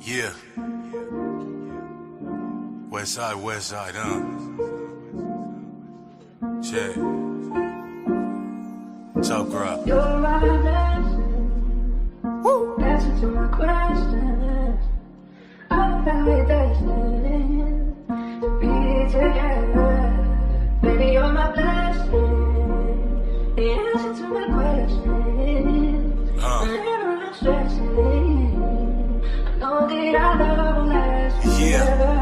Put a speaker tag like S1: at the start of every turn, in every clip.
S1: Yeah. West side, huh? Jae. Top crowd.
S2: You're my blessing. Woo! Answer to my questions. I'm very destined to be together. Baby, you're my blessing. The answer to my questions. Whenever I'm stressing, I know that our love will last forever.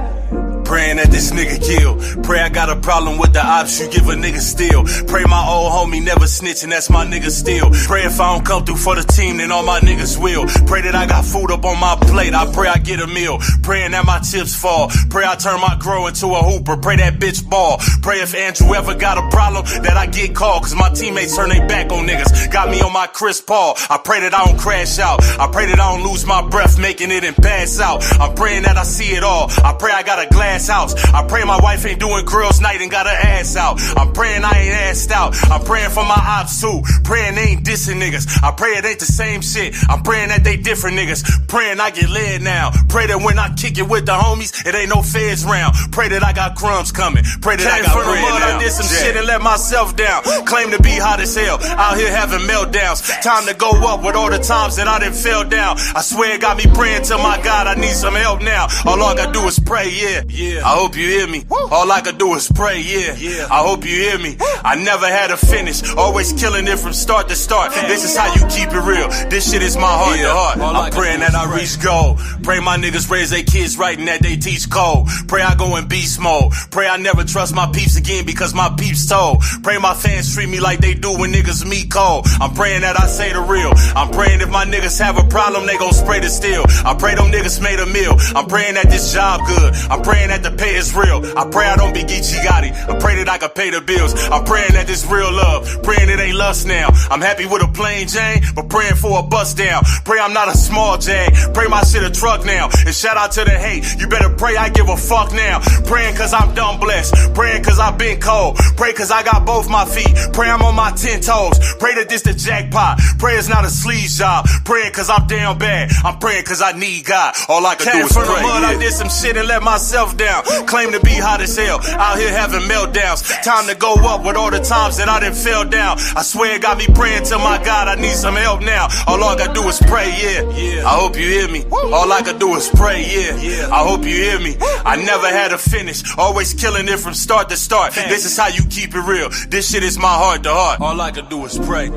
S1: Praying that this nigga kill. Pray I got a problem with the ops, you give a nigga still. Pray my old homie never snitching, that's my nigga still. Pray if I don't come through for the team, then all my niggas will. Pray that I got food up on my plate, I pray I get a meal. Praying that my chips fall. Pray I turn my grow into a hooper, pray that bitch ball. Pray if Andrew ever got a problem, that I get called, cause my teammates turn they back on niggas. Got me on my Chris Paul, I pray that I don't crash out. I pray that I don't lose my breath making it and pass out. I'm praying that I see it all, I pray I got a glass house. I pray my wife ain't doing girls night and got her ass out. I'm praying I ain't assed out. I'm praying for my ops too. Praying they ain't dissing niggas. I pray it ain't the same shit. I'm praying that they different niggas. Praying I get led now. Pray that when I kick it with the homies, it ain't no feds round. Pray that I got crumbs coming. Pray that I got bread now. I did some shit and let myself down. Claim to be hot as hell. Out here having meltdowns. Time to go up with all the times that I done fell down. I swear it got me praying to my God. I need some help now. All I gotta do is pray, yeah. I hope you hear me. All I could do is pray, yeah. I hope you hear me. I never had a finish, always killing it from start to start. This is how you keep it real. This shit is my heart to heart. I'm praying that I reach goal. Pray my niggas raise their kids right and that they teach code. Pray I go in beast mode. Pray I never trust my peeps again because my peeps told. Pray my fans treat me like they do when niggas meet cold. I'm praying that I say the real. I'm praying if my niggas have a problem, they gon' spray the steel. I pray them niggas made a meal. I'm praying that this job good. I'm praying that the pay is real. I pray I don't be Geechee Gotti. I pray that I can pay the bills. I'm praying that this real love. Praying it ain't lust now. I'm happy with a plain Jane, but praying for a bust down. Pray I'm not a small Jag. Pray my shit a truck now. And shout out to the hate. You better pray I give a fuck now. Praying cause I'm dumb blessed. Praying cause I've been cold. Pray cause I got both my feet. Pray I'm on my 10 toes. Pray that this the jackpot. Pray it's not a sleaze job. Praying cause I'm down bad. I'm praying cause I need God. All I can do is pray. From the mud, I did some shit and let myself down. Claim to be hot as hell. Out here having meltdowns. Time to go up with all the times that I done fell down. I swear it got me praying to my God. I need some help now. All I gotta do is pray, yeah. I hope you hear me. All I could do is pray, yeah. I hope you hear me. I never had a finish. Always killing it from start to start. This is how you keep it real. This shit is my heart to heart. All I could do is pray.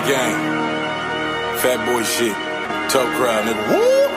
S1: Gang, fat boy shit, tough crowd, nigga. Woo!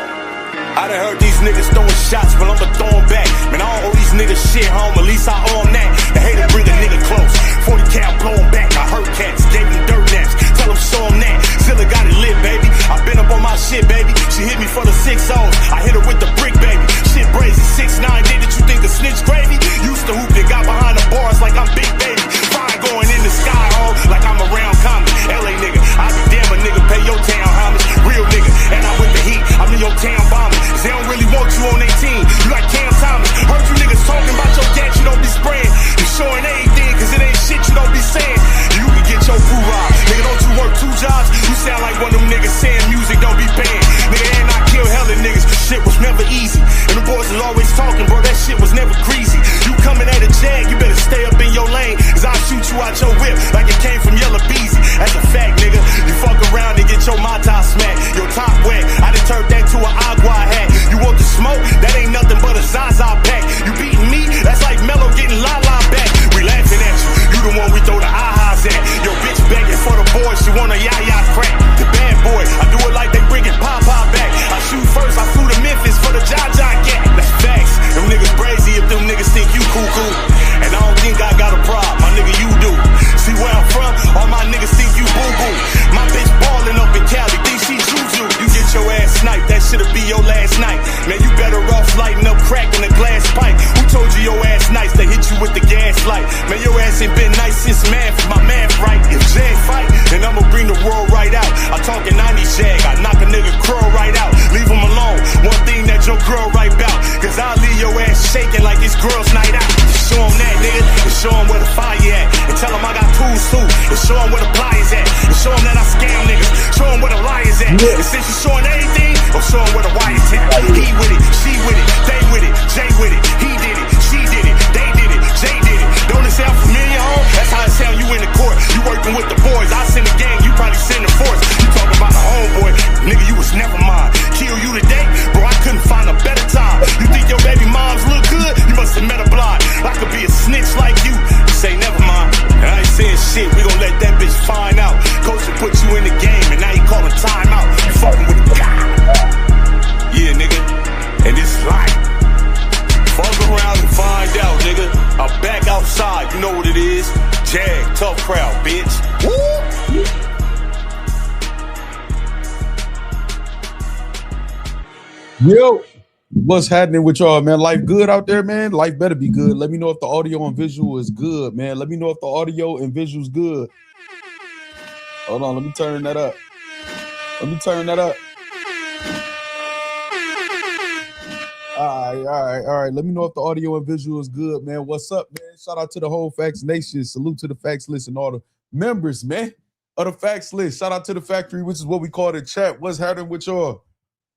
S1: I done heard these niggas throwing shots, but I'ma throw them back. Man, I don't owe these niggas shit, home, at least I owe them that. The hater bring a nigga close, 40 cal blow him back. I heard cats, gave him dirt naps, tell him show him that. Zilla got it lit, baby. I been up on my shit, baby. She hit me for the 6-0s, I hit her with the brick, baby. Shit brazy, 6'9", did you think the snitch gravy? Used to hoop, they got behind the bars like I'm big, baby. Fire going in the sky, home, like I'm around common. LA nigga, I be damn a nigga, pay your town homage. Real nigga, and I with the heat, I'm in your town bombing. They don't really want you on their team, you like Cam Thomas. Heard you niggas talking about your gat, you don't be spraying. You showing everything, cause it ain't shit you don't be saying. You can get your crew robbed. Nigga, don't you work 2 jobs? You sound like one of them niggas saying music don't be paying. Nigga, and I kill hella niggas, shit was never easy. And the boys is always talking, bro, that shit was never greasy. You coming at a Jag, you better stay up in your lane, cause I'll shoot you out your whip like it came from Yellow Beezy. That's a fact, nigga. You fuck around and get your Mata smacked. Your top wet, I done turned that to an agua hat. You want the smoke? That ain't nothing but a Zaza pack. You beating me? That's like Mello getting La-La back. We laughing at you. You the one we throw the ahas at. Your bitch begging for the boys. She want a yaya crack. The bad boy, I do it like they bringing Papa back. I shoot first, I flew to Memphis for the Jaja gat. That's facts. Them niggas crazy if them niggas think you cuckoo. And I don't think I got a problem. My nigga, you do. See where I'm from? All my niggas think you boo-boo. My bitch ballin' up in Cali. Think she juju. You get your ass sniped. That shit'll be your last night. Man, you better off lighting up crack in a glass pipe. Who told you your ass nice? They hit you with the gas light. And since you showing everything, I'm showing where the wire tap. He with it, she with it, they with it, Jay with it, he did it, she did it, they did it, Jay did it. Don't it sound familiar, home? That's how it sound you in the court. You working with the boys, I send the gang, you probably send the force. You talking about the homeboy, nigga, you was never mine. Kill you today, bro, I couldn't find a better time. You think your baby moms look good? You must have met a blind. I could be a snitch like you. You say never mind. And I ain't saying shit, we gon' let that bitch find out. Coach put you in the game and now you calling timeout. You fucking with God. Yeah, nigga. And it's life. Fuck around and find out, nigga. I'm back outside, you know what it is. Jag, tough crowd, bitch. Woo!
S3: Yo, what's happening with y'all, man? Life good out there, man? Life better be good. Let me know if the audio and visual is good, man. Let me know if the audio and visual's good. Hold on, let me turn that up. Let me turn that up. All right. Let me know if the audio and visual is good, man. What's up, man? Shout out to the whole Facts Nation. Salute to the Facts List and all the members, man, of the Facts List. Shout out to the factory, which is what we call the chat. What's happening with y'all?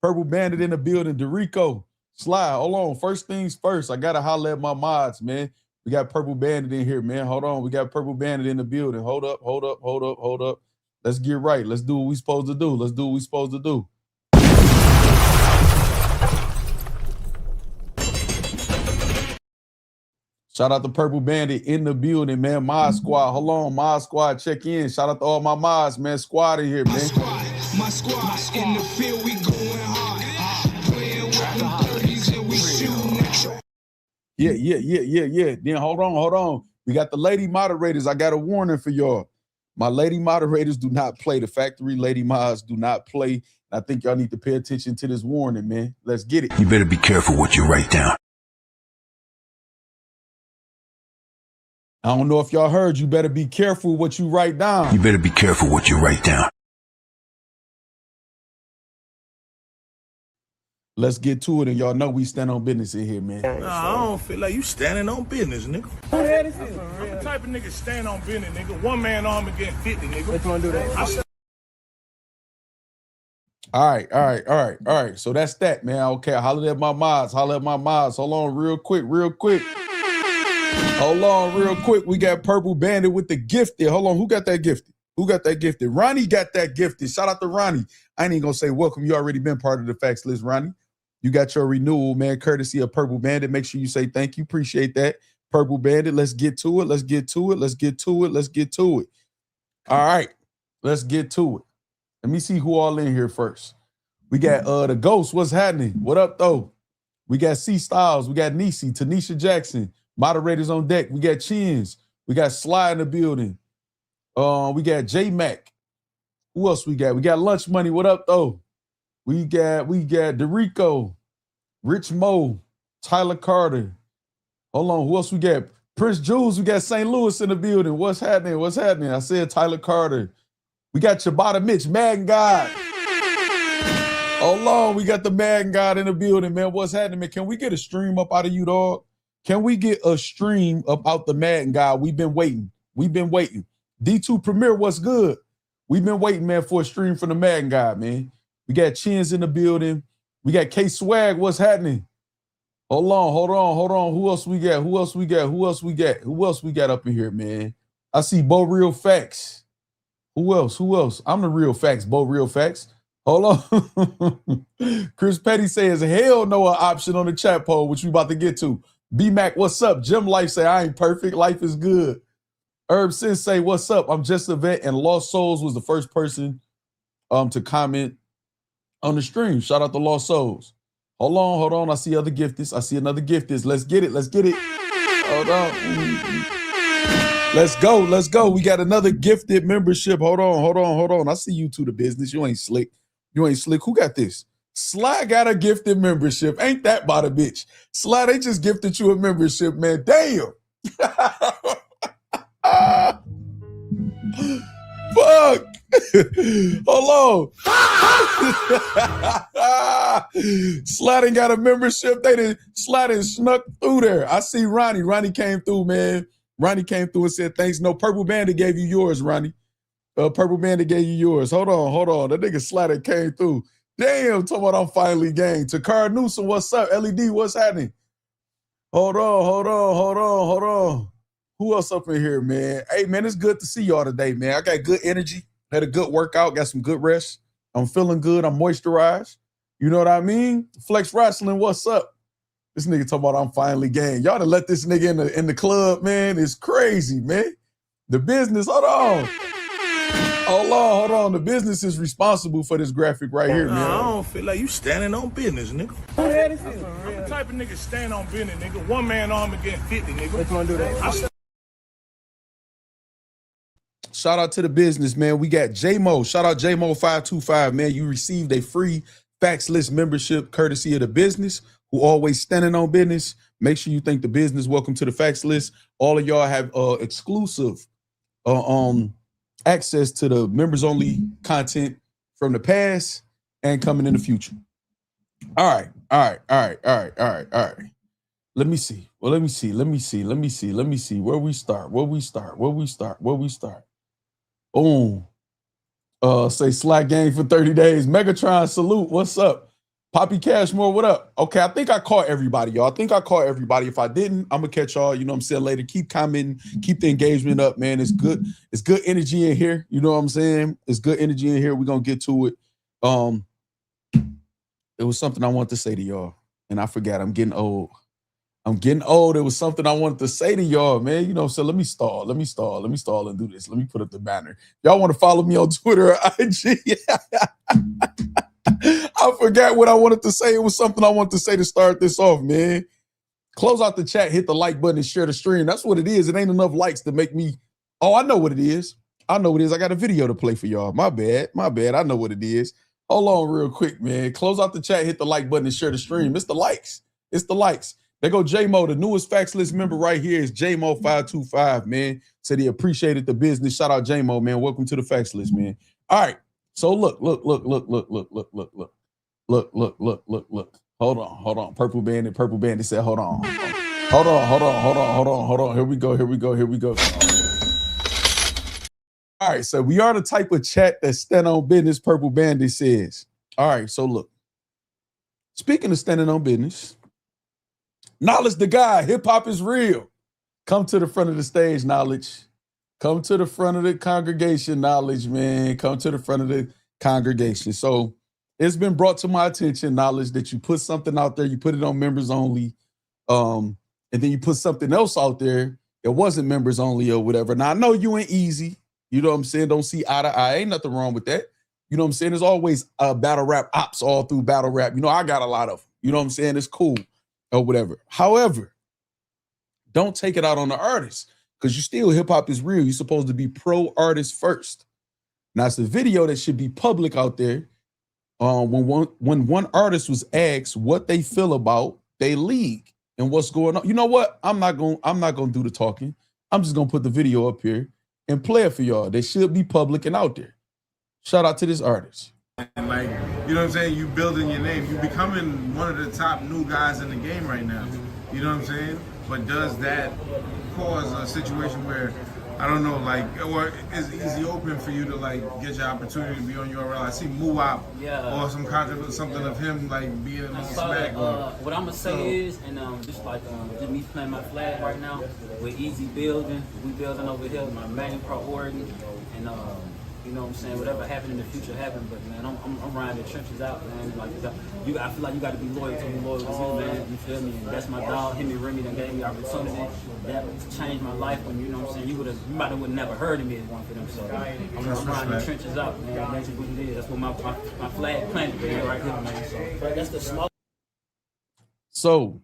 S3: Purple Bandit in the building. Dorico, Sly, hold on. First things first, I got to holler at my mods, man. We got Purple Bandit in here, man. Hold on. We got Purple Bandit in the building. Hold up. Let's get right. Let's do what we supposed to do. Shout out to Purple Bandit in the building, man. Mod Squad. Hold on. Mod Squad, check in. Shout out to all my mods, man. Squad in here, man.
S4: My squad in the field, we going hard. Playing with them 30s and we shooting the track.
S3: Yeah. Then hold on. We got the lady moderators. I got a warning for y'all. My lady moderators do not play. The factory lady mods do not play. I think y'all need to pay attention to this warning, man. Let's get it.
S5: You better be careful what you write down.
S3: I don't know if y'all heard. You better be careful what you write down.
S5: You better be careful what you write down.
S3: Let's get to it, and y'all know we stand on business in here, man.
S1: Nah, I don't feel like you standing on business, nigga. I'm the type of nigga stand on business, nigga. One man arm and get 50, nigga. Which one do that?
S3: All right. So that's that, man. Okay, holler at my mods. Hold on real quick. We got Purple Bandit with the gifted. Hold on, who got that gifted? Ronnie got that gifted. Shout out to Ronnie. I ain't even gonna say welcome. You already been part of the Facts List, Ronnie. You got your renewal, man, courtesy of Purple Bandit. Make sure you say thank you. Appreciate that. Purple Bandit, let's get to it. All right, let's get to it. Let me see who all in here first. We got the Ghost. What's happening? What up, though? We got C Styles. We got Nisi, Tanisha Jackson. Moderators on deck. We got Chins. We got Sly in the building. We got J Mac. Who else we got? We got Lunch Money. What up, though? We got Dorico, Rich Mo, Tyler Carter. Hold on, who else we got? Prince Jules. We got St. Louis in the building. What's happening? I said Tyler Carter. We got Chabata Mitch, Madden God. Hold on, we got the Madden God in the building, man. What's happening, man? Can we get a stream up out of you, dog? Can we get a stream up out the Madden God? We've been waiting. D2 Premier, what's good? We've been waiting, man, for a stream from the Madden God, man. We got Chins in the building. We got K Swag. What's happening? Hold on. Who else we got up in here, man? I see Bo Real Facts. Who else? I'm the Real Facts, Bo Real Facts. Hold on. Chris Petty says, hell no, an option on the chat poll, which we about to get to. B-Mac, what's up? Jim Life say, I ain't perfect. Life is good. Herb Sensei, what's up? I'm just a vet, and Lost Souls was the first person to comment on the stream. Shout out to Lost Souls. Hold on. I see other gifties. I see another gifties. Let's get it. Hold on. Let's go. We got another gifted membership. Hold on. I see you to the business. You ain't slick. Who got this? Sly got a gifted membership. Ain't that about a bitch? Sly, they just gifted you a membership, man. Damn. Fuck. Hold on. Sly got a membership. Sly done snuck through there. I see Ronnie. Ronnie came through, man. Ronnie came through and said, thanks. No, Purple Bandit gave you yours, Ronnie. Purple Bandit gave you yours. Hold on. That nigga Slatter came through. Damn, talking about I'm finally gang. Takara Newsom, what's up? LED, what's happening? Hold on. Who else up in here, man? Hey, man, it's good to see y'all today, man. I got good energy. Had a good workout. Got some good rest. I'm feeling good. I'm moisturized. You know what I mean? Flex Wrestling, what's up? This nigga talking about I'm finally gang. Y'all done let this nigga in the club, man. It's crazy, man. The business, hold on. The business is responsible for this graphic right here, man.
S1: I don't feel like you standing on business, nigga. I'm the type of nigga stand on business, nigga. One man arm against 50, nigga. Let's go do that.
S3: Shout out to the business, man. We got Jae Millz. Shout out Jae Millz 525, man. You received a free Facts List membership courtesy of the business, who always standing on business. Make sure you thank the business. Welcome to the Facts List. All of y'all have exclusive access to the members only content from the past and coming in the future. All right. Let me see. Where we start? Boom. Say Slack game for 30 days. Megatron, salute. What's up? Poppy Cashmore, what up? Okay, I think I caught everybody, y'all. If I didn't, I'm gonna catch y'all, you know what I'm saying, later. Keep commenting, keep the engagement up, man. It's good energy in here. You know what I'm saying? It's good energy in here. We're gonna get to it. It was something I wanted to say to y'all, and I forgot. I'm getting old. It was something I wanted to say to y'all, man. You know, so let me stall and do this. Let me put up the banner. Y'all want to follow me on Twitter or IG? I forgot what I wanted to say. It was something I wanted to say to start this off, man. Close out the chat, hit the like button, and share the stream. That's what it is. It ain't enough likes to make me. Oh, I know what it is. I got a video to play for y'all. My bad. I know what it is. Hold on real quick, man. Close out the chat, hit the like button, and share the stream. It's the likes. There go Jae Millz, the newest Facts List member right here is Jae Millz 525, man. Said he appreciated the business. Shout out Jae Millz, man. Welcome to the Facts List, man. All right. So look. Hold on. Purple Bandit said, hold on. Here we go. All right, so we are the type of chat that stand on business, Purple Bandit says. All right, so look. Speaking of standing on business, Knowledge the guy, hip hop is real. Come to the front of the stage, Knowledge. Come to the front of the congregation, Knowledge, man. Come to the front of the congregation. So it's been brought to my attention, Knowledge, that you put something out there, you put it on members only, and then you put something else out there. It wasn't members only or whatever. Now, I know you ain't easy. You know what I'm saying? Don't see eye to eye. Ain't nothing wrong with that. You know what I'm saying? There's always battle rap ops all through battle rap. You know, I got a lot of them. You know what I'm saying? It's cool or whatever. However, don't take it out on the artist because you still hip hop is real. You're supposed to be pro artist first. Now, it's a video that should be public out there. When one artist was asked what they feel about their league and what's going on. You know what? I'm not gonna do the talking. I'm just gonna put the video up here and play it for y'all. They should be public and out there. Shout out to this artist.
S6: And like, you know what I'm saying? You building your name. You becoming one of the top new guys in the game right now. You know what I'm saying? But does that cause a situation where, I don't know, like, or is he open for you to like get your opportunity to be on URL? I see Muwap or some content, something of him like being on Smack.
S7: What I'm gonna say is, and just like just me playing my flag right now, we're easy building. We building over here, my main priority, and you know what I'm saying, whatever happened in the future happened, but man, I'm riding the trenches out, man. Like I feel like you got to be loyal to me, loyal to you, man. You feel me? And that's my dog. Him and Remy that gave me opportunity. That changed my life. When you know what I'm saying, you might have never heard of me as one for them. So I'm riding the trenches out, man. That's what it is. That's what my flag planted there right here, man. So that's the smoke.
S3: So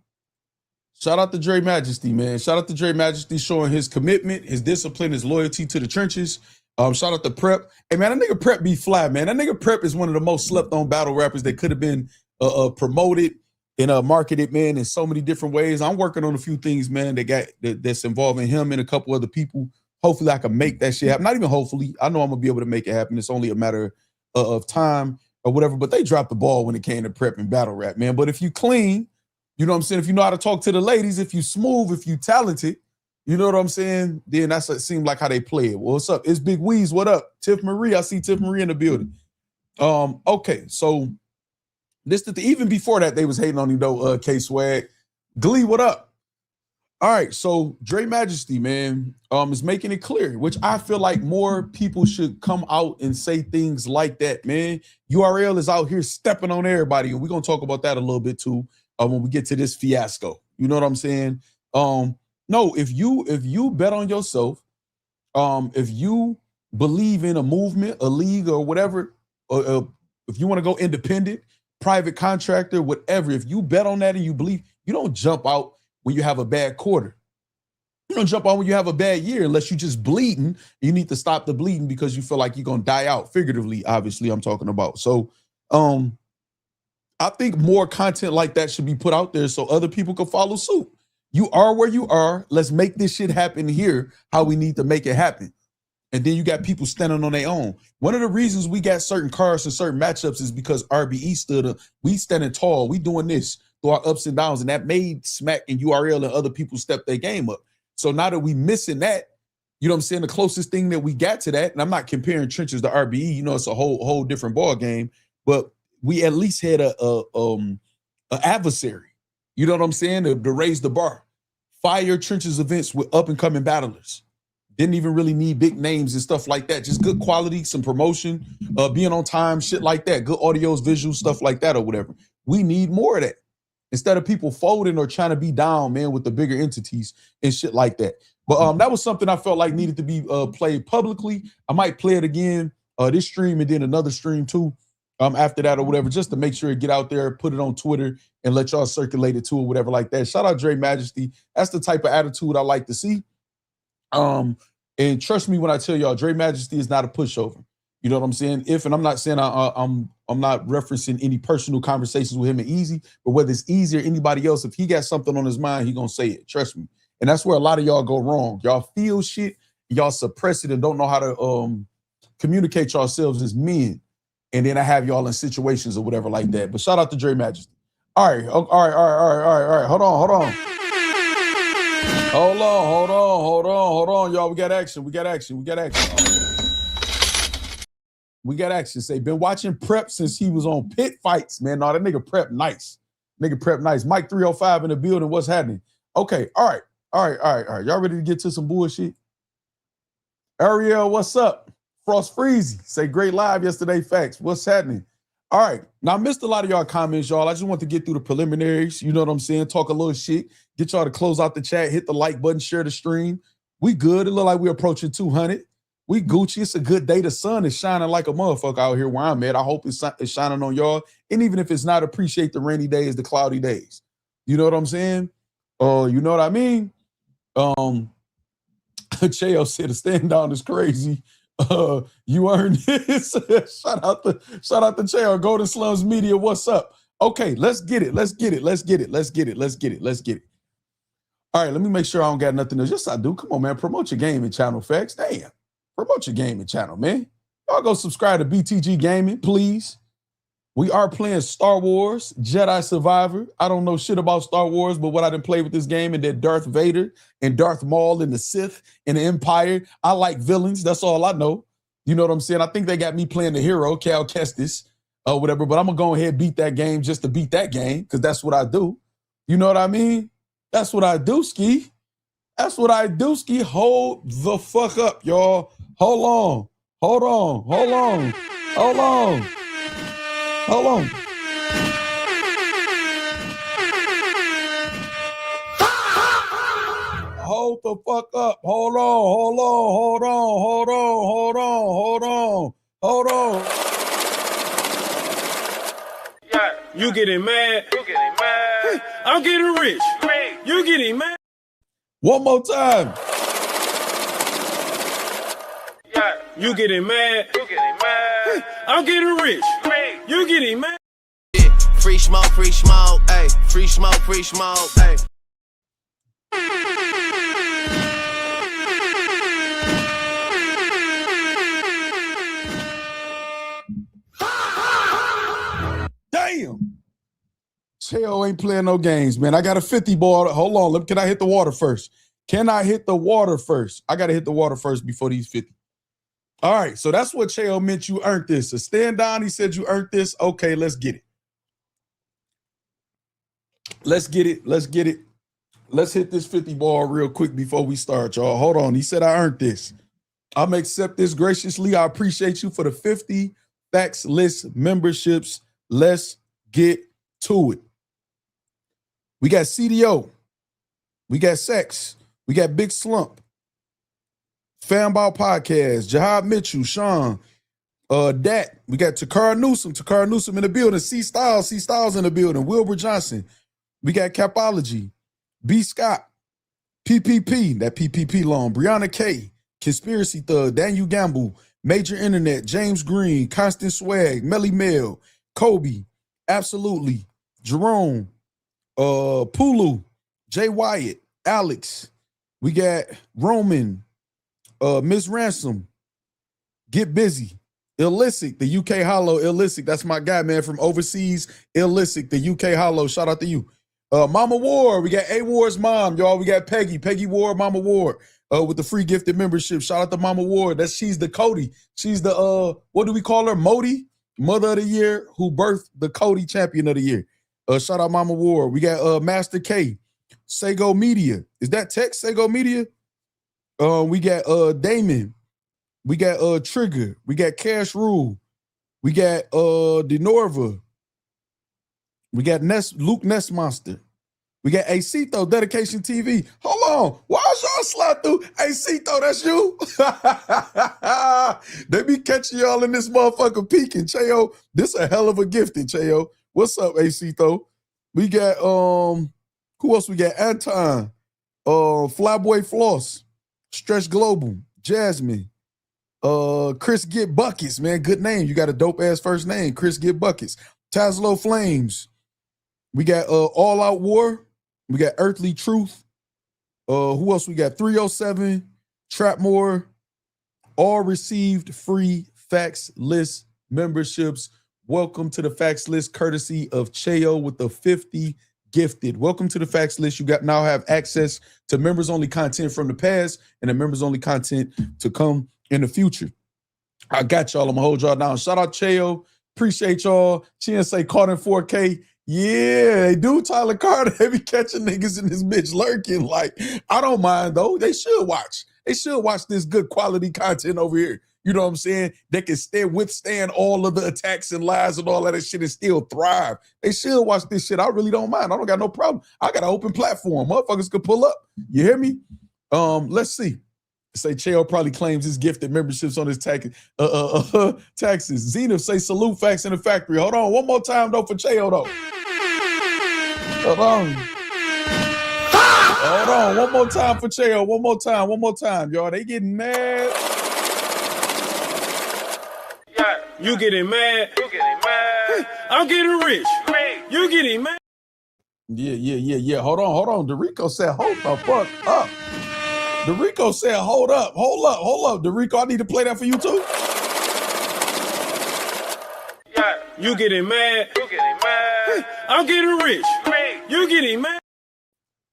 S3: shout out to Dre Majesty, man. Shout out to Dre Majesty showing his commitment, his discipline, his loyalty to the trenches. Shout out to Prep. Hey, man, that nigga Prep be fly, man. That nigga Prep is one of the most slept on battle rappers that could have been promoted and marketed, man, in so many different ways. I'm working on a few things, man, that's involving him and a couple other people. Hopefully I can make that shit happen. Not even hopefully. I know I'm going to be able to make it happen. It's only a matter of time or whatever. But they dropped the ball when it came to Prep and battle rap, man. But if you clean, you know what I'm saying? If you know how to talk to the ladies, if you smooth, if you talented, You know what I'm saying? Then that's it seemed like how they play it. Well, what's up? It's Big Weez. What up? Tiff Marie. I see Tiff Marie in the building. Okay, so even before that, they was hating on him though, K-Swag. Glee, what up? All right, so Dre Majesty, man, is making it clear, which I feel like more people should come out and say things like that, man. URL is out here stepping on everybody, and we're gonna talk about that a little bit too when we get to this fiasco. You know what I'm saying? No, if you bet on yourself, if you believe in a movement, a league, or whatever, or if you want to go independent, private contractor, whatever, if you bet on that and you believe, you don't jump out when you have a bad quarter. You don't jump out when you have a bad year unless you just bleeding. You need to stop the bleeding because you feel like you're gonna die out. Figuratively, obviously, I'm talking about. So I think more content like that should be put out there so other people can follow suit. You are where you are. Let's make this shit happen here, how we need to make it happen. And then you got people standing on their own. One of the reasons we got certain cards and certain matchups is because RBE stood up. We standing tall. We doing this through our ups and downs. And that made Smack and URL and other people step their game up. So now that we missing that, you know what I'm saying? The closest thing that we got to that, and I'm not comparing trenches to RBE, you know, it's a whole different ball game, but we at least had a adversary. You know what I'm saying? To raise the bar. Fire trenches events with up and coming battlers. Didn't even really need big names and stuff like that. Just good quality, some promotion, being on time, shit like that. Good audios, visuals, stuff like that or whatever. We need more of that. Instead of people folding or trying to be down, man, with the bigger entities and shit like that. But that was something I felt like needed to be played publicly. I might play it again this stream and then another stream too after that or whatever, just to make sure it get out there, put it on Twitter and let y'all circulate it too or whatever like that. Shout out Dre Majesty. That's the type of attitude I like to see. And trust me when I tell y'all, Dre Majesty is not a pushover. You know what I'm saying? And I'm not saying I'm not referencing any personal conversations with him and Easy, but whether it's Easy or anybody else, if he got something on his mind, he gonna say it. Trust me. And that's where a lot of y'all go wrong. Y'all feel shit, y'all suppress it and don't know how to communicate yourselves as men. And then I have y'all in situations or whatever like that. But shout out to Dre Majesty. All right. Hold on. Hold on, y'all. We got action. Say, been watching Prep since he was on Pit Fights, man. No, that nigga Prep nice. Mike 305 in the building. What's happening? Okay, all right. Y'all ready to get to some bullshit? Ariel, what's up? Frost Freezy, say great live yesterday. Facts. What's happening? All right. Now, I missed a lot of y'all comments, y'all. I just want to get through the preliminaries. You know what I'm saying? Talk a little shit. Get y'all to close out the chat. Hit the like button. Share the stream. We good. It look like we're approaching 200. We Gucci. It's a good day. The sun is shining like a motherfucker out here where I'm at. I hope it's shining on y'all. And even if it's not, appreciate the rainy days, the cloudy days. You know what I'm saying? You know what I mean? Cheo said a stand down is crazy. You earned this. shout out to Cheo. Golden Slums Media. What's up? Okay, let's get it. All right, let me make sure I don't got nothing else. Yes, I do. Come on, man. Promote your gaming channel, Facts. Damn. Promote your gaming channel, man. Y'all go subscribe to BTG Gaming, please. We are playing Star Wars Jedi Survivor. I don't know shit about Star Wars, but what I done played with this game and that Darth Vader and Darth Maul and the Sith and the Empire, I like villains. That's all I know. You know what I'm saying? I think they got me playing the hero, Cal Kestis, or whatever, but I'm going to go ahead and beat that game just to beat that game because that's what I do. You know what I mean? That's what I do, Ski. That's what I do, Ski. Hold the fuck up, y'all. Hold on. Hold the fuck up. Hold on.
S8: Yeah. You getting mad? I'm getting rich. You getting mad?
S3: One more time.
S8: Yeah. You getting mad? I'm getting rich. You getting mad?
S9: Free smoke, ayy. Free smoke, ayy.
S3: Damn. Cheo ain't playing no games, man. I got a 50 ball. Hold on. Can I hit the water first? Can I hit the water first? I got to hit the water first before these 50. All right, so that's what Cheo meant. You earned this. So stand down. He said you earned this. Okay, let's get it. Let's get it. Let's get it. Let's hit this 50 ball real quick before we start, y'all. Hold on. He said I earned this. I'm accept this graciously. I appreciate you for the 50 Facts List memberships. Let's get to it. We got CDO. We got Sex. We got Big Slump. Fanball Podcast. Jahab Mitchell. Sean. Dat. We got Takara Newsom. Takara Newsom in the building. C Styles in the building. Wilbur Johnson. We got Capology. B Scott. PPP. That PPP loan. Brianna K. Conspiracy Thug. Daniel Gamble. Major Internet. James Green. Constant Swag. Melly Mel. Kobe. Absolutely. Jerome. Pulu. Jay Wyatt. Alex. We got Roman. Miss Ransom. Get Busy. Illicit, the UK Hollow. Illicit, that's my guy, man, from overseas. Illicit, the UK Hollow. Shout out to you. Mama Ward. We got A Ward's mom, y'all. We got Peggy Ward, Mama Ward, with the free gifted membership. Shout out to Mama Ward. She's the Cody. She's the what do we call her? Modi, Mother of the Year, who birthed the Cody Champion of the Year. Shout out Mama Ward. We got Master K, Sego Media. Is that text? Sego Media? We got Damon. We got Trigger. We got Cash Rule. We got Denorva. We got Luke Nestmonster. We got Acito, Dedication TV. Hold on. Why is y'all slide through? Acito, that's you? They be catching y'all in this motherfucker peeking. Cheo, this a hell of a gifting, Cheo. What's up, Acito? We got, who else we got? Anton, Flyboy Floss, Stretch Global, Jasmine, Chris Get Buckets, man. Good name. You got a dope ass first name. Chris Get Buckets. Taslow Flames. We got All Out War. We got Earthly Truth. Who else we got? 307, Trapmore. All received free Facts List memberships. Welcome to the Facts List, courtesy of Cheo with the 50 gifted. Welcome to the Facts List. You now have access to members only content from the past and the members only content to come in the future. I got y'all. I'm gonna hold y'all down. Shout out Cheo. Appreciate y'all. Say caught in 4K. Yeah, they do. Tyler Carter, they be catching niggas in this bitch lurking. Like, I don't mind though. They should watch. They should watch this good quality content over here. You know what I'm saying? They can withstand all of the attacks and lies and all that shit and still thrive. They should watch this shit. I really don't mind. I don't got no problem. I got an open platform. Motherfuckers could pull up. You hear me? Let's see. Say Cheo probably claims his gifted memberships on his taxes. Zenith say salute Facts in the Factory. Hold on, one more time though for Cheo though. Hold on. Hold on, one more time for Cheo. One more time, y'all. They getting mad.
S8: You getting mad? I'm getting rich. You getting mad?
S3: Yeah. Hold on. DeRico said, hold the fuck up. DeRico said, hold up. DeRico, I need to play that for you too.
S8: You getting mad? I'm getting rich. You getting mad?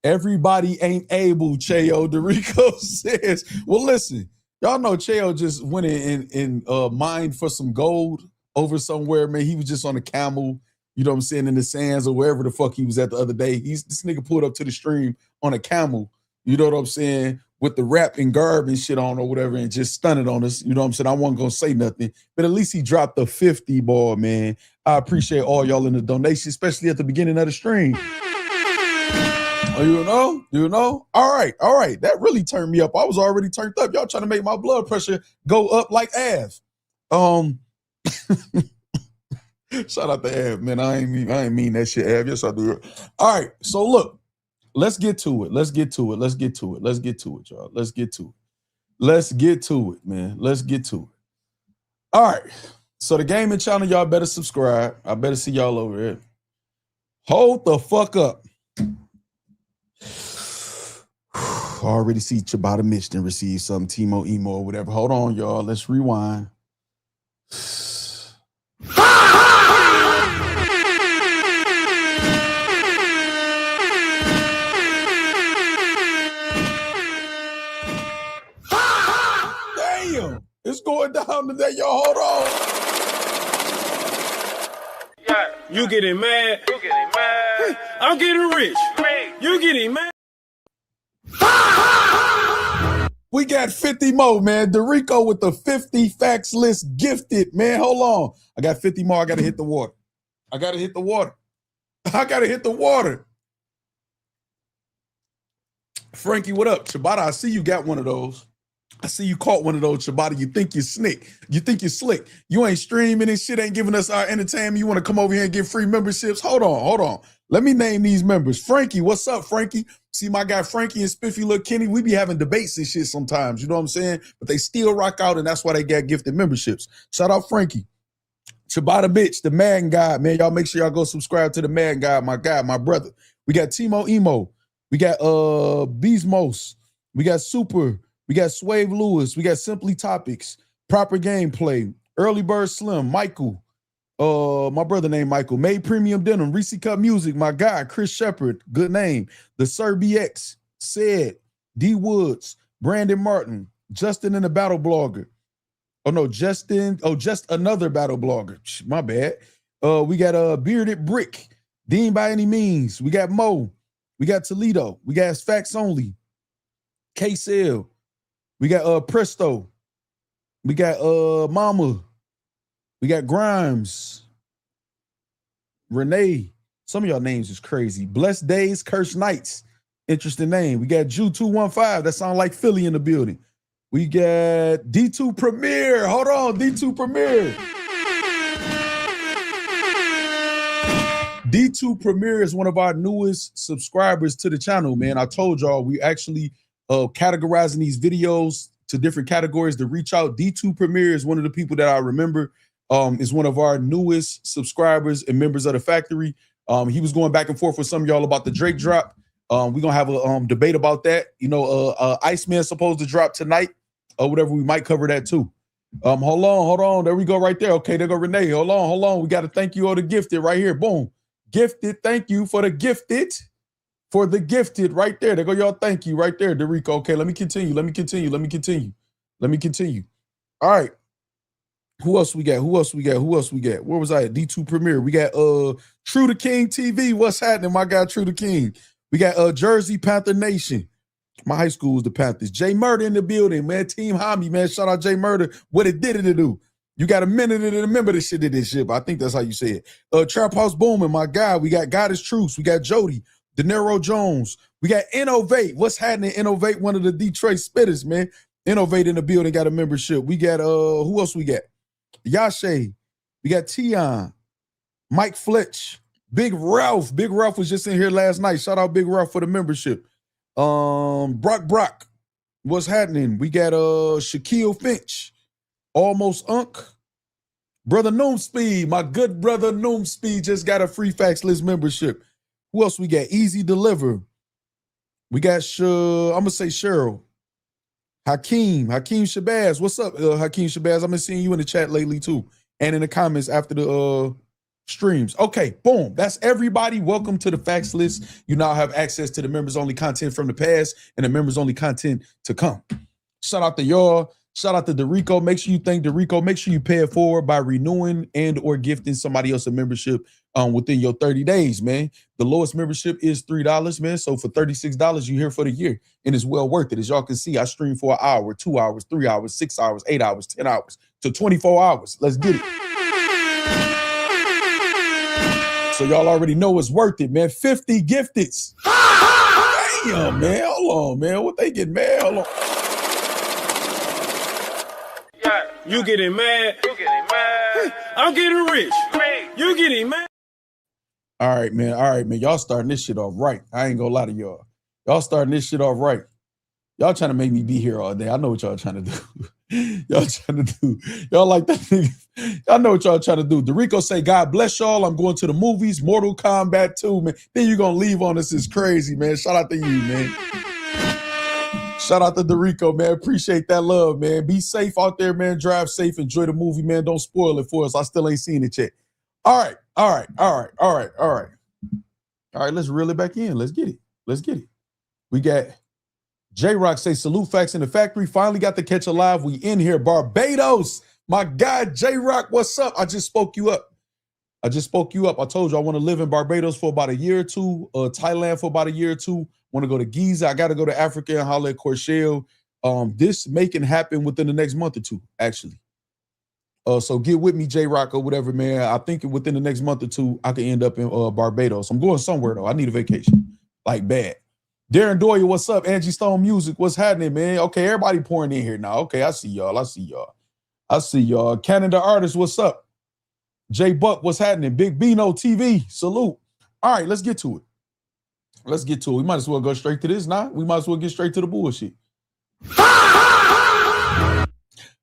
S3: Everybody ain't able, Cheo. DeRico says, well, listen, y'all know Cheo just went in mined for some gold over somewhere, man. He was just on a camel, you know what I'm saying, in the sands or wherever the fuck he was at the other day. This nigga pulled up to the stream on a camel, you know what I'm saying, with the rap and garb and shit on or whatever and just stunted on us, you know what I'm saying? I wasn't going to say nothing, but at least he dropped the 50 ball, man. I appreciate all y'all in the donation, especially at the beginning of the stream. You know? All right. That really turned me up. I was already turned up. Y'all trying to make my blood pressure go up like Av. Shout out to Av, man. I ain't mean that shit, Av. Yes, I do. All right. So look, let's get to it. Let's get to it, y'all. Let's get to it, man. Let's get to it. All right. So the gaming channel, y'all better subscribe. I better see y'all over here. Hold the fuck up. I already see Chabata Mitch didn't receive some Timo emo or whatever. Hold on, y'all. Let's rewind.
S8: You getting mad? You getting mad? I'm getting rich. You getting mad?
S3: We got 50 more, man. Dorico with the 50 facts list gifted, man. Hold on. I got 50 more. I got to hit the water. I got to hit the water. I got to hit the water. Frankie, what up? Shabata, I see you got one of those. I see you caught one of those, Shabata. You think you're slick. You think you're slick. You ain't streaming and shit, ain't giving us our entertainment. You want to come over here and get free memberships? Hold on. Let me name these members. Frankie, what's up, Frankie? See my guy Frankie and Spiffy Lil Kenny, we be having debates and shit sometimes, you know what I'm saying? But they still rock out, and that's why they got gifted memberships. Shout out Frankie. Shabata Bitch, the man guy, man. Y'all make sure y'all go subscribe to the man guy, my brother. We got Timo Emo. We got Beastmos. We got Super. We got Swave Lewis. We got Simply Topics. Proper Gameplay. Early Bird Slim. Michael. My brother named Michael. Made Premium Denim. Reese Cup Music. My guy, Chris Shepard. Good name. The Sir BX. Said. D Woods. Brandon Martin. Justin and the Battle Blogger. Oh, no. Justin. Oh, just another Battle Blogger. My bad. We got Bearded Brick. Dean by any means. We got Mo. We got Toledo. We got Facts Only. K-Cell. We got Presto. We got Mama. We got Grimes. Renee. Some of y'all names is crazy. Blessed Days, Cursed Nights. Interesting name. We got Jew215. That sound like Philly in the building. We got D2 Premier. Hold on, D2 Premier. D2 Premier is one of our newest subscribers to the channel, man. I told y'all we actually categorizing these videos to different categories to reach out. D2 Premier is one of the people that I remember is one of our newest subscribers and members of the factory. He was going back and forth with some of y'all about the Drake drop. We're going to have a debate about that. You know, Iceman's supposed to drop tonight or whatever. We might cover that too. Hold on. There we go right there. Okay, there go Renee. Hold on. We got to thank you all the gifted right here. Boom. Gifted. Thank you for the gifted. For the gifted right there. There go y'all. Thank you right there, Dorico. Okay, let me continue. All right. Who else we got? Where was I at? D2 Premier. We got True the King TV. What's happening, my guy True the King? We got Jersey Panther Nation. My high school was the Panthers. Jay Murder in the building, man. Team Homie, man. Shout out Jay Murder. What it did to do. You got a minute to remember this shit. But I think that's how you say it. Trap House Booming, my guy. We got God is Truth. We got Jody. De Niro Jones. We got Innovate. What's happening? Innovate, one of the Detroit spitters, man. Innovate in the building, got a membership. We got who else we got? Yashe. We got Tion. Mike Fletch. Big Ralph. Big Ralph was just in here last night. Shout out Big Ralph for the membership. Brock. What's happening? We got Shaquille Finch. Almost Unk. Brother Noom Speed. My good brother Noom Speed just got a free Facts List membership. Who else we got? Easy Deliver. We got, I'm going to say Cheryl. Hakeem Shabazz. What's up, Hakeem Shabazz? I've been seeing you in the chat lately, too. And in the comments after the streams. Okay, boom. That's everybody. Welcome to the Facts List. You now have access to the members-only content from the past and the members-only content to come. Shout out to y'all. Shout out to Dorico. Make sure you thank Dorico. Make sure you pay it forward by renewing and or gifting somebody else a membership within your 30 days, man. The lowest membership is $3, man. So for $36, you're here for the year. And it's well worth it. As y'all can see, I stream for an hour, 2 hours, 3 hours, 6 hours, 8 hours, 10 hours to 24 hours. Let's get it. So y'all already know it's worth it, man. 50 gifteds. Damn, man. Hold on, man. What they get mad? Hold on.
S8: You getting mad? I'm getting rich. You getting mad?
S3: All right, man. Y'all starting this shit off right. I ain't gonna lie to y'all. Y'all starting this shit off right. Y'all trying to make me be here all day. I know what y'all trying to do. Y'all like that nigga. Y'all know what y'all trying to do. Dorico say, God bless y'all. I'm going to the movies. Mortal Kombat 2, man. Then you gonna leave on us is crazy, man. Shout out to you, man. Shout out to Dorico, man. Appreciate that love, man. Be safe out there, man. Drive safe. Enjoy the movie, man. Don't spoil it for us. I still ain't seen it yet. All right. Let's reel it back in. Let's get it. We got J-Rock say, salute Facts in the factory. Finally got to catch a live. We in here. Barbados. My guy, J-Rock, what's up? I just spoke you up. I just spoke you up. I told you I want to live in Barbados for about a year or two, Thailand for about a year or two. Want to go to Giza. I got to go to Africa and holler at Corshell. This making happen within the next month or two, actually. So get with me, J-Rock or whatever, man. I think within the next month or two, I can end up in Barbados. I'm going somewhere, though. I need a vacation. Like, bad. Darren Doyle, what's up? Angie Stone Music, what's happening, man? Okay, everybody pouring in here now. Okay, I see y'all. Canada Artist, what's up? J Buck, what's happening? Big Bino TV, salute. All right, let's get to it. We might as well go straight to this now. We might as well get straight to the bullshit.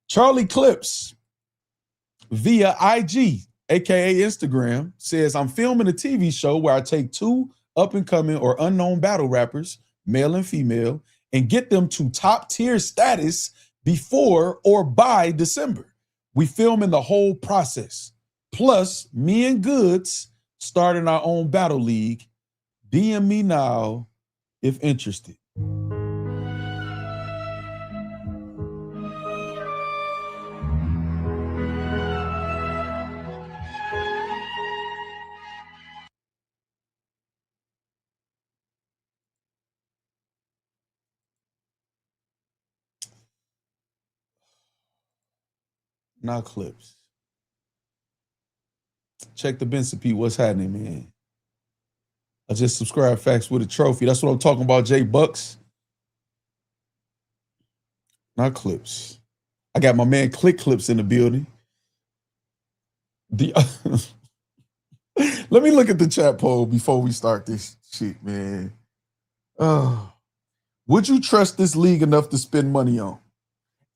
S3: Charlie Clips via IG, aka Instagram, says, I'm filming a TV show where I take 2 up-and-coming or unknown battle rappers, male and female, and get them to top-tier status before or by December. We filming the whole process. Plus, me and Goodz starting our own battle league. DM me now if interested. Now Clips. Check the Benson P. What's happening, man? I just subscribed Facts with a Trophy. That's what I'm talking about, Jay Bucks. Not Clips. I got my man Click Clips in the building. Let me look at the chat poll before we start this shit, man. Would you trust this league enough to spend money on?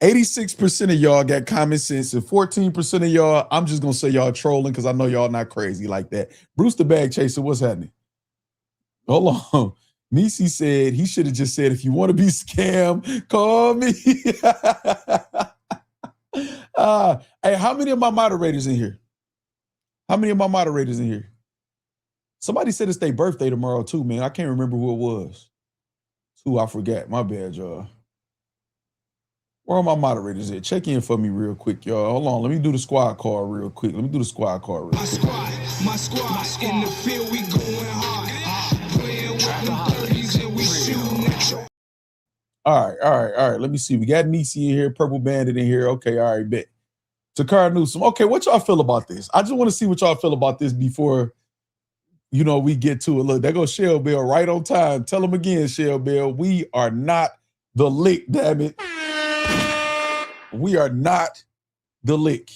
S3: 86% of y'all got common sense, and 14% of y'all, I'm just gonna say y'all trolling because I know y'all not crazy like that. Bruce the Bag Chaser, what's happening? Hold on. Nisi said he should have just said, if you want to be scammed, call me. Hey, how many of my moderators in here? Somebody said it's their birthday tomorrow too, man. I can't remember who it was. Who I forgot. My bad, y'all. Where are my moderators at? Check in for me real quick, y'all. Hold on. Let me do the squad call real quick. My squad in the field, we going hard. Playing with them 30s and we shooting. All right. Let me see. We got Nisi in here, Purple Bandit in here. Okay, all right, bet. Takara Newsome. Okay, what y'all feel about this? I just want to see what y'all feel about this before, we get to it. Look, there goes Shell Bell right on time. Tell them again, Shell Bell, we are not the lick, damn it. We are not the lick.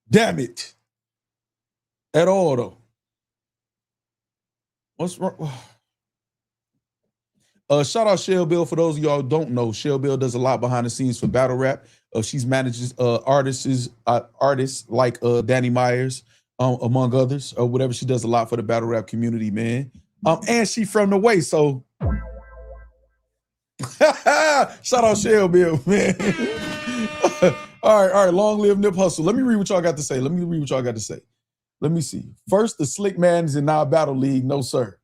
S3: Damn it. At all, though. What's wrong? Shout out Shell Bill. For those of y'all who don't know, Shell Bill does a lot behind the scenes for battle rap. She's manages artists like Danny Myers, among others, or whatever. She does a lot for the battle rap community, man. And she from the way, so shout out Shell Bill, man. All right. Long live Nip Hustle. Let me read what y'all got to say. Let me see. First, the slick man is in our battle league. No, sir.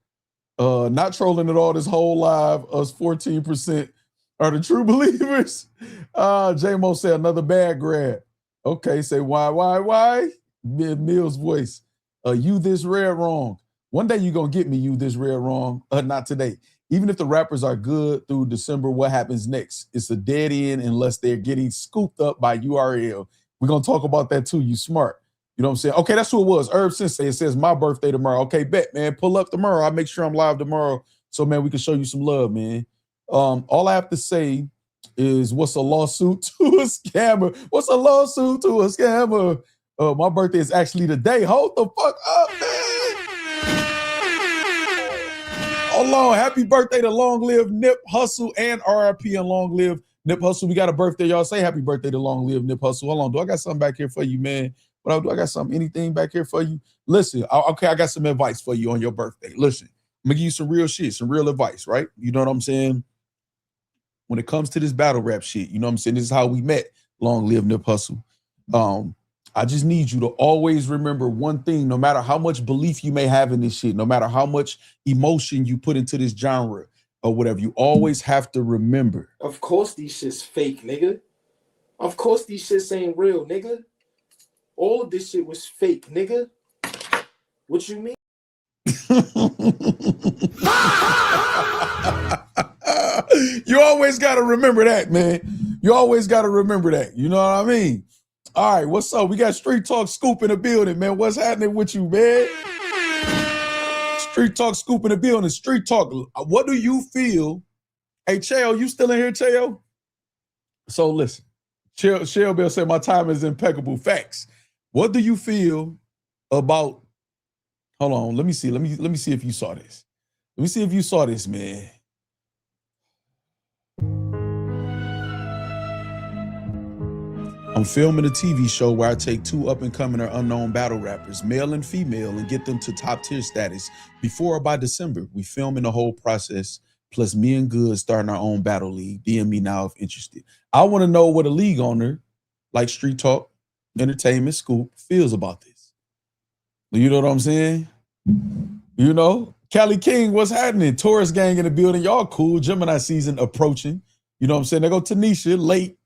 S3: Not trolling at all this whole live. Us 14% are the true believers. J-Mo said another bad grab. Okay, say why? Mill's voice. You this rare wrong. One day you gonna get me, you this rare wrong. Not today. Even if the rappers are good through December, what happens next? It's a dead end unless they're getting scooped up by URL. We're going to talk about that too. You smart. You know what I'm saying? Okay, that's who it was. Herb Sensei. It says my birthday tomorrow. Okay, bet, man. Pull up tomorrow. I'll make sure I'm live tomorrow. So, man, we can show you some love, man. All I have to say is what's a lawsuit to a scammer? What's a lawsuit to a scammer? My birthday is actually today. Hold the fuck up, man. Hold on. Happy birthday to Long Live Nip Hustle and RIP and Long Live Nip Hustle. We got a birthday, y'all. Say happy birthday to Long Live Nip Hustle. Hold on. Do I got something back here for you, man? Do I got anything back here for you? Listen, okay, I got some advice for you on your birthday. Listen, I'm going to give you some real shit, some real advice, right? You know what I'm saying? When it comes to this battle rap shit, you know what I'm saying? This is how we met, Long Live Nip Hustle. I just need you to always remember one thing, no matter how much belief you may have in this shit, no matter how much emotion you put into this genre or whatever, you always have to remember.
S10: Of course these shit's fake, nigga. Of course these shits ain't real, nigga. All of this shit was fake, nigga. What you mean?
S3: You always got to remember that, man. You always got to remember that. You know what I mean? All right, what's up? We got Street Talk Scoop in the building, man. What's happening with you, man? Street Talk Scoop in the building. Street Talk, what do you feel? Hey, Cheo, you still in here, Cheo? So listen, Shell Bell said my time is impeccable. Facts. What do you feel about, hold on, let me see if you saw this. Let me see if you saw this, man. I'm filming a TV show where I take 2 up-and-coming or unknown battle rappers, male and female, and get them to top-tier status before or by December. We filming the whole process, plus me and Goodz starting our own battle league. DM me now if interested. I want to know what a league owner like Street Talk, Entertainment, Scoop feels about this. You know what I'm saying? You know? Cali King, what's happening? Taurus gang in the building. Y'all cool. Gemini season approaching. You know what I'm saying? They go Tanisha, late.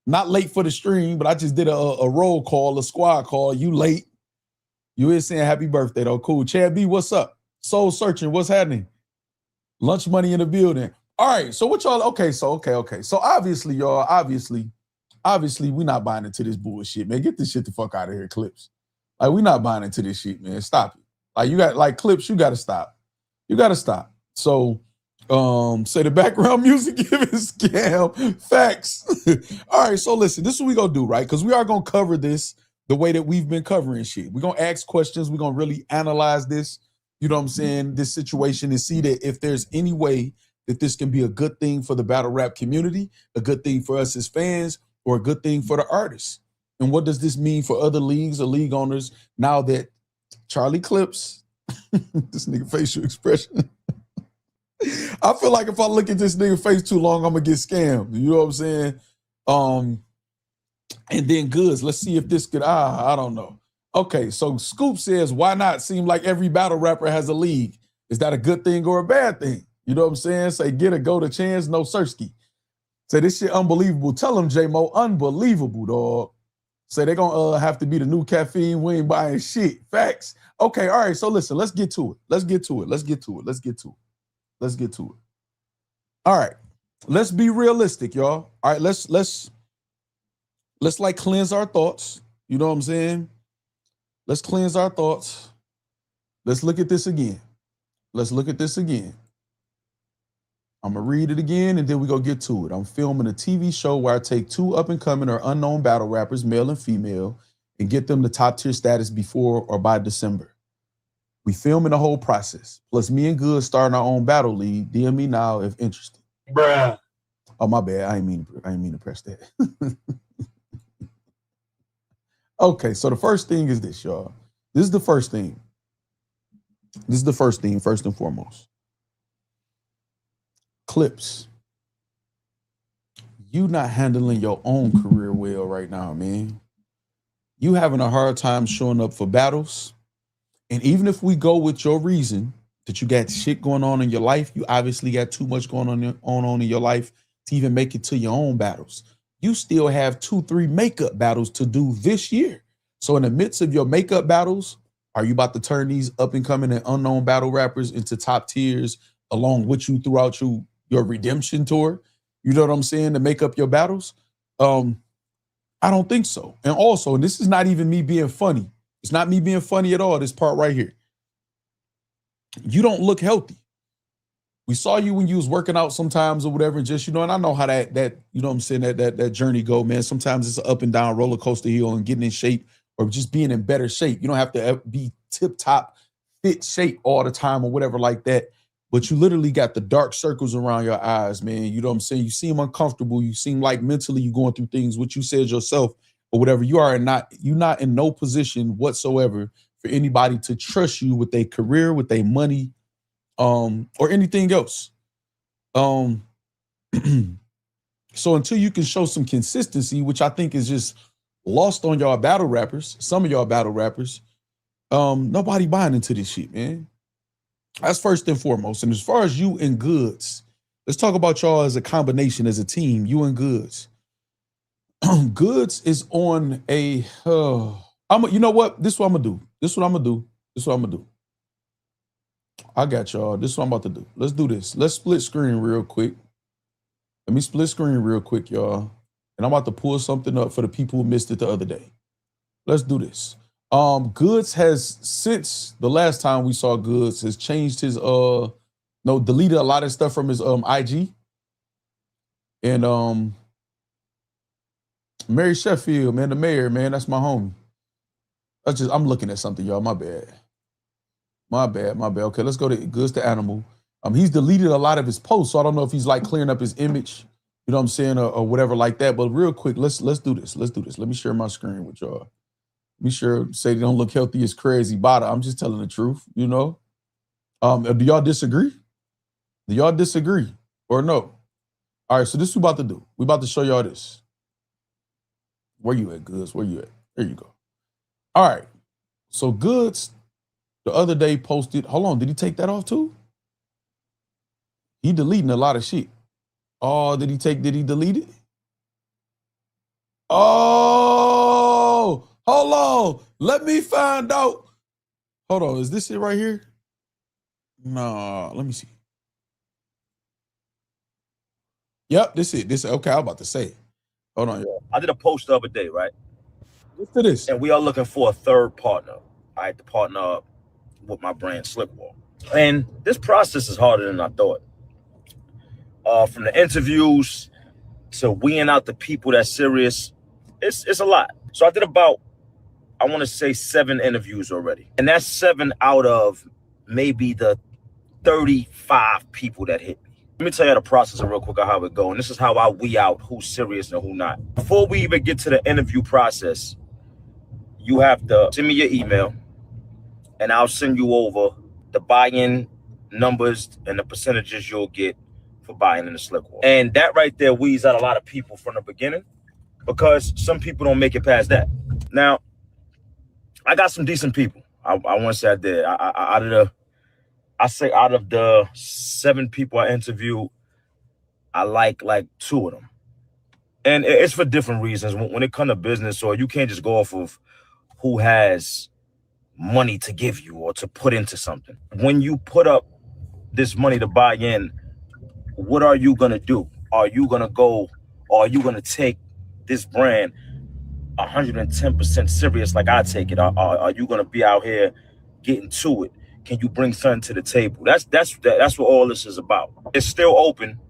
S3: Not late for the stream, but I just did a roll call, a squad call. You late. You is saying happy birthday, though. Cool. Chad B, what's up? Soul Searching, what's happening? Lunch Money in the building. All right, so what y'all, okay. So obviously, y'all, obviously, we not buying into this bullshit, man. Get this shit the fuck out of here, Clips. Like, we not buying into this shit, man. Stop it. Like, you got, like, Clips, you got to stop. You got to stop. So, say the background music giving scam. Facts. All right, so listen, this is what we gonna do, right? Because we are gonna cover this the way that we've been covering shit. We're gonna ask questions. We're gonna really analyze this, you know what I'm saying, this situation, and see that if there's any way that this can be a good thing for the battle rap community, a good thing for us as fans, or a good thing for the artists. And what does this mean for other leagues or league owners now that Charlie Clips, this nigga facial expression, I feel like if I look at this nigga face too long, I'm gonna get scammed. You know what I'm saying? And then Goodz, let's see if this could, I don't know. Okay, so Scoop says, why not? Seem like every battle rapper has a league. Is that a good thing or a bad thing? You know what I'm saying? Say, get a go to chance, no Searchki. Say, this shit unbelievable. Tell them, J-Mo, unbelievable, dog. Say, they're gonna have to be the new caffeine. We ain't buying shit. Facts. Okay, all right, so listen, let's get to it. Let's get to it. All right, let's be realistic, y'all. All right, let's like cleanse our thoughts. You know what I'm saying? Let's cleanse our thoughts. Let's look at this again. I'm gonna read it again and then we go get to it. I'm filming a TV show where I take 2 up-and-coming or unknown battle rappers, male and female, and get them to top-tier status before or by December. We filming the whole process. Plus me and Goodz starting our own battle league. DM me now if interested.
S10: Bruh.
S3: Oh, my bad. I ain't mean to press that. Okay, so the first thing is this, y'all. This is the first thing, first and foremost. Clips. You not handling your own career well right now, man. You having a hard time showing up for battles. And even if we go with your reason that you got shit going on in your life, you obviously got too much going on in your life to even make it to your own battles. You still have 2-3 makeup battles to do this year. So in the midst of your makeup battles, are you about to turn these up and coming and unknown battle rappers into top tiers along with you throughout your redemption tour? You know what I'm saying? To make up your battles? I don't think so. And also, and this is not even me being funny. It's not me being funny at all, this part right here. You don't look healthy. We saw you when you was working out sometimes or whatever, and just, you know, and I know how that you know what I'm saying, that journey go, man. Sometimes it's an up and down roller coaster hill and getting in shape or just being in better shape. You don't have to be tip-top fit shape all the time or whatever like that. But you literally got the dark circles around your eyes, man. You know what I'm saying? You seem uncomfortable. You seem like mentally you're going through things, what you said yourself or whatever. You're not in no position whatsoever for anybody to trust you with their career, with their money, or anything else. So until you can show some consistency, which I think is just lost on y'all battle rappers, some of y'all battle rappers, nobody buying into this shit, man. That's first and foremost. And as far as you and Goodz, let's talk about y'all as a combination, as a team, you and Goodz. Goodz is on a, you know what? This is what I'm gonna do. This is what I'm gonna do. I got y'all. This is what I'm about to do. Let's do this. Let's split screen real quick. Let me split screen real quick, y'all. And I'm about to pull something up for the people who missed it the other day. Let's do this. Goodz has, since the last time we saw Goodz, has changed his deleted a lot of stuff from his IG. And Mary Sheffield, man, the mayor, man, that's my homie. I'm looking at something, y'all. My bad. Okay, let's go to Goodz to Animal. He's deleted a lot of his posts, so I don't know if he's like clearing up his image, you know what I'm saying, or whatever like that. But real quick, let's do this. Let's do this. Let me share my screen with y'all. Be sure say they don't look healthy as crazy, but I'm just telling the truth, you know. Do y'all disagree? Do y'all disagree or no? All right, so this is what we're about to do. We're about to show y'all this. Where you at, Goodz? Where you at? There you go. All right. So Goodz the other day posted, hold on, did he take that off too? He deleting a lot of shit. Oh, did he delete it? Oh, hold on. Let me find out. Hold on, is this it right here? No, let me see. Yep, this is okay. I'm about to say it. Hold on, y'all.
S11: I did a post the other day, right?
S3: Listen to this.
S11: And we are looking for a third partner. I had to partner up with my brand Slipwalk. And this process is harder than I thought. From the interviews to weeding out the people that's serious, it's a lot. So I did about, I want to say 7 interviews already. And that's 7 out of maybe the 35 people that hit me. Let me tell you the process real quick of how it goes. And this is how I weed out who's serious and who not. Before we even get to the interview process, you have to send me your email and I'll send you over the buy-in numbers and the percentages you'll get for buying in the Slipwalk. And that right there weeds out a lot of people from the beginning because some people don't make it past that. Now, I got some decent people. I want to say I did. Out of the 7 people I interviewed, I like 2 of them. And it's for different reasons. When it comes to business, or you can't just go off of who has money to give you or to put into something. When you put up this money to buy in, what are you going to do? Are you going to go, or are you going to take this brand 110% serious like I take it? Are you going to be out here getting to it? Can you bring something to the table? That's what all this is about. It's still open.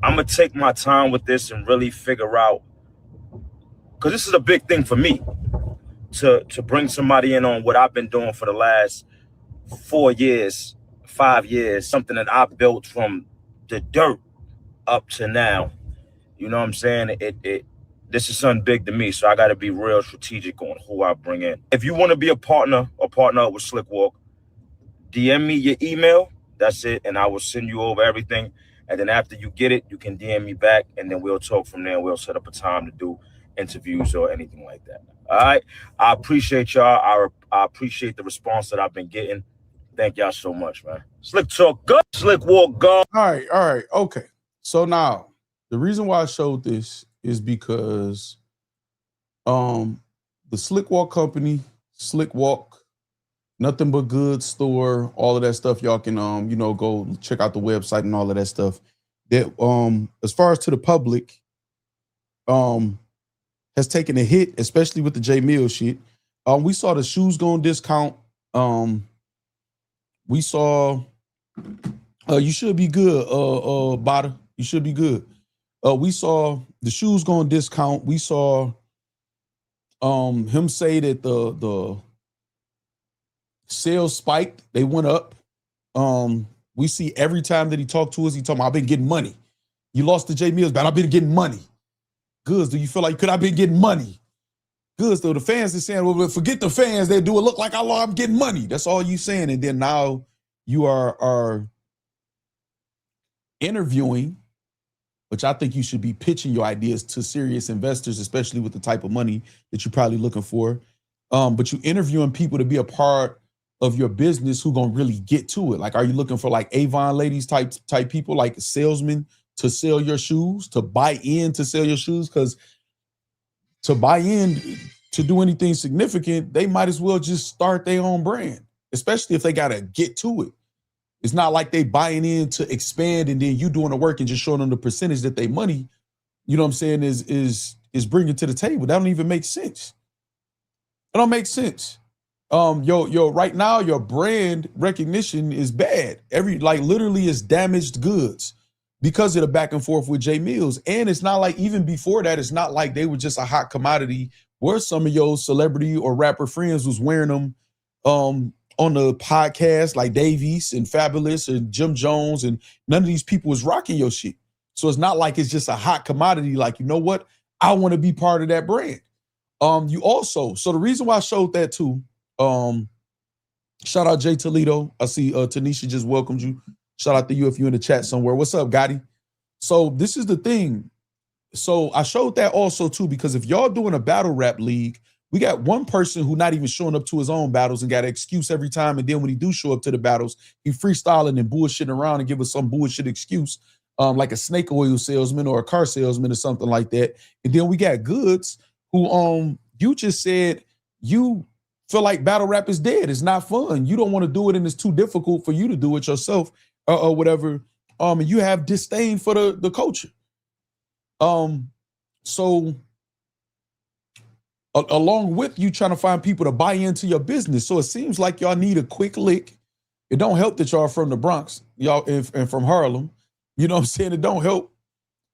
S11: I'm going to take my time with this and really figure out, because this is a big thing for me, to bring somebody in on what I've been doing for the last 4 years, 5 years, something that I built from the dirt up to now. You know what I'm saying? This is something big to me, so I got to be real strategic on who I bring in. If you want to be a partner or partner up with Slipwalk, DM me your email. That's it, and I will send you over everything. And then after you get it, you can DM me back, and then we'll talk from there. We'll set up a time to do interviews or anything like that. All right? I appreciate y'all. I appreciate the response that I've been getting. Thank y'all so much, man. Slick talk good. Slick walk good.
S3: All right. Okay. So now, the reason why I showed this is because the Slick Walk company, Slick Walk, Nothing But Good store, all of that stuff, y'all can go check out the website and all of that stuff. That as far as to the public, has taken a hit, especially with the Jae Millz shit. We saw the shoes go on discount. We saw you should be good, Bada. You should be good. We saw the shoes go on discount. We saw him say that the sales spiked, they went up. We see every time that he talked to us, he told me, I've been getting money. You lost to Jae Millz, but I've been getting money. Goodz, do you feel like could I been getting money? Goodz, though, the fans are saying, well, forget the fans, they do it look like I'm getting money. That's all you saying. And then now you are interviewing, which I think you should be pitching your ideas to serious investors, especially with the type of money that you're probably looking for. But you interviewing people to be a part of your business who gonna really get to it. Like, are you looking for like Avon ladies type people, like salesmen to sell your shoes, to buy in to sell your shoes? Because to buy in to do anything significant, they might as well just start their own brand. especially if they gotta get to it. It's not like they buying in to expand and then you doing the work and just showing them the percentage that they money, you know what I'm saying, is bringing to the table. That don't even make sense. It don't make sense. Right now your brand recognition is bad. Literally is damaged goods because of the back and forth with Jae Millz. And it's not like even before that, it's not like they were just a hot commodity where some of your celebrity or rapper friends was wearing them on the podcast, like Davies and Fabulous and Jim Jones, and none of these people was rocking your shit. So it's not like it's just a hot commodity. Like, you know what? I want to be part of that brand. So the reason why I showed that too, shout out Jay Toledo. I see Tanisha just welcomed you. Shout out to you if you're in the chat somewhere. What's up, Gotti? So this is the thing. So I showed that also too, because if y'all doing a battle rap league, we got one person who not even showing up to his own battles and got an excuse every time. And then when he do show up to the battles, he freestyling and bullshitting around and give us some bullshit excuse, like a snake oil salesman or a car salesman or something like that. And then we got Goodz, who you just said you feel like battle rap is dead. It's not fun. You don't want to do it and it's too difficult for you to do it yourself or whatever. And you have disdain for the culture. So along with you trying to find people to buy into your business. So it seems like y'all need a quick lick. It don't help that y'all from the Bronx, y'all and from Harlem. You know what I'm saying? It don't help.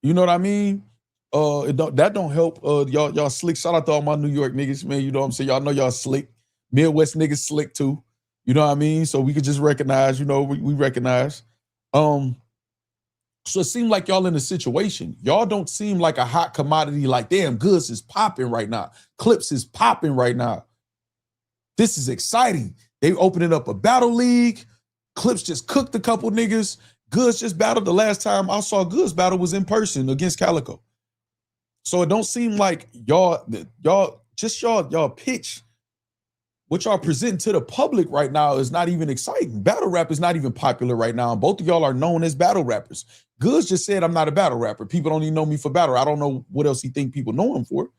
S3: You know what I mean? That don't help. Y'all slick. Shout out to all my New York niggas, man. You know what I'm saying? Y'all know y'all slick. Midwest niggas slick too. You know what I mean? So we could just recognize, you know, we recognize. So it seemed like y'all in a situation. Y'all don't seem like a hot commodity like, damn, Goodz is popping right now. Clips is popping right now. This is exciting. They opening up a battle league. Clips just cooked a couple niggas. Goodz just battled. The last time I saw Goodz battle was in person against Calico. So it don't seem like y'all pitch, what y'all presenting to the public right now is not even exciting. Battle rap is not even popular right now. Both of y'all are known as battle rappers. Goodz just said, I'm not a battle rapper. People don't even know me for battle. I don't know what else he think people know him for.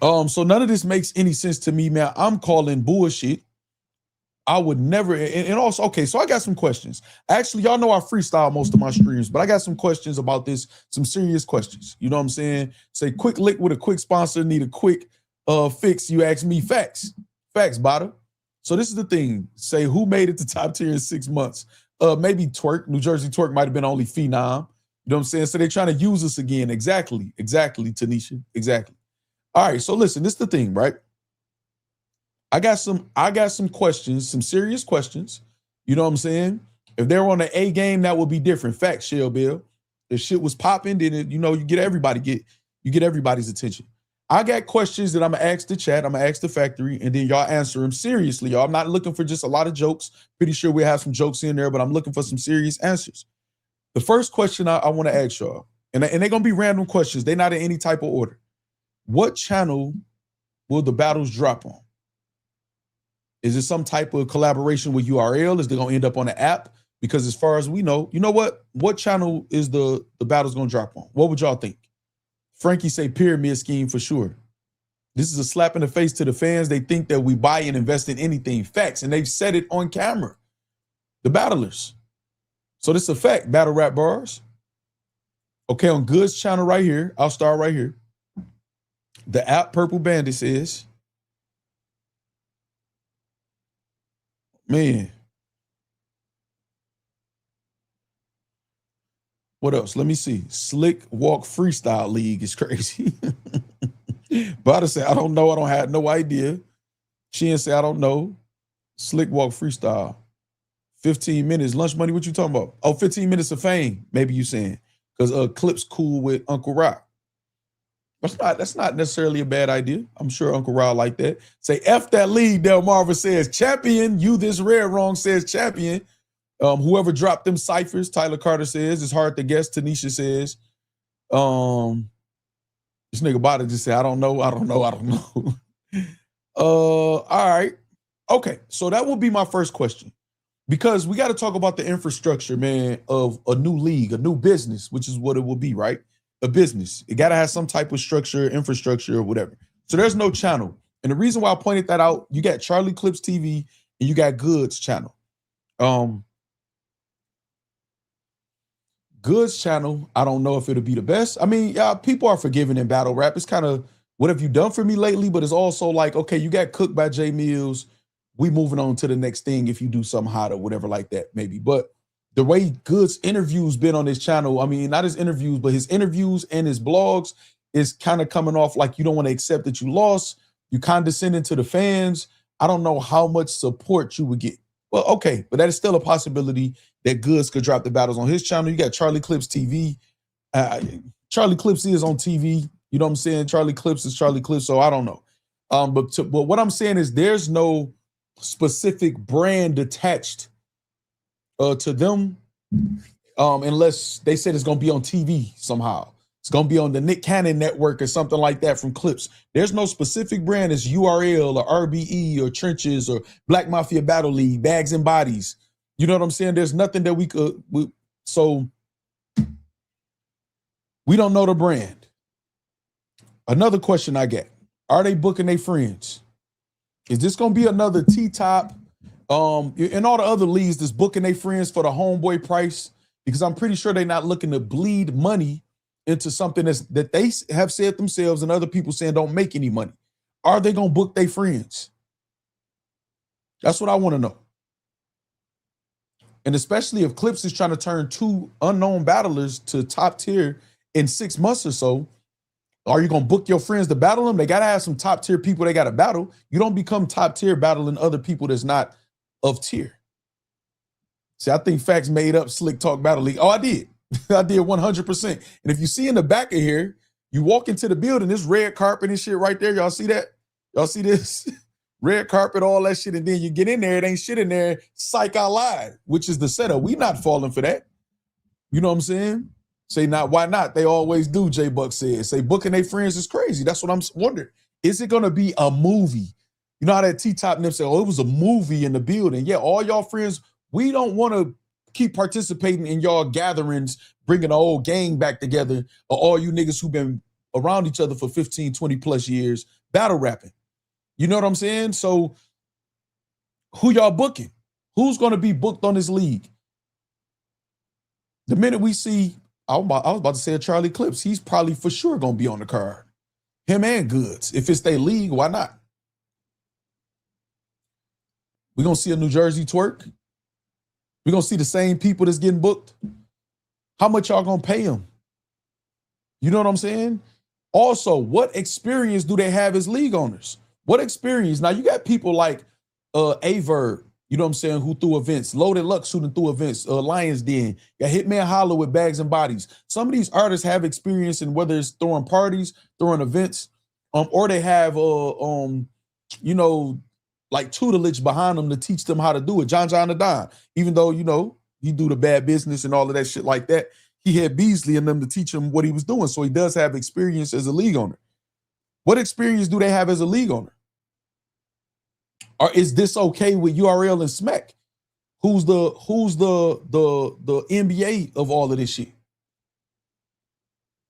S3: So none of this makes any sense to me, man. I'm calling bullshit. I would never, and also, okay, so I got some questions. Actually, y'all know I freestyle most of my streams, but I got some questions about this, some serious questions. You know what I'm saying? Say quick lick with a quick sponsor, need a quick fix. You ask me facts. Facts, Bada. So this is the thing. Say who made it to top tier in 6 months? Maybe Twerk. New Jersey Twerk might have been only Phenom. You know what I'm saying? So they're trying to use us again. Exactly, Tanisha. Exactly. All right, so listen, this is the thing, right? I got some questions, some serious questions. You know what I'm saying? If they're on the A game, that would be different. Facts, Shell Bill. If shit was popping, then you get everybody's attention. I got questions that I'm gonna ask the chat, I'm gonna ask the factory, and then y'all answer them seriously. Y'all, I'm not looking for just a lot of jokes. Pretty sure we have some jokes in there, but I'm looking for some serious answers. The first question I want to ask y'all, and they're gonna be random questions. They're not in any type of order. What channel will the battles drop on? Is it some type of collaboration with URL? Is they gonna end up on the app? Because as far as we know, you know what channel is the battles gonna drop on? What would y'all think? Frankie say pyramid scheme for sure. This is a slap in the face to the fans. They think that we buy and invest in anything. Facts, and they've said it on camera. The battlers. So this is a fact, battle rap bars. Okay, on Goodz channel right here, I'll start right here. The app Purple Bandit says, man. What else? Let me see. Slick Walk Freestyle League is crazy. Bada say, I don't know. I don't have no idea. Sheehan say, I don't know. Slick Walk Freestyle. 15 minutes. Lunch money, what you talking about? Oh, 15 minutes of fame, maybe you saying. Because Clips cool with Uncle Rock. That's not necessarily a bad idea. I'm sure Uncle Rock like that. Say, F that league, Del Marva says. Champion, you this rare wrong says champion. Whoever dropped them ciphers, Tyler Carter says, it's hard to guess. Tanisha says, this nigga Bada just said, I don't know. All right. Okay, so that will be my first question. Because we got to talk about the infrastructure, man, of a new league, a new business, which is what it will be, right? A business. It got to have some type of structure, infrastructure, or whatever. So there's no channel. And the reason why I pointed that out, you got Charlie Clips TV and you got Goodz channel. Goodz channel, I don't know if it'll be the best. I mean, yeah, people are forgiving in battle rap. It's kind of, what have you done for me lately? But it's also like, okay, you got cooked by Jae Millz. We moving on to the next thing if you do something hot or whatever like that, maybe. But the way Goodz interviews been on his channel, I mean, not his interviews, but his interviews and his blogs is kind of coming off like you don't want to accept that you lost. You condescending to the fans. I don't know how much support you would get. Well, okay, but that is still a possibility that Goodz could drop the battles on his channel. You got Charlie Clips TV. Charlie Clips is on TV. You know what I'm saying? Charlie Clips is Charlie Clips, so I don't know. But what I'm saying is there's no specific brand attached to them unless they said it's going to be on TV somehow. It's going to be on the Nick Cannon network or something like that from Clips. There's no specific brand as URL or RBE or Trenches or Black Mafia Battle League, Bags and Bodies. You know what I'm saying? There's nothing that so we don't know the brand. Another question I get, are they booking their friends? Is this going to be another T-Top and all the other leagues that's booking their friends for the homeboy price? Because I'm pretty sure they're not looking to bleed money into something that they have said themselves and other people saying don't make any money. Are they going to book their friends? That's what I want to know. And especially if Clips is trying to turn two unknown battlers to top tier in 6 months or so, are you going to book your friends to battle them? They got to have some top tier people they got to battle. You don't become top tier battling other people that's not of tier. See, I think Facts made up Slick Talk Battle League. Oh, I did. I did 100%. And if you see in the back of here, you walk into the building, this red carpet and shit right there. Y'all see that? Y'all see this? Red carpet, all that shit. And then you get in there, it ain't shit in there. Psych, I lied, which is the setup. We not falling for that. You know what I'm saying? Say not, why not? They always do, J Buck says. Say booking their friends is crazy. That's what I'm wondering. Is it going to be a movie? You know how that T-Top and them say, oh, it was a movie in the building. Yeah, all y'all friends, we don't want to keep participating in y'all gatherings, bringing the old gang back together, or all you niggas who've been around each other for 15, 20 plus years, battle rapping. You know what I'm saying? So who y'all booking? Who's going to be booked on this league? The minute we see, I was about to say Charlie Clips, he's probably for sure going to be on the card. Him and Goodz. If it's their league, why not? We're going to see a New Jersey twerk. We're going to see the same people that's getting booked. How much y'all going to pay them? You know what I'm saying? Also, what experience do they have as league owners? What experience? Now, you got people like Averb, you know what I'm saying, who threw events. Loaded Luck shooting through events. Lions Den. Got Hitman Holler with Bags and Bodies. Some of these artists have experience in whether it's throwing parties, throwing events, or they have, you know, like tutelage behind them to teach them how to do it. John the Don, even though, you know, he do the bad business and all of that shit like that, he had Beasley and them to teach him what he was doing. So he does have experience as a league owner. What experience do they have as a league owner? Or is this okay with URL and Smack? Who's the NBA of all of this shit?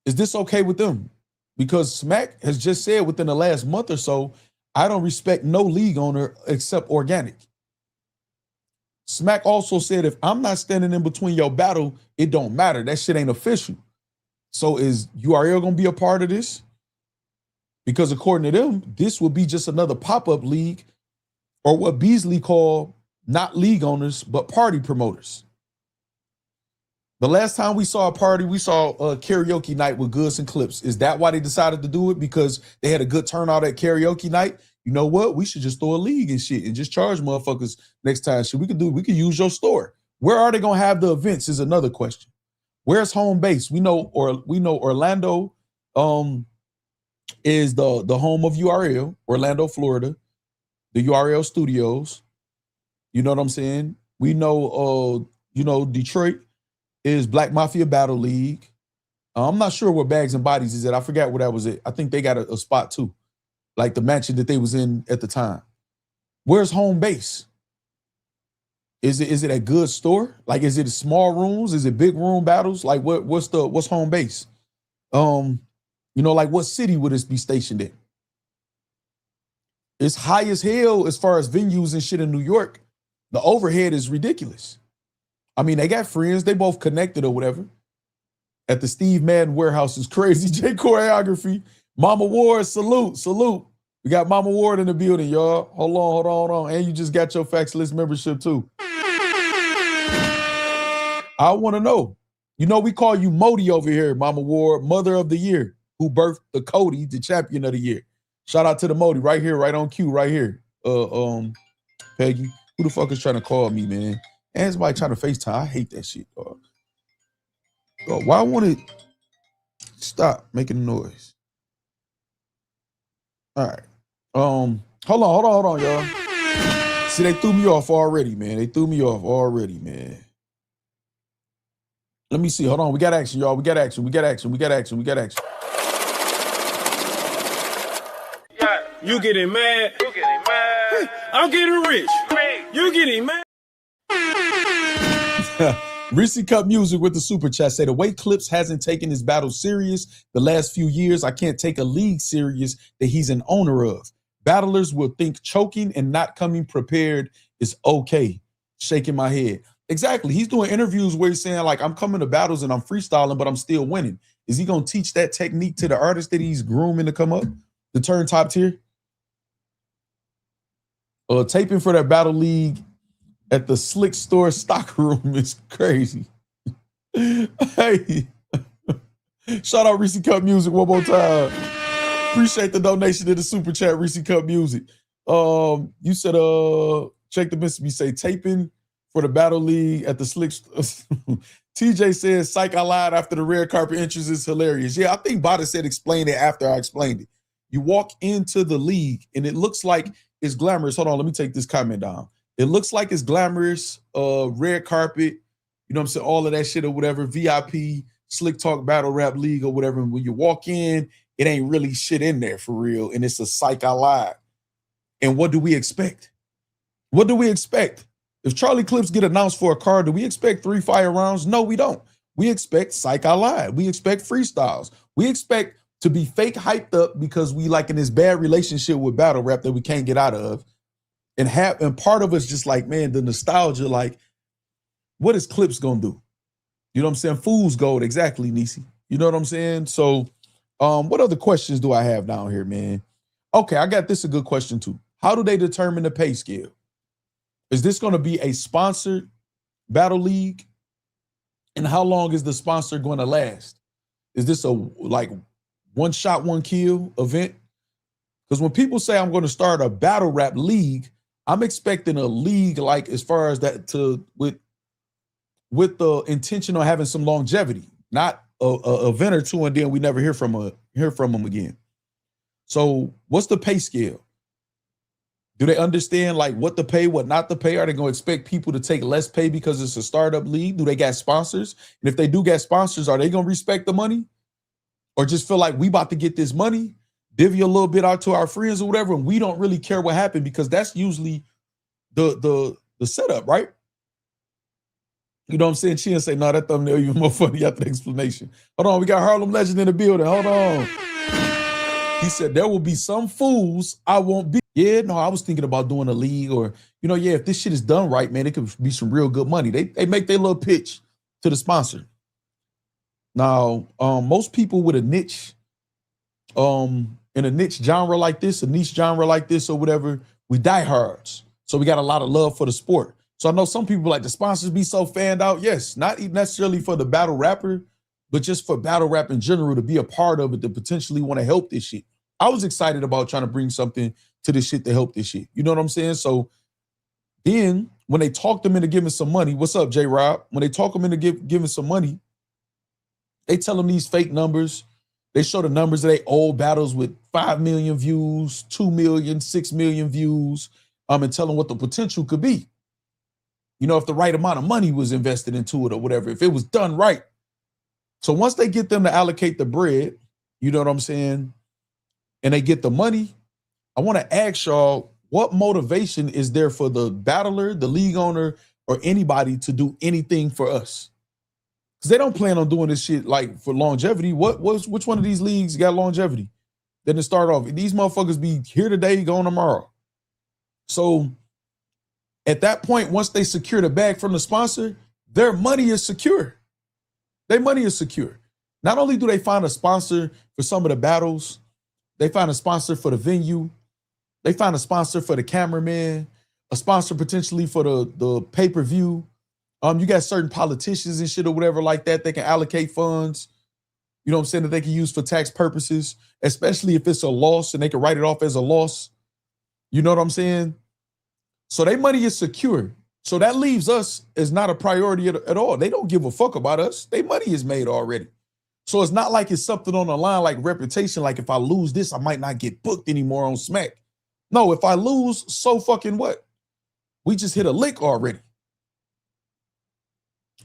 S3: Is this okay with them? Because Smack has just said within the last month or so, I don't respect no league owner except organic. Smack also said, if I'm not standing in between your battle, it don't matter. That shit ain't official. So is URL gonna be a part of this? Because according to them, this will be just another pop-up league, or what Beasley called not league owners, but party promoters. The last time we saw a party, we saw a karaoke night with Goodz and Clips. Is that why they decided to do it? Because they had a good turnout at karaoke night? You know what? We should just throw a league and shit and just charge motherfuckers next time. Shit, we could use your store. Where are they gonna have the events is another question. Where's home base? We know Orlando is the home of URL, Orlando, Florida, the URL studios. You know what I'm saying? We know Detroit is Black Mafia Battle League. I'm not sure where Bags and Bodies is at. I forgot where that was at. I think they got a spot too, like the mansion that they was in at the time. Where's home base? Is it a good store? Like, is it small rooms? Is it big room battles? Like, what's home base? Like what city would this be stationed in? It's high as hell as far as venues and shit in New York. The overhead is ridiculous. I mean, they got friends. They both connected or whatever. At the Steve Madden warehouse is crazy. J choreography. Mama Ward, salute, salute. We got Mama Ward in the building, y'all. Hold on. And you just got your Facts List membership too. I want to know. You know, we call you Modi over here, Mama Ward, Mother of the Year, who birthed the Cody, the champion of the year. Shout out to the Modi right here, right on cue, right here. Peggy, who the fuck is trying to call me, man? And somebody trying to FaceTime. I hate that shit, dog. Why won't it stop making noise? All right. Hold on, y'all. See, they threw me off already, man. Let me see. Hold on. We got action, y'all. We got action.
S8: You getting mad? I'm getting rich. You getting mad?
S3: Reese Cup Music with the super chat say the way Clips hasn't taken his battle serious the last few years, I can't take a league serious that he's an owner of. Battlers will think choking and not coming prepared is okay. Shaking my head. Exactly. He's doing interviews where he's saying, like, I'm coming to battles and I'm freestyling, but I'm still winning. Is he going to teach that technique to the artists that he's grooming to come up, to turn top tier? Taping for that battle league at the Slick Store stock room is crazy. Hey, shout out Reese Cup Music one more time. Appreciate the donation to the super chat, Reese Cup Music. You said, check the Mississippi, say taping for the battle league at the Slick. TJ says, psych, I lied after the red carpet entrance is hilarious. Yeah, I think Bada said explain it after I explained it. You walk into the league and it looks like it's glamorous. Hold on, let me take this comment down. It looks like it's glamorous, red carpet, you know what I'm saying, all of that shit or whatever, VIP, Slick Talk Battle Rap League or whatever. And when you walk in, it ain't really shit in there for real. And it's a psych, I lied. And what do we expect? What do we expect? If Charlie Clips get announced for a car, do we expect 3 fire rounds? No, we don't. We expect psych, I lied. We expect freestyles. We expect to be fake hyped up because we like in this bad relationship with battle rap that we can't get out of. And part of us just like, man, the nostalgia, like, what is Clips gonna do? You know what I'm saying? Fool's gold, exactly, Nisi. You know what I'm saying? So, what other questions do I have down here, man? Okay, I got this a good question too. How do they determine the pay scale? Is this gonna be a sponsored battle league? And how long is the sponsor gonna last? Is this a like one shot, one kill event? Because when people say I'm gonna start a battle rap league, I'm expecting a league like as far as that to with the intention of having some longevity, not a event or two and then we never hear from them again. So what's the pay scale? Do they understand like what to pay, what not to pay? Are they gonna expect people to take less pay because it's a startup league? Do they got sponsors? And if they do get sponsors, are they gonna respect the money? Or just feel like we about to get this money, divvy a little bit out to our friends or whatever, and we don't really care what happened because that's usually the setup, right? You know what I'm saying? She didn't say, no, that thumbnail even more funny after the explanation. Hold on, we got Harlem Legend in the building. Hold on. He said, there will be some fools I won't be. Yeah, no, I was thinking about doing a league or, you know, yeah, if this shit is done right, man, it could be some real good money. They make their little pitch to the sponsor. Now, most people with a niche, in a niche genre like this, a niche genre like this or whatever, we diehards. So we got a lot of love for the sport. So I know some people like the sponsors be so fanned out. Yes, not even necessarily for the battle rapper, but just for battle rap in general to be a part of it, to potentially want to help this shit. I was excited about trying to bring something to this shit to help this shit. You know what I'm saying? So then when they talk them into giving some money, what's up, J-Rob? When they talk them into giving some money, they tell them these fake numbers. They show the numbers of their old battles with 5 million views, 2 million, 6 million views, and tell them what the potential could be. You know, if the right amount of money was invested into it or whatever, if it was done right. So once they get them to allocate the bread, you know what I'm saying, and they get the money, I want to ask y'all, what motivation is there for the battler, the league owner, or anybody to do anything for us? Because they don't plan on doing this shit like for longevity. Which one of these leagues got longevity? Then it start off. These motherfuckers be here today, gone tomorrow. So at that point, once they secure the bag from the sponsor, their money is secure. Their money is secure. Not only do they find a sponsor for some of the battles, they find a sponsor for the venue, they find a sponsor for the cameraman, a sponsor potentially for the pay-per-view. You got certain politicians and shit or whatever like that. They can allocate funds, you know what I'm saying, that they can use for tax purposes, especially if it's a loss and they can write it off as a loss. You know what I'm saying? So their money is secure. So that leaves us as not a priority at all. They don't give a fuck about us. Their money is made already. So it's not like it's something on the line like reputation. Like if I lose this, I might not get booked anymore on Smack. No, if I lose, so fucking what? We just hit a lick already.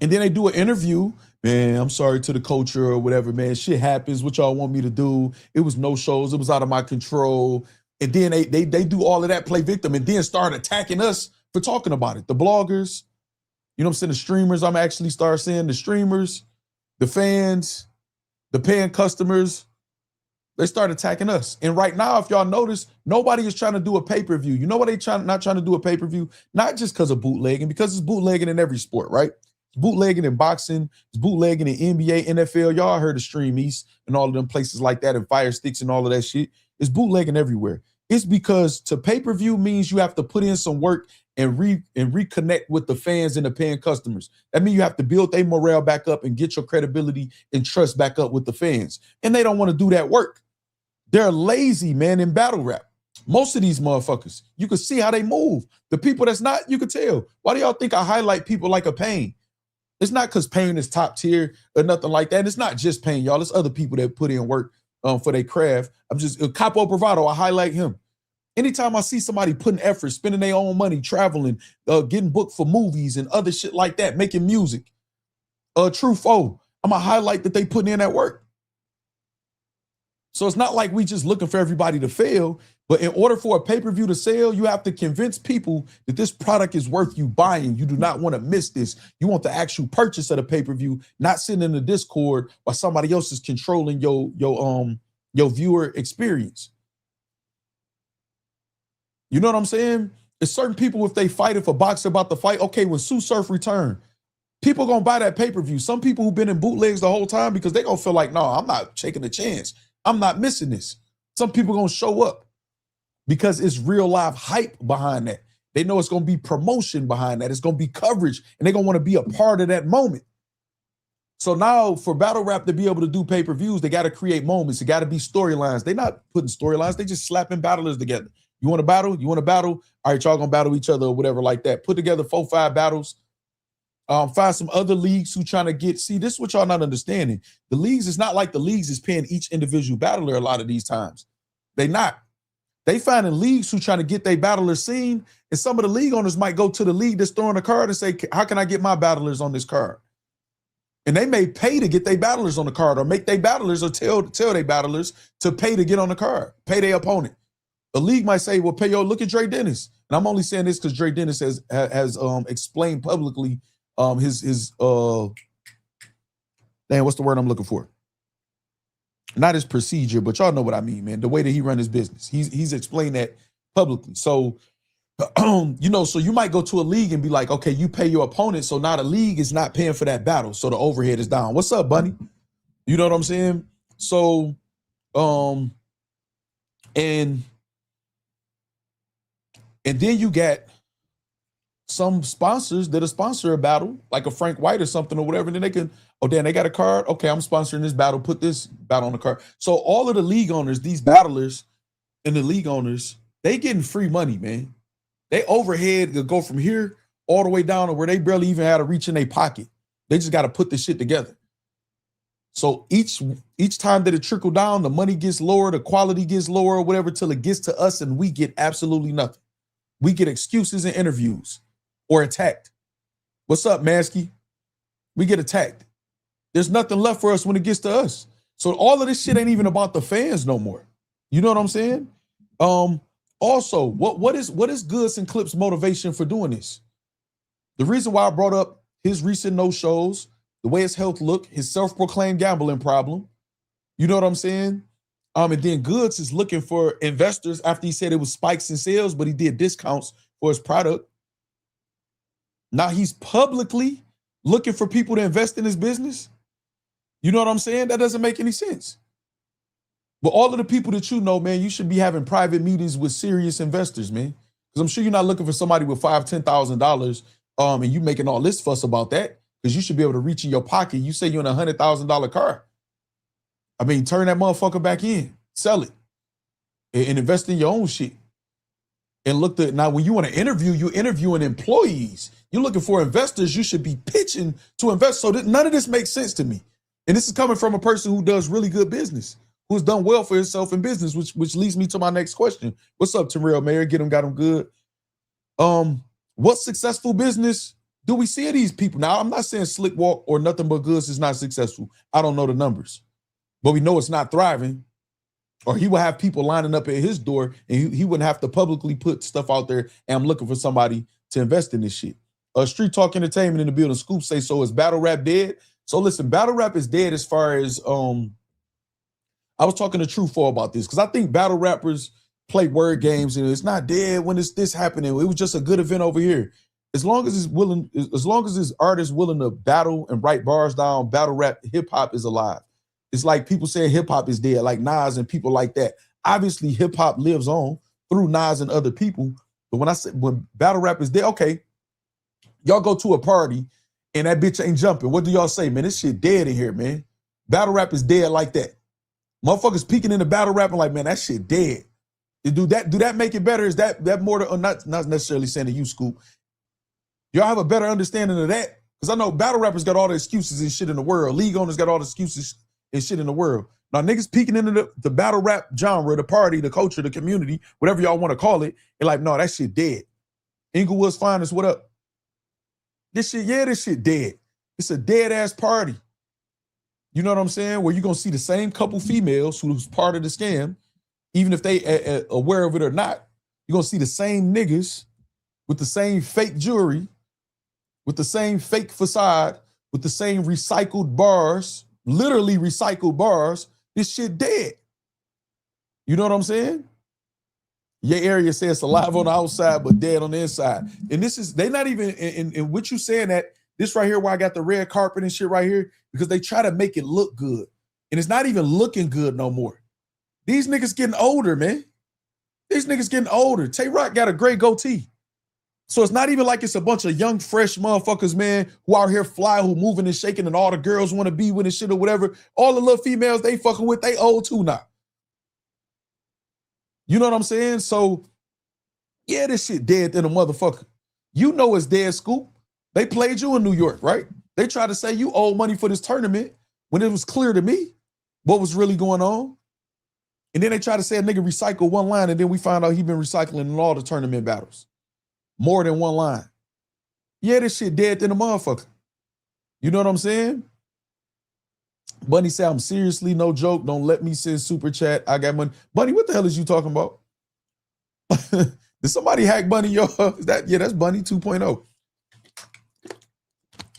S3: And then they do an interview. Man, I'm sorry to the culture or whatever, man. Shit happens. What y'all want me to do? It was no shows. It was out of my control. And then they do all of that, play victim, and then start attacking us for talking about it. The bloggers, you know what I'm saying? The streamers, I'm actually start saying the streamers, the fans, the paying customers, they start attacking us. And right now, if y'all notice, nobody is trying to do a pay-per-view. You know why they not trying to do a pay-per-view? Not just because of bootlegging, because it's bootlegging in every sport, right? It's bootlegging in boxing, it's bootlegging in NBA, NFL. Y'all heard of Stream East and all of them places like that and Fire Sticks and all of that shit. It's bootlegging everywhere. It's because to pay-per-view means you have to put in some work and reconnect with the fans and the paying customers. That means you have to build their morale back up and get your credibility and trust back up with the fans. And they don't want to do that work. They're lazy, man, in battle rap. Most of these motherfuckers, you can see how they move. The people that's not, you can tell. Why do y'all think I highlight people like a Pain? It's not because Pain is top tier or nothing like that. It's not just Pain, y'all. It's other people that put in work for their craft. I'm just, Capo Bravado, I highlight him. Anytime I see somebody putting effort, spending their own money, traveling, getting booked for movies and other shit like that, making music, True Foe, I'm going to highlight that they putting in that work. So it's not like we just looking for everybody to fail, but in order for a pay-per-view to sell, you have to convince people that this product is worth you buying. You do not want to miss this. You want the actual purchase of the pay-per-view, not sitting in the Discord while somebody else is controlling your viewer experience. You know what I'm saying? It's certain people, if they fight, if a boxer about to fight, okay, when Sue Surf return, people gonna buy that pay-per-view. Some people who've been in bootlegs the whole time because they gonna feel like, no, I'm not taking a chance. I'm not missing this. Some people gonna show up because it's real live hype behind that. They know it's gonna be promotion behind that. It's gonna be coverage, and they're gonna want to be a part of that moment. So now for battle rap to be able to do pay-per-views, they gotta create moments. It gotta be storylines. They're not putting storylines, they just slapping battlers together. You want to battle? You want to battle? All right, y'all gonna battle each other or whatever like that. Put together 4-5 battles. Find some other leagues who trying to get, see, this is what y'all not understanding. The leagues is not like the leagues is paying each individual battler a lot of these times. They not. They finding leagues who trying to get their battlers seen, and some of the league owners might go to the league that's throwing a card and say, how can I get my battlers on this card? And they may pay to get their battlers on the card or make their battlers or tell their battlers to pay to get on the card, pay their opponent. The league might say, well, look at Dre Dennis. And I'm only saying this because Dre Dennis has explained publicly his what's the word I'm looking for? Not his procedure, but y'all know what I mean, man. The way that he run his business. He's explained that publicly. So, you know, so you might go to a league and be like, okay, you pay your opponent. So now the league is not paying for that battle. So the overhead is down. What's up, Bunny? You know what I'm saying? So, and then you got some sponsors that'll sponsor a battle, like a Frank White or something or whatever. And then they can, oh, damn, they got a card. Okay, I'm sponsoring this battle. Put this battle on the card. So all of the league owners, these battlers and the league owners, they getting free money, man. They overhead to go from here all the way down to where they barely even had to reach in their pocket. They just got to put this shit together. So each time that it trickle down, the money gets lower, the quality gets lower or whatever till it gets to us and we get absolutely nothing. We get excuses in interviews or attacked. What's up, Maskey? We get attacked. There's nothing left for us when it gets to us. So all of this shit ain't even about the fans no more. You know what I'm saying? Also, what is Goodz and Clips' motivation for doing this? The reason why I brought up his recent no-shows, the way his health looked, his self-proclaimed gambling problem, you know what I'm saying? And then Goodz is looking for investors after he said it was spikes in sales, but he did discounts for his product. Now he's publicly looking for people to invest in his business. You know what I'm saying? That doesn't make any sense. But all of the people that you know, man, you should be having private meetings with serious investors, man. Because I'm sure you're not looking for somebody with $5,000, $10,000, and you making all this fuss about that. Because you should be able to reach in your pocket. You say you're in a $100,000 car. I mean, turn that motherfucker back in, sell it, and invest in your own shit. And look at now, when you want to interview, you're interviewing employees. You're looking for investors. You should be pitching to invest. So none of this makes sense to me. And this is coming from a person who does really good business, who's done well for himself in business, which leads me to my next question. What's up, Terrell Mayer? Got him good. What successful business do we see of these people? Now, I'm not saying Slick Walk or Nothing But Goods is not successful. I don't know the numbers, but we know it's not thriving. Or he would have people lining up at his door and he wouldn't have to publicly put stuff out there. And I'm looking for somebody to invest in this shit. Street Talk Entertainment in the building. Scoop say, so is battle rap dead? So listen, battle rap is dead as far as, I was talking to True 4 about this because I think battle rappers play word games and it's not dead when it's this happening. It was just a good event over here. As long as this artist willing to battle and write bars down, battle rap, hip hop is alive. It's like people saying hip hop is dead, like Nas and people like that. Obviously, hip hop lives on through Nas and other people. But when battle rap is dead, okay, y'all go to a party and that bitch ain't jumping. What do y'all say, man? This shit dead in here, man. Battle rap is dead like that. Motherfuckers peeking into battle rap and like, man, that shit dead. Do that make it better? Is that more to, not necessarily saying to you, Scoop? Y'all have a better understanding of that? Because I know battle rappers got all the excuses and shit in the world. League owners got all the excuses and shit in the world. Now niggas peeking into the battle rap genre, the party, the culture, the community, whatever y'all want to call it, and like, no, that shit dead. Inglewood's Finest, what up? This shit dead. It's a dead ass party. You know what I'm saying? Where you're gonna see the same couple females who's part of the scam, even if they aware of it or not. You're gonna see the same niggas with the same fake jewelry, with the same fake facade, with the same recycled bars, literally recycled bars. This shit dead. You know what I'm saying? Your area says it's alive on the outside, but dead on the inside. And this is, they not even, in what you saying that, this right here where I got the red carpet and shit right here, because they try to make it look good. And it's not even looking good no more. These niggas getting older, man. These niggas getting older. Tay Rock got a gray goatee. So it's not even like it's a bunch of young, fresh motherfuckers, man, who out here fly, who moving and shaking, and all the girls want to be with and shit or whatever. All the little females they fucking with, they old too now. You know what I'm saying? So, yeah, this shit dead than a motherfucker. You know it's dead, Scoop. They played you in New York, right? They tried to say you owed money for this tournament when it was clear to me what was really going on. And then they tried to say a nigga recycled one line, and then we found out he been recycling in all the tournament battles. More than one line. Yeah, this shit dead than a motherfucker. You know what I'm saying? Bunny said, I'm seriously, no joke. Don't let me send super chat. I got money. Bunny, what the hell is you talking about? Did somebody hack Bunny, yo? That's Bunny 2.0.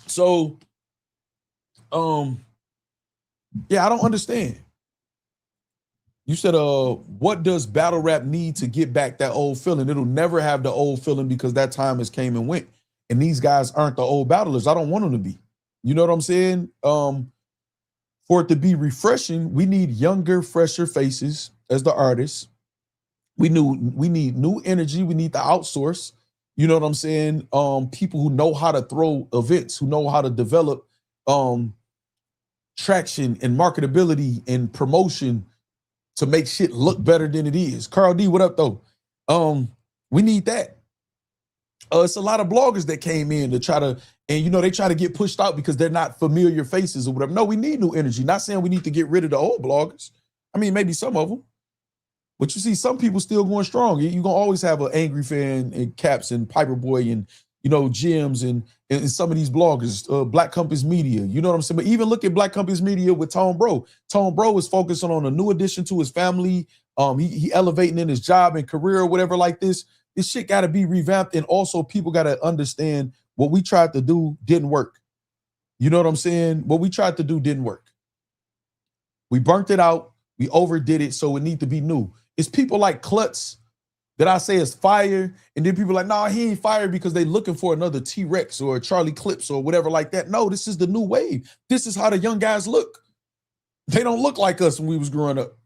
S3: So, yeah, I don't understand. You said, what does battle rap need to get back that old feeling? It'll never have the old feeling because that time has came and went. And these guys aren't the old battlers. I don't want them to be. You know what I'm saying? For it to be refreshing, we need younger, fresher faces as the artists. We need new energy. We need to outsource. You know what I'm saying? People who know how to throw events, who know how to develop traction and marketability and promotion to make shit look better than it is. Carl D, what up though? We need that. It's a lot of bloggers that came in to try to, and you know, they try to get pushed out because they're not familiar faces or whatever. No, we need new energy. Not saying we need to get rid of the old bloggers. I mean, maybe some of them. But you see some people still going strong. You're going to always have an Angry Fan and Caps and Piper Boy and, you know, Jims and some of these bloggers, Black Compass Media. You know what I'm saying? But even look at Black Compass Media with Tone Bro. Tone Bro is focusing on a new addition to his family. He elevating in his job and career or whatever like this. This shit got to be revamped. And also people got to understand what we tried to do didn't work. You know what I'm saying? What we tried to do didn't work. We burnt it out. We overdid it, so it need to be new. It's people like Klutz that I say is fire, and then people like, nah, he ain't fire because they looking for another T-Rex or Charlie Clips or whatever like that. No, this is the new wave. This is how the young guys look. They don't look like us when we was growing up.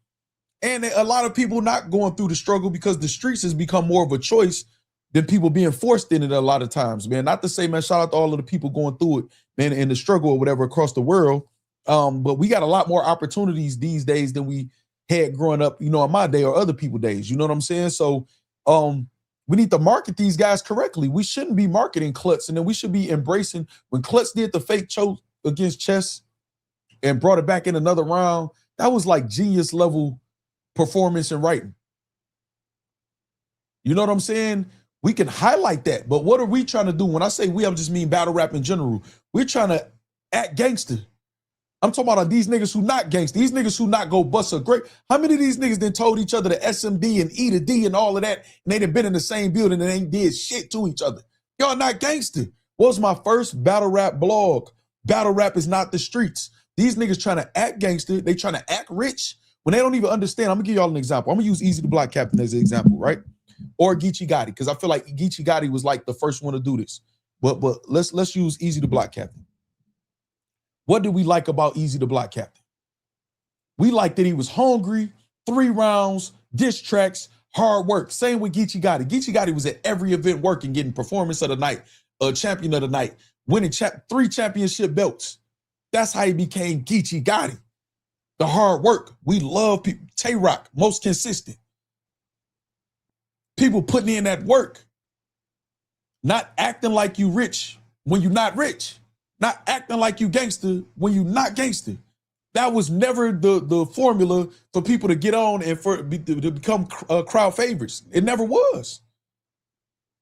S3: And a lot of people not going through the struggle because the streets has become more of a choice than people being forced in it a lot of times, man. Not to say, man, shout out to all of the people going through it, man, in the struggle or whatever across the world. But we got a lot more opportunities these days than we had growing up, you know, in my day or other people's days. You know what I'm saying? So we need to market these guys correctly. We shouldn't be marketing Klutz, and then we should be embracing when Klutz did the fake choke against Chess and brought it back in another round. That was like genius level performance and writing. You know what I'm saying? We can highlight that, but what are we trying to do? When I say we, I just mean battle rap in general. We're trying to act gangster. I'm talking about these niggas who not gangster, these niggas who not go bust a great. How many of these niggas then told each other the SMD and E to D and all of that, and they done been in the same building and ain't did shit to each other? Y'all not gangster. What was my first battle rap blog? Battle rap is not the streets. These niggas trying to act gangster. They trying to act rich when they don't even understand. I'm gonna give y'all an example. I'm gonna use Easy the Block Captain as an example, right? Or Geechee Gotti, because I feel like Geechee Gotti was like the first one to do this. But let's use Easy the Block Captain. What did we like about Easy the Block Captain? We liked that he was hungry, 3 rounds, diss tracks, hard work. Same with Geechee Gotti. Geechee Gotti was at every event working, getting performance of the night, champion of the night, winning 3 championship belts. That's how he became Geechee Gotti. The hard work. We love people. Tay-Rock, most consistent. People putting in that work. Not acting like you rich when you're not rich. Not acting like you gangster when you're not gangster. That was never the formula for people to get on and to become crowd favorites. It never was.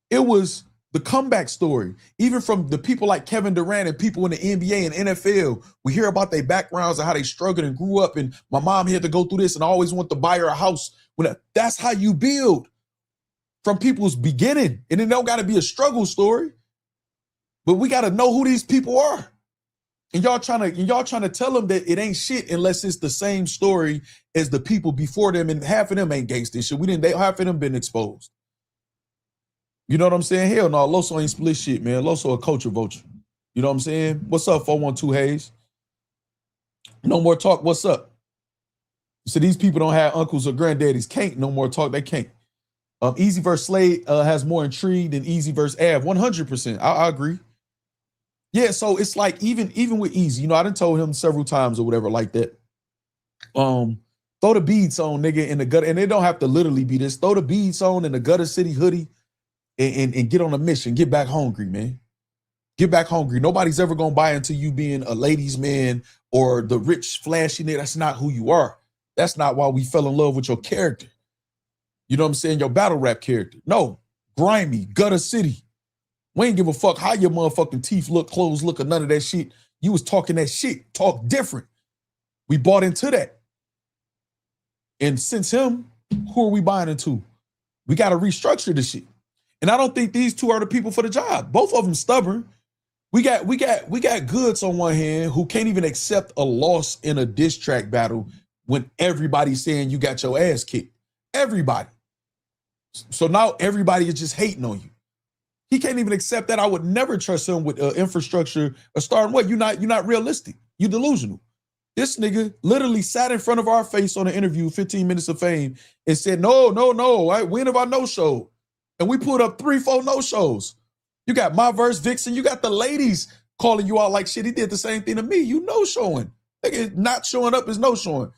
S3: It was the comeback story. Even from the people like Kevin Durant and people in the NBA and NFL, we hear about their backgrounds and how they struggled and grew up, and my mom had to go through this and I always want to buy her a house. That's how you build from people's beginning. And it don't got to be a struggle story, but we got to know who these people are. And y'all trying to tell them that it ain't shit unless it's the same story as the people before them, and half of them ain't gangster shit. Half of them been exposed. You know what I'm saying? Hell no, Loso ain't split shit, man. Loso a culture vulture. You know what I'm saying? What's up, 412 Hayes? No more talk, what's up? So these people don't have uncles or granddaddies. Can't no more talk, they can't. Easy versus Slade has more intrigue than Easy versus Av. 100%, I agree. Yeah, so it's like even with Easy, you know, I done told him several times or whatever like that. Throw the beads on, nigga, in the gutter, and they don't have to literally be this. Throw the beads on in the Gutter City hoodie and get on a mission. Get back hungry, man. Get back hungry. Nobody's ever gonna buy into you being a ladies' man or the rich, flashy nigga. That's not who you are. That's not why we fell in love with your character. You know what I'm saying? Your battle rap character. No, grimy, Gutter City. We ain't give a fuck how your motherfucking teeth look, clothes look, or none of that shit. You was talking that shit. Talk different. We bought into that. And since him, who are we buying into? We got to restructure this shit. And I don't think these two are the people for the job. Both of them stubborn. We got Goodz on one hand who can't even accept a loss in a diss track battle when everybody's saying you got your ass kicked. Everybody. So now everybody is just hating on you. He can't even accept that. I would never trust him with infrastructure or starting what? You're not realistic. You delusional. This nigga literally sat in front of our face on an interview, 15 Minutes of Fame, and said, no. When have I no-showed? And we put up 3-4 no-shows. You got my verse, Vixen. You got the ladies calling you out like shit. He did the same thing to me. You no-showing. Nigga, not showing up is no-showing.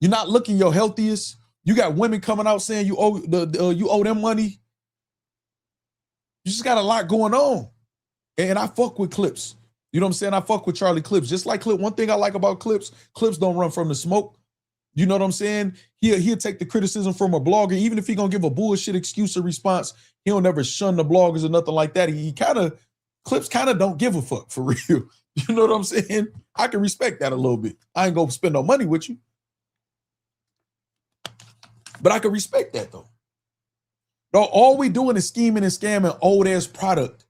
S3: You're not looking your healthiest. You got women coming out saying you owe them money. You just got a lot going on. And I fuck with Clips. You know what I'm saying? I fuck with Charlie Clips. Just like Clips. One thing I like about Clips don't run from the smoke. You know what I'm saying? He'll take the criticism from a blogger, even if he gonna give a bullshit excuse or response. He'll never shun the bloggers or nothing like that. Clips kind of don't give a fuck, for real. You know what I'm saying? I can respect that a little bit. I ain't gonna spend no money with you. But I can respect that though. No, all we doing is scheming and scamming old ass product.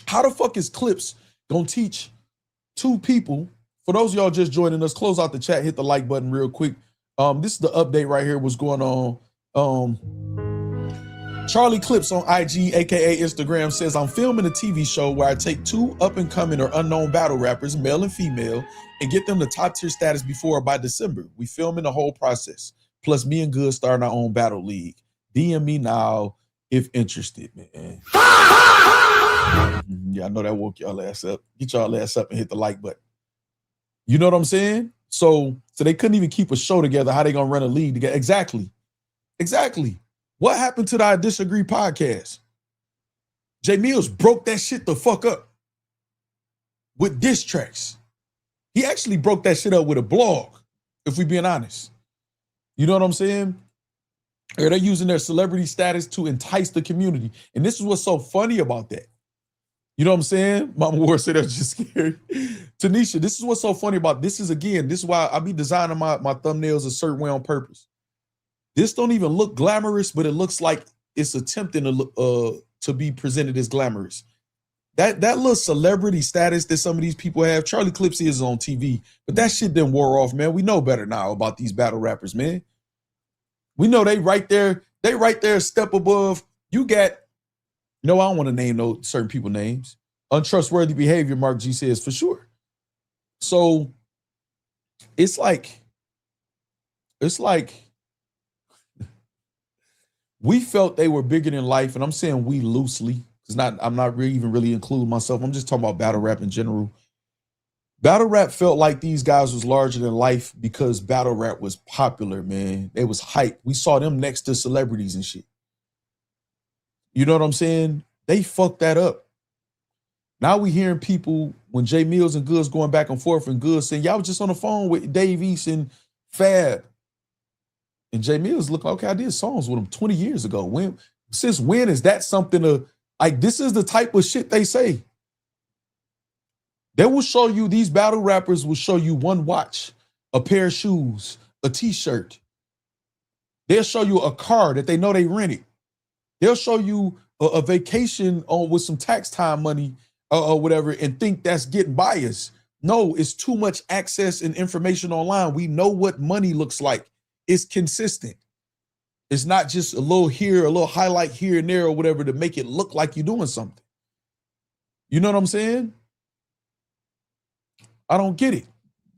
S3: How the fuck is Clips gonna teach 2 people For those of y'all just joining us, close out the chat, hit the like button real quick. This is the update right here. What's going on? Charlie Clips on IG, aka Instagram, says, I'm filming a TV show where I take 2 up-and-coming or unknown battle rappers, male and female, and get them to top-tier status before or by December. We filming the whole process. Plus, me and Good starting our own battle league. DM me now if interested, man. Yeah, I know that woke y'all ass up. Get y'all ass up and hit the like button. You know what I'm saying? So they couldn't even keep a show together. How they gonna run a league together? Exactly. What happened to the I Disagree podcast? Jae Millz broke that shit the fuck up with diss tracks. He actually broke that shit up with a blog, if we being honest. You know what I'm saying? Or they're using their celebrity status to entice the community. And this is what's so funny about that. You know what I'm saying? Mama War said that's just scary. Tanisha, this is what's so funny about this is why I be designing my thumbnails a certain way on purpose. This don't even look glamorous, but it looks like it's attempting to be presented as glamorous. That little celebrity status that some of these people have, Charlie Clips is on TV, but that shit didn't wore off, man. We know better now about these battle rappers, man. We know they right there a step above. You got, no, I don't want to name no certain people names. Untrustworthy behavior, Mark G says, for sure. So it's like we felt they were bigger than life, and I'm saying we loosely, because I'm not really even really including myself. I'm just talking about battle rap in general. Battle rap felt like these guys was larger than life because battle rap was popular, man. It was hype. We saw them next to celebrities and shit. You know what I'm saying? They fucked that up. Now we hearing people, when Jae Millz and Goodz going back and forth, and Goodz saying, y'all was just on the phone with Dave East and Fab. And Jae Millz look like, okay, I did songs with him 20 years ago. Since when is that something to, like, this is the type of shit they say. They will show you, these battle rappers will show you one watch, a pair of shoes, a t-shirt. They'll show you a car that they know they rented. They'll show you a vacation with some tax time money or whatever and think that's getting biased. No, it's too much access and information online. We know what money looks like. It's consistent. It's not just a little here, a little highlight here and there or whatever to make it look like you're doing something. You know what I'm saying? I don't get it.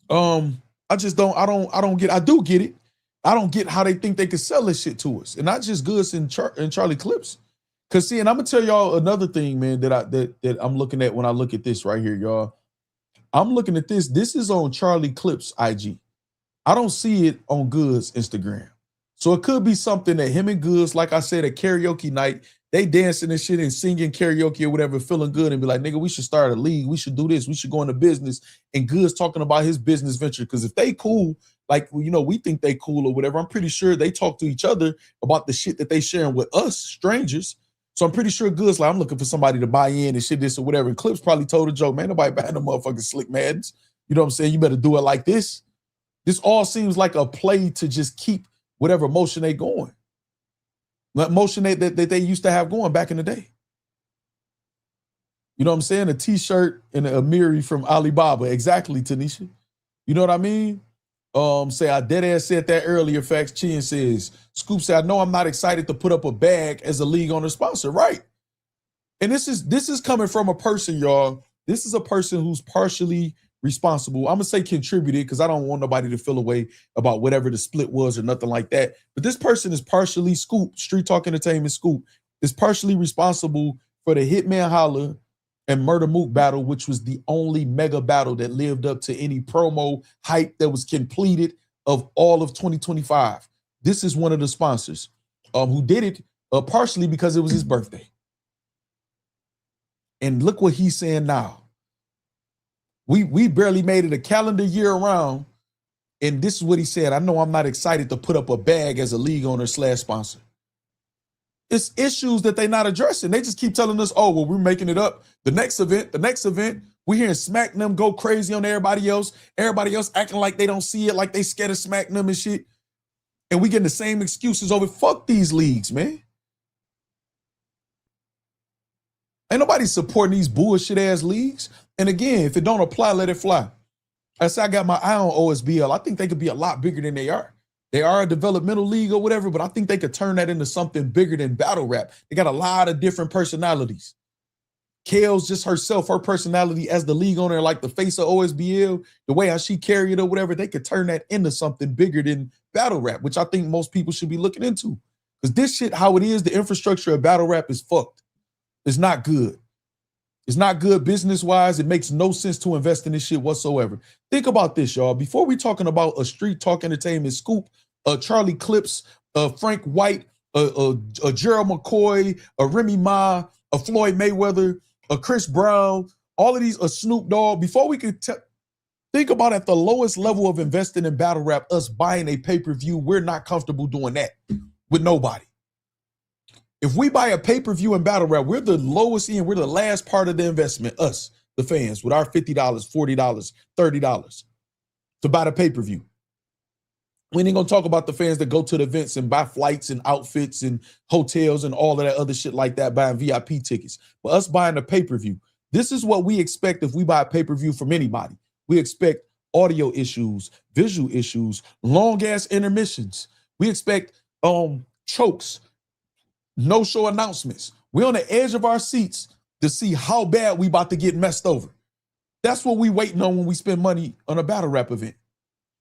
S3: I just don't, I don't get, I do get it. I don't get how they think they can sell this shit to us. And not just Goodz and Charlie Clips. Cause see, and I'm gonna tell y'all another thing, man, that I'm looking at when I look at this right here, y'all. I'm looking at this. This is on Charlie Clips IG. I don't see it on Goodz Instagram. So it could be something that him and Goodz, like I said, at karaoke night, they dancing and shit and singing karaoke or whatever, feeling good and be like, nigga, we should start a league. We should do this. We should go into business. And Goodz talking about his business venture. Because if they cool, like, you know, we think they cool or whatever, I'm pretty sure they talk to each other about the shit that they sharing with us, strangers. So I'm pretty sure Goodz like, I'm looking for somebody to buy in and shit this or whatever. And Clips probably told a joke, man, nobody buying no motherfucking Slick Maddens. You know what I'm saying? You better do it like this. This all seems like a play to just keep whatever motion they going. That motion that they used to have going back in the day. You know what I'm saying? A t-shirt and a Miri from Alibaba. Exactly, Tanisha. You know what I mean? Say I dead ass said that earlier. Facts Chin says, Scoop said, I know I'm not excited to put up a bag as a league owner sponsor. Right. And this is coming from a person, y'all. This is a person who's partially responsible. I'm gonna say contributed because I don't want nobody to feel away about whatever the split was or nothing like that. But this person is partially Scoop, Street Talk Entertainment Scoop, is partially responsible for the Hitman Holla and Murder Mook battle, which was the only mega battle that lived up to any promo hype that was completed of all of 2025. This is one of the sponsors who did it partially because it was his birthday. And look what he's saying now. We barely made it a calendar year around, and this is what he said. I know I'm not excited to put up a bag as a league owner / sponsor. It's issues that they're not addressing. They just keep telling us, oh, well, we're making it up. The next event, we're hearing Smack them go crazy on everybody else acting like they don't see it, like they scared of Smack them and shit. And we getting the same excuses over. Fuck these leagues, man. Ain't nobody supporting these bullshit ass leagues. And again, if it don't apply, let it fly. I said I got my eye on OSBL. I think they could be a lot bigger than they are. They are a developmental league or whatever, but I think they could turn that into something bigger than battle rap. They got a lot of different personalities. Kale's just herself, her personality as the league owner, like the face of OSBL, the way how she carry it or whatever, they could turn that into something bigger than battle rap, which I think most people should be looking into. Because this shit, how it is, the infrastructure of battle rap is fucked. It's not good. It's not good business-wise. It makes no sense to invest in this shit whatsoever. Think about this, y'all. Before we talking about a street talk entertainment scoop, Charlie Clips, Frank White, Gerald McCoy, Remy Ma, Floyd Mayweather, Chris Brown, all of these, Snoop Dogg, before we could think about at the lowest level of investing in battle rap, us buying a pay-per-view, we're not comfortable doing that with nobody. If we buy a pay-per-view in battle rap, we're the lowest end, we're the last part of the investment, us, the fans, with our $50, $40, $30 to buy the pay-per-view. We ain't gonna talk about the fans that go to the events and buy flights and outfits and hotels and all of that other shit like that, buying VIP tickets. But us buying a pay-per-view, this is what we expect if we buy a pay-per-view from anybody. We expect audio issues, visual issues, long-ass intermissions. We expect chokes, no-show announcements. We're on the edge of our seats to see how bad we about to get messed over. That's what we waiting on when we spend money on a battle rap event.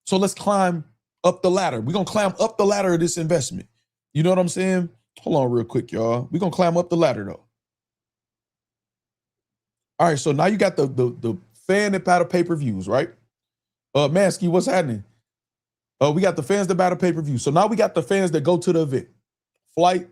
S3: So let's climb up the ladder. We're going to climb up the ladder of this investment. You know what I'm saying? Hold on real quick, y'all. We're going to climb up the ladder, though. All right, so now you got the fan that battle pay-per-views, right? Mansky, what's happening? We got the fans that battle pay-per-view. So now we got the fans that go to the event. Flight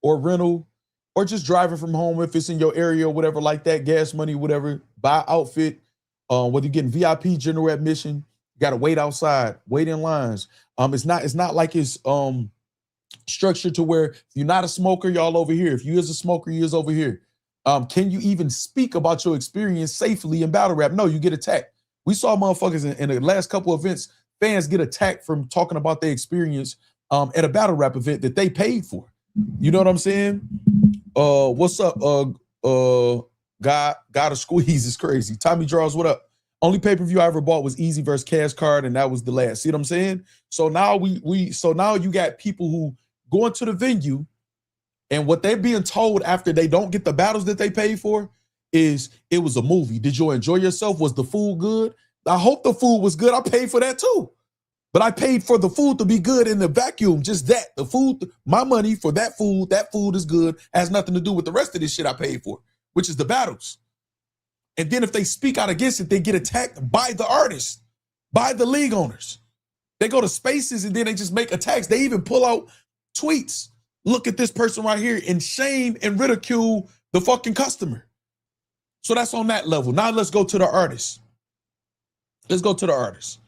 S3: or rental or just driving from home if it's in your area or whatever like that, gas money, whatever, buy outfit, whether you're getting VIP, general admission, you got to wait outside, wait in lines. It's not like it's structured to where if you're not a smoker, y'all over here. If you is a smoker, you is over here. Can you even speak about your experience safely in battle rap? No, you get attacked. We saw motherfuckers in the last couple of events, fans get attacked from talking about their experience at a battle rap event that they paid for. You know what I'm saying? What's up? Gotta squeeze is crazy. Tommy Draws, what up? Only pay-per-view I ever bought was Easy versus Cash Card, and that was the last. See what I'm saying? So now now you got people who go into the venue, and what they're being told after they don't get the battles that they paid for is it was a movie. Did you enjoy yourself? Was the food good? I hope the food was good. I paid for that too. But I paid for the food to be good in the vacuum. Just that. The food, my money for that food is good. Has nothing to do with the rest of this shit I paid for, which is the battles. And then if they speak out against it, they get attacked by the artists, by the league owners. They go to spaces and then they just make attacks. They even pull out tweets. Look at this person right here and shame and ridicule the fucking customer. So that's on that level. Now let's go to the artists. Let's go to the artists.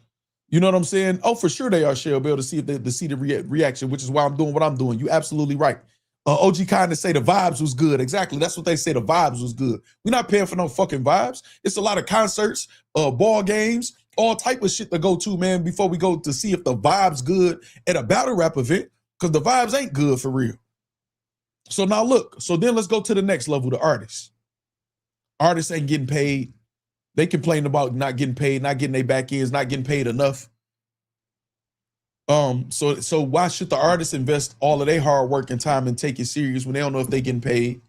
S3: You know what I'm saying? Oh, for sure they are, Cheryl Bill, to see if they see the reaction, which is why I'm doing what I'm doing. You absolutely right. OG kind of say the vibes was good. Exactly. That's what they say. The vibes was good. We're not paying for no fucking vibes. It's a lot of concerts, ball games, all type of shit to go to, man, before we go to see if the vibes good at a battle rap event, because the vibes ain't good for real. So now look, so then let's go to the next level, the artists. Artists ain't getting paid. They complain about not getting paid, not getting their back ends, not getting paid enough. So why should the artists invest all of their hard work and time and take it serious when they don't know if they getting paid?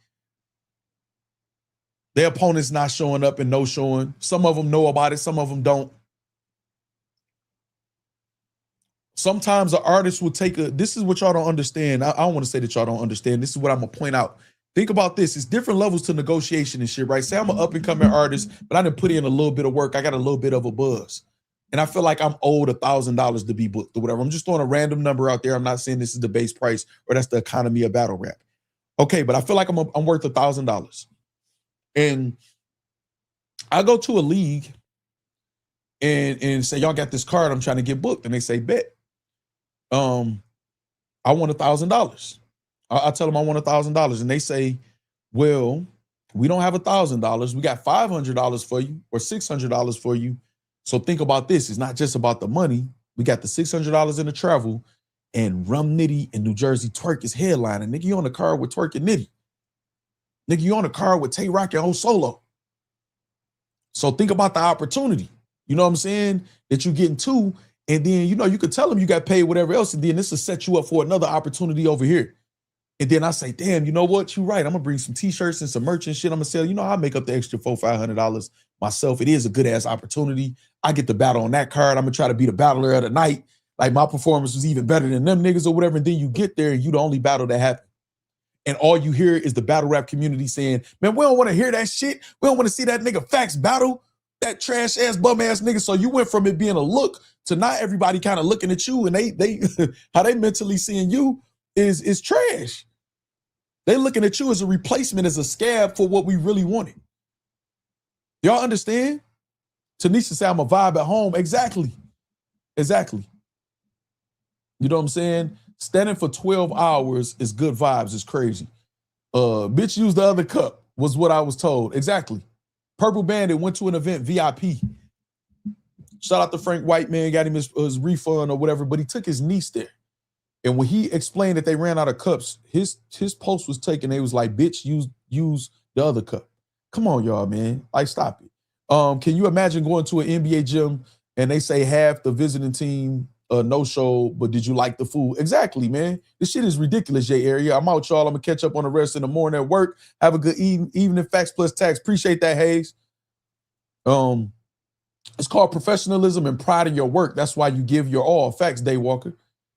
S3: Their opponents not showing up and no showing. Some of them know about it, some of them don't. Sometimes an artist will take this is what y'all don't understand. I don't want to say that y'all don't understand. This is what I'm gonna point out. Think about this. It's different levels to negotiation and shit, right? Say I'm an up-and-coming artist, but I didn't put in a little bit of work. I got a little bit of a buzz. And I feel like I'm owed $1,000 to be booked or whatever. I'm just throwing a random number out there. I'm not saying this is the base price or that's the economy of battle rap. Okay, but I feel like I'm worth $1,000. And I go to a league and say, y'all got this card, I'm trying to get booked. And they say, bet. I want $1,000. I tell them I want $1,000. And they say, well, we don't have $1,000. We got $500 for you or $600 for you. So think about this. It's not just about the money. We got the $600 in the travel, and Rum Nitty in New Jersey Twerk is headlining. Nigga, you on the card with Twerk and Nitty. Nigga, you on the card with Tay Rock and O Solo. So think about the opportunity. You know what I'm saying? That you getting to, and then, you know, you could tell them you got paid whatever else, and then this will set you up for another opportunity over here. And then I say, damn, you know what? You're right. I'm gonna bring some t-shirts and some merch and shit. I'm gonna sell, you know, I'll make up the extra $400-500 myself. It is a good ass opportunity. I get the battle on that card. I'm gonna try to be the battler of the night. Like my performance was even better than them niggas or whatever. And then you get there and you the only battle that happened. And all you hear is the battle rap community saying, man, we don't want to hear that shit. We don't want to see that nigga Facts battle, that trash ass bum ass nigga. So you went from it being a look to not everybody kind of looking at you, and they how they mentally seeing you is trash. They looking at you as a replacement, as a scab for what we really wanted. Y'all understand? Tanisha said, I'm a vibe at home. Exactly. Exactly. You know what I'm saying? Standing for 12 hours is good vibes. It's crazy. Bitch use the other cup was what I was told. Exactly. Purple Bandit went to an event, VIP. Shout out to Frank White, man, got him his refund or whatever, but he took his niece there. And when he explained that they ran out of cups, his post was taken. They was like, bitch, use the other cup. Come on, y'all, man. Like, stop it. Can you imagine going to an NBA gym and they say half the visiting team no show, but did you like the food? Exactly, man. This shit is ridiculous, J Area. I'm out, y'all. I'm gonna catch up on the rest in the morning at work. Have a good evening. Facts plus tax. Appreciate that, Hayes. It's called professionalism and pride in your work. That's why you give your all. Facts, Daywalker.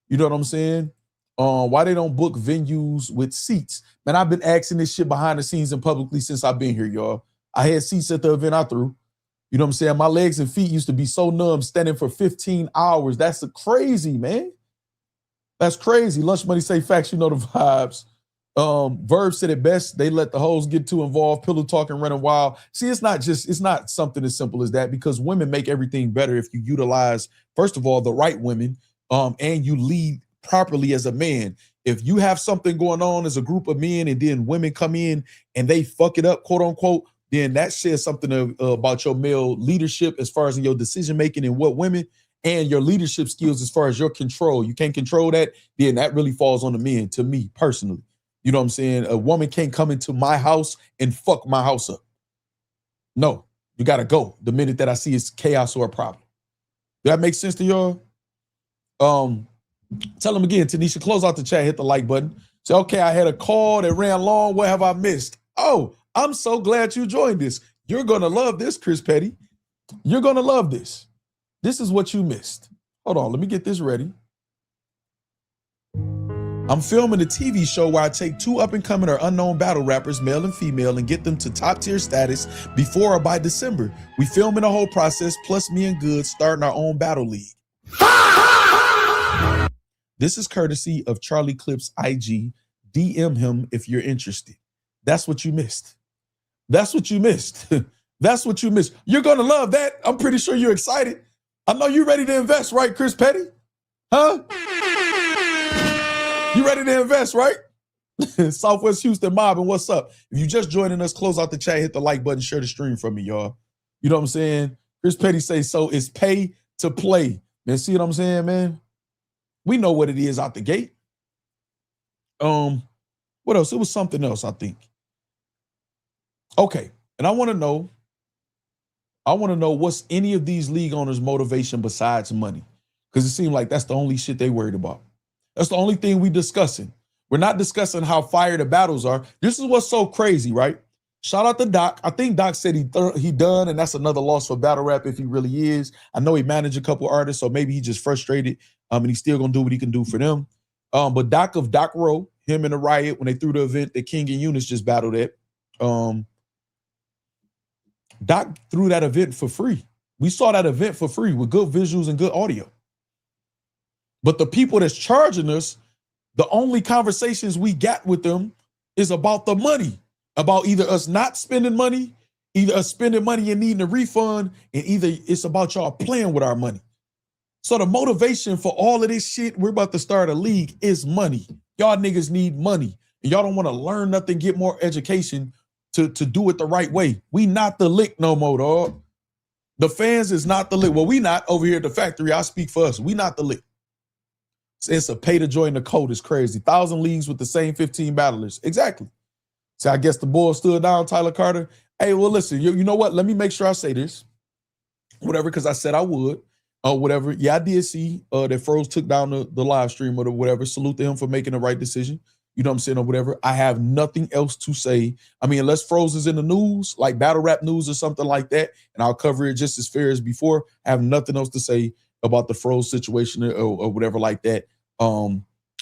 S3: You know what I'm saying? Why they don't book venues with seats? Man, I've been asking this shit behind the scenes and publicly since I've been here, y'all. I had seats at the event I threw. You know what I'm saying? My legs and feet used to be so numb standing for 15 hours. That's crazy, man. That's crazy. Lunch Money say facts, you know the vibes. Verb said it best. They let the hoes get too involved, pillow talking, running wild. See, it's not something as simple as that, because women make everything better if you utilize, first of all, the right women, and you lead properly as a man. If you have something going on as a group of men and then women come in and they fuck it up, quote unquote, then that says something about your male leadership as far as in your decision making and what women, and your leadership skills as far as your control. You can't control that, then that really falls on the men, to me personally. You know what I'm saying? A woman can't come into my house and fuck my house up. No, you got to go the minute that I see it's chaos or a problem. Does that make sense to y'all? Tell them again, Tanisha, close out the chat, hit the like button. Say, okay, I had a call that ran long. What have I missed? Oh, I'm so glad you joined this. You're going to love this, Chris Petty. You're going to love this. This is what you missed. Hold on, let me get this ready. I'm filming a TV show where I take 2 up-and-coming or unknown battle rappers, male and female, and get them to top-tier status before or by December. We filming the whole process, plus me and Goodz starting our own battle league. This is courtesy of Charlie Clips IG. DM him if you're interested. That's what you missed. That's what you missed. That's what you missed. You're going to love that. I'm pretty sure you're excited. I know you're ready to invest, right, Chris Petty? Huh? You ready to invest, right? Southwest Houston Mob, and what's up? If you just joining us, close out the chat, hit the like button, share the stream from me, y'all. You know what I'm saying? Chris Petty say, so it's pay to play. Man, see what I'm saying, man? We know what it is out the gate. What else? It was something else, I think. Okay, and I want to know what's any of these league owners' motivation besides money? Because it seemed like that's the only shit they worried about. That's the only thing we discussing. We're not discussing how fire the battles are. This is what's so crazy, right? Shout out to Doc. I think Doc said he done, and that's another loss for battle rap if he really is. I know he managed a couple artists, so maybe he just frustrated, and he's still gonna do what he can do for them. But Doc of Doc Row, him and the Riot, when they threw the event that King and Eunice just battled at, Doc threw that event for free. We saw that event for free with good visuals and good audio. But the people that's charging us, the only conversations we got with them is about the money, about either us not spending money, either us spending money and needing a refund, and either it's about y'all playing with our money. So the motivation for all of this shit, we're about to start a league, is money. Y'all niggas need money. And y'all don't want to learn nothing, get more education to do it the right way. We not the lick no more, dog. The fans is not the lick. Well, we not over here at the factory. I speak for us. We not the lick. It's a pay to join the code. Is crazy. 1,000 leagues with the same 15 battlers. Exactly. So I guess the boy stood down, Tyler Carter. Hey, well, listen, you know what? Let me make sure I say this. whatever, because I said I would, whatever. Yeah, I did see that Froze took down the live stream or whatever. Salute to him for making the right decision. You know what I'm saying, or whatever. I have nothing else to say. I mean, unless Froze is in the news, like battle rap news or something like that, and I'll cover it just as fair as before. I have nothing else to say about the Froze situation or whatever like that.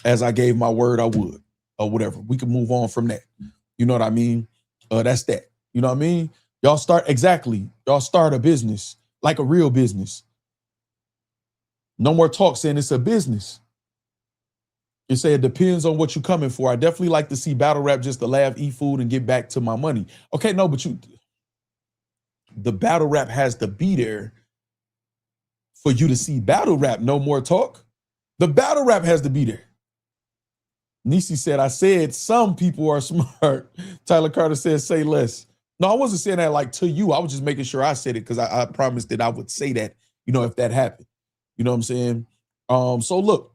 S3: As I gave my word, I would, or whatever. We can move on from that. You know what I mean? That's that. You know what I mean? Y'all start a business, like a real business. No more talk saying it's a business. You say it depends on what you're coming for. I definitely like to see battle rap just to laugh, eat food, and get back to my money. Okay, no, but the battle rap has to be there for you to see battle rap. No more talk. The battle rap has to be there. Nisi said, I said some people are smart. Tyler Carter said, say less. No, I wasn't saying that like to you. I was just making sure I said it because I promised that I would say that, you know, if that happened. You know what I'm saying? So look,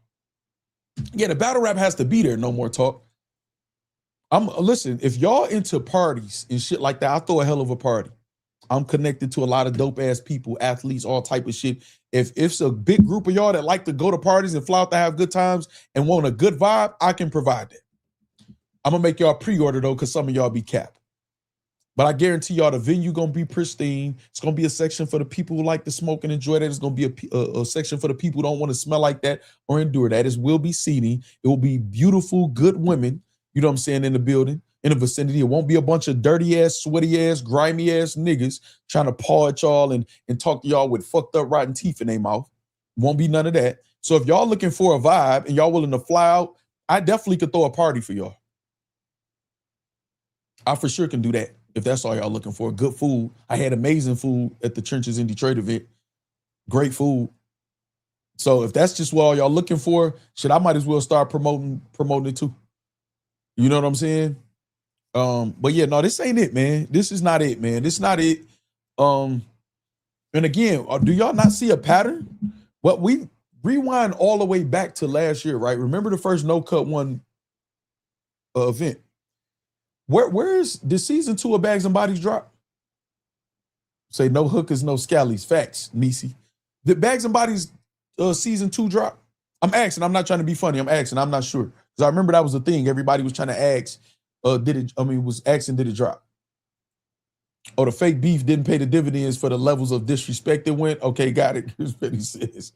S3: yeah, the battle rap has to be there. No more talk. Listen, if y'all into parties and shit like that, I throw a hell of a party. I'm connected to a lot of dope ass people, athletes, all type of shit. If it's a big group of y'all that like to go to parties and fly out to have good times and want a good vibe, I can provide that. I'm gonna make y'all pre-order though, because some of y'all be capped. But I guarantee y'all the venue gonna be pristine. It's gonna be a section for the people who like to smoke and enjoy that. It's gonna be a section for the people who don't want to smell like that or endure that. It will be seating. It will be beautiful, good women, you know what I'm saying, in the building, in the vicinity. It won't be a bunch of dirty ass, sweaty ass, grimy ass niggas trying to paw at y'all and talk to y'all with fucked up rotten teeth in their mouth. Won't be none of that. So if y'all looking for a vibe and y'all willing to fly out, I definitely could throw a party for y'all. I for sure can do that. If that's all y'all looking for, good food. I had amazing food at the Trenches in Detroit event. Great food. So if that's just what all y'all looking for, shit, I might as well start promoting it too. You know what I'm saying? But yeah, no, this ain't it, man. This is not it, man. This is not it. And again, do y'all not see a pattern? Well, we rewind all the way back to last year, right? Remember the first No Cut One event? Where's the season 2 of Bags and Bodies drop? Say no hookers, no scallies. Facts, Nisi. Did Bags and Bodies season 2 drop? I'm asking. I'm not trying to be funny. I'm asking. I'm not sure. Because I remember that was the thing. Everybody was trying to ask, was asking, did it drop? Oh, the fake beef didn't pay the dividends for the levels of disrespect it went. Okay, got it. Here's what he says.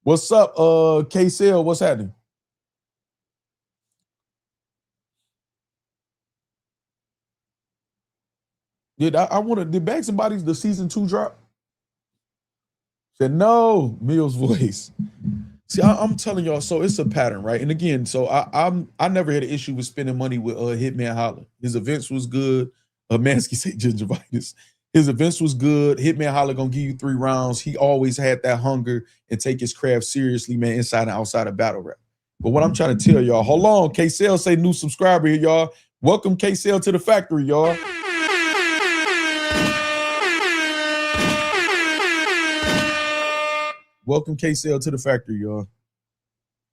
S3: What's up, K-Cell? What's happening? Did Bags and Bodies the season 2 drop? Said no, Millz voice. See, I'm telling y'all, so it's a pattern, right? And again, so I never had an issue with spending money with Hitman Holla. His events was good. Mansky said gingivitis. His events was good. Hitman Holla gonna give you 3 rounds. He always had that hunger and take his craft seriously, man, inside and outside of battle rap. But what I'm trying to tell y'all, hold on, K-Cell say new subscriber here, y'all. Welcome K-Cell to the factory, y'all. Welcome K-Cell to the factory, y'all.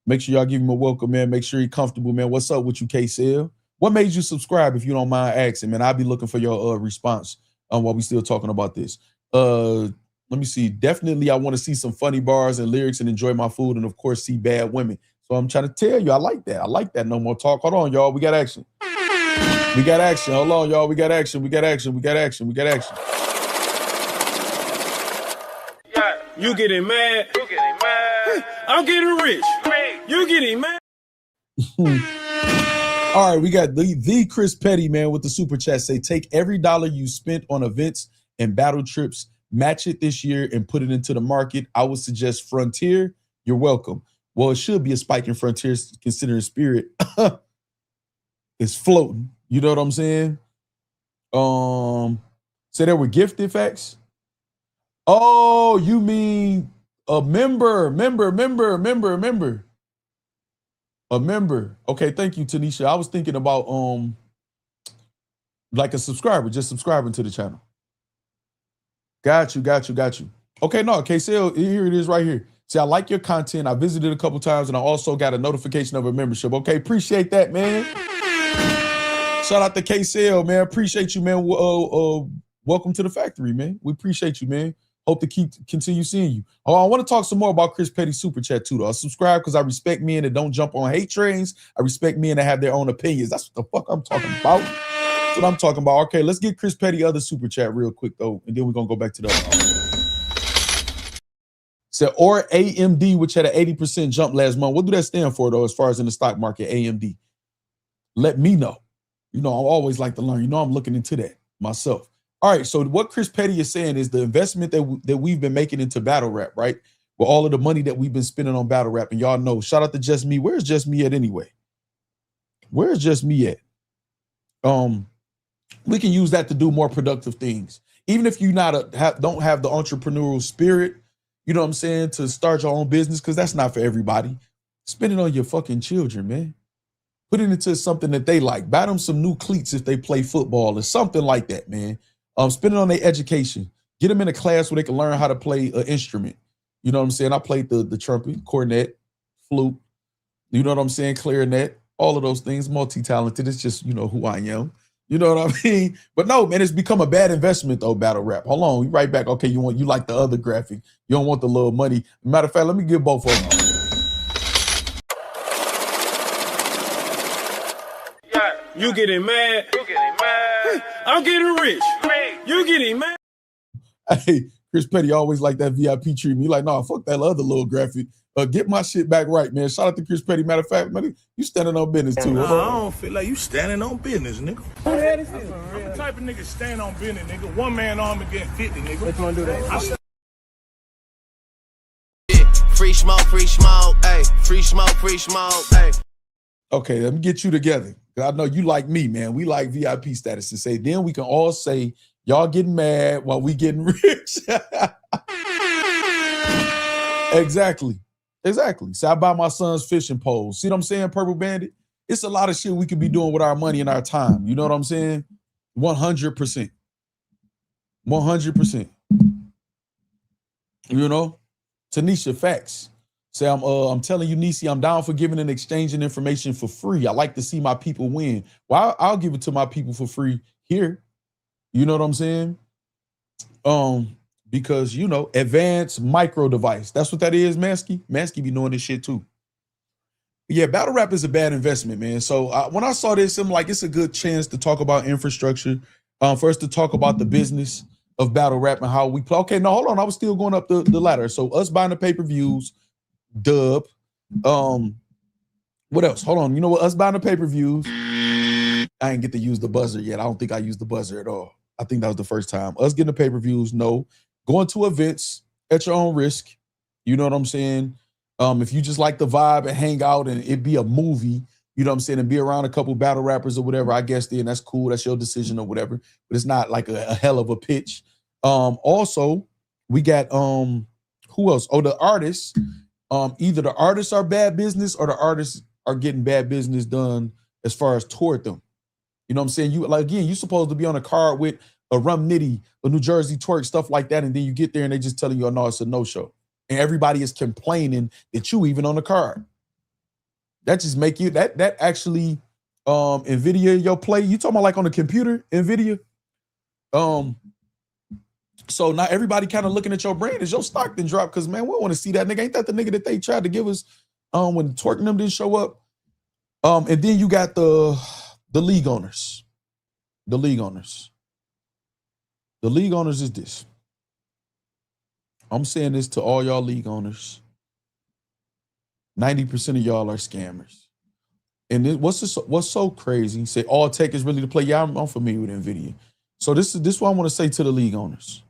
S3: Make sure y'all give him a welcome, man. Make sure he's comfortable, man. What's up with you, K-Cell? What made you subscribe, if you don't mind asking, man? I'll be looking for your response while we still talking about this. Let me see. Definitely, I want to see some funny bars and lyrics and enjoy my food and, of course, see bad women. So I'm trying to tell you, I like that. I like that. No more talk. Hold on, y'all. We got action. We got action. Hold on, y'all. We got action. We got action. We got action. We got action.
S8: You getting mad? You getting mad? I'm getting rich. You getting mad?
S3: All right, we got the Chris Petty, man, with the super chat. Say, take every dollar you spent on events and battle trips, match it this year, and put it into the market. I would suggest Frontier. You're welcome. Well, it should be a spike in Frontier, considering Spirit is floating. You know what I'm saying? So there were gifted facts. Oh, you mean a member. A member. Okay, thank you, Tanisha. I was thinking about like a subscriber, just subscribing to the channel. Got you. Okay, no, K-Cell, here it is right here. See, I like your content. I visited a couple times and I also got a notification of a membership. Okay, appreciate that, man. Shout out to K-Cell, man. Appreciate you, man. Welcome to the factory, man. We appreciate you, man. Hope to continue seeing you. Oh, I want to talk some more about Chris Petty super chat too, though. I subscribe because I respect men that don't jump on hate trains. I respect men that have their own opinions. That's what the fuck I'm talking about. That's what I'm talking about. Okay, let's get Chris Petty other super chat real quick though, and then we're gonna go back to the other. Said or AMD, which had an 80% jump last month. What do that stand for though, as far as in the stock market? AMD. Let me know. You know, I always like to learn. You know, I'm looking into that myself. All right, so what Chris Petty is saying is the investment that we've been making into battle rap, right? With all of the money that we've been spending on battle rap, and y'all know, shout out to Just Me. Where's Just Me at anyway? Where's Just Me at? We can use that to do more productive things. Even if you don't have the entrepreneurial spirit, you know what I'm saying, to start your own business, because that's not for everybody. Spend it on your fucking children, man. Put it into something that they like. Buy them some new cleats if they play football or something like that, man. Spend it on their education. Get them in a class where they can learn how to play an instrument. You know what I'm saying? I played the trumpet, cornet, flute, you know what I'm saying, clarinet, all of those things, multi-talented. It's just, you know, who I am. You know what I mean? But no, man, it's become a bad investment though, battle rap. Hold on, you right back. Okay, you like the other graphic. You don't want the little money. Matter of fact, let me give both of them.
S8: You getting mad? I'm getting rich. You getting mad?
S3: Hey, Chris Petty always like that VIP treatment. He like, nah, fuck that other little graphic. Get my shit back right, man. Shout out to Chris Petty. Matter of fact, man, you standing on business too.
S1: Nah, I don't feel like you standing on business, nigga.
S8: I'm the type of nigga stand on business, nigga. One man arm against 50, nigga. Which one do that?
S9: Free smoke, ayy. Free smoke, ayy.
S3: Okay, let me get you together. I know you like me, man. We like VIP status to say. Then we can all say, y'all getting mad while we getting rich. Exactly. So I buy my son's fishing poles. See what I'm saying, Purple Bandit? It's a lot of shit we could be doing with our money and our time. You know what I'm saying? 100%. 100%. You know? Tanisha, facts. Say, I'm telling you, Nisi, I'm down for giving and exchanging information for free. I like to see my people win. Well, I'll give it to my people for free here. You know what I'm saying? Because, you know, advanced micro device. That's what that is, Maskey. Maskey be knowing this shit too. Yeah, battle rap is a bad investment, man. So when I saw this, I'm like, it's a good chance to talk about infrastructure. For us to talk about the business of battle rap and how we play. Okay, no, hold on. I was still going up the ladder. So us buying the pay-per-views, dub. What else? Hold on. You know what? Us buying the pay-per-views. I ain't get to use the buzzer yet. I don't think I used the buzzer at all. I think that was the first time. Us getting the pay-per-views, no. Going to events at your own risk. You know what I'm saying? If you just like the vibe and hang out and it be a movie, you know what I'm saying, and be around a couple battle rappers or whatever, I guess then that's cool. That's your decision or whatever. But it's not like a hell of a pitch. Also, we got who else? Oh, the artists. Either the artists are bad business or the artists are getting bad business done as far as toward them. You know what I'm saying? You like, again, you're supposed to be on a card with a Rum Nitty, a New Jersey Twerk, stuff like that, and then you get there and they just telling you, oh no, it's a no-show. And everybody is complaining that you even on the card. That just make you that actually NVIDIA your play. You talking about like on the computer, NVIDIA? So now everybody kind of looking at your brand as your stock then drop because, man, we want to see that nigga. Ain't that the nigga that they tried to give us when Twerk and them didn't show up? And then you got the league owners. The league owners. The league owners is this. I'm saying this to all y'all league owners. 90% of y'all are scammers. And then what's so crazy? Say all tech is really the play. Yeah, I'm familiar with NVIDIA. So this is what I want to say to the league owners.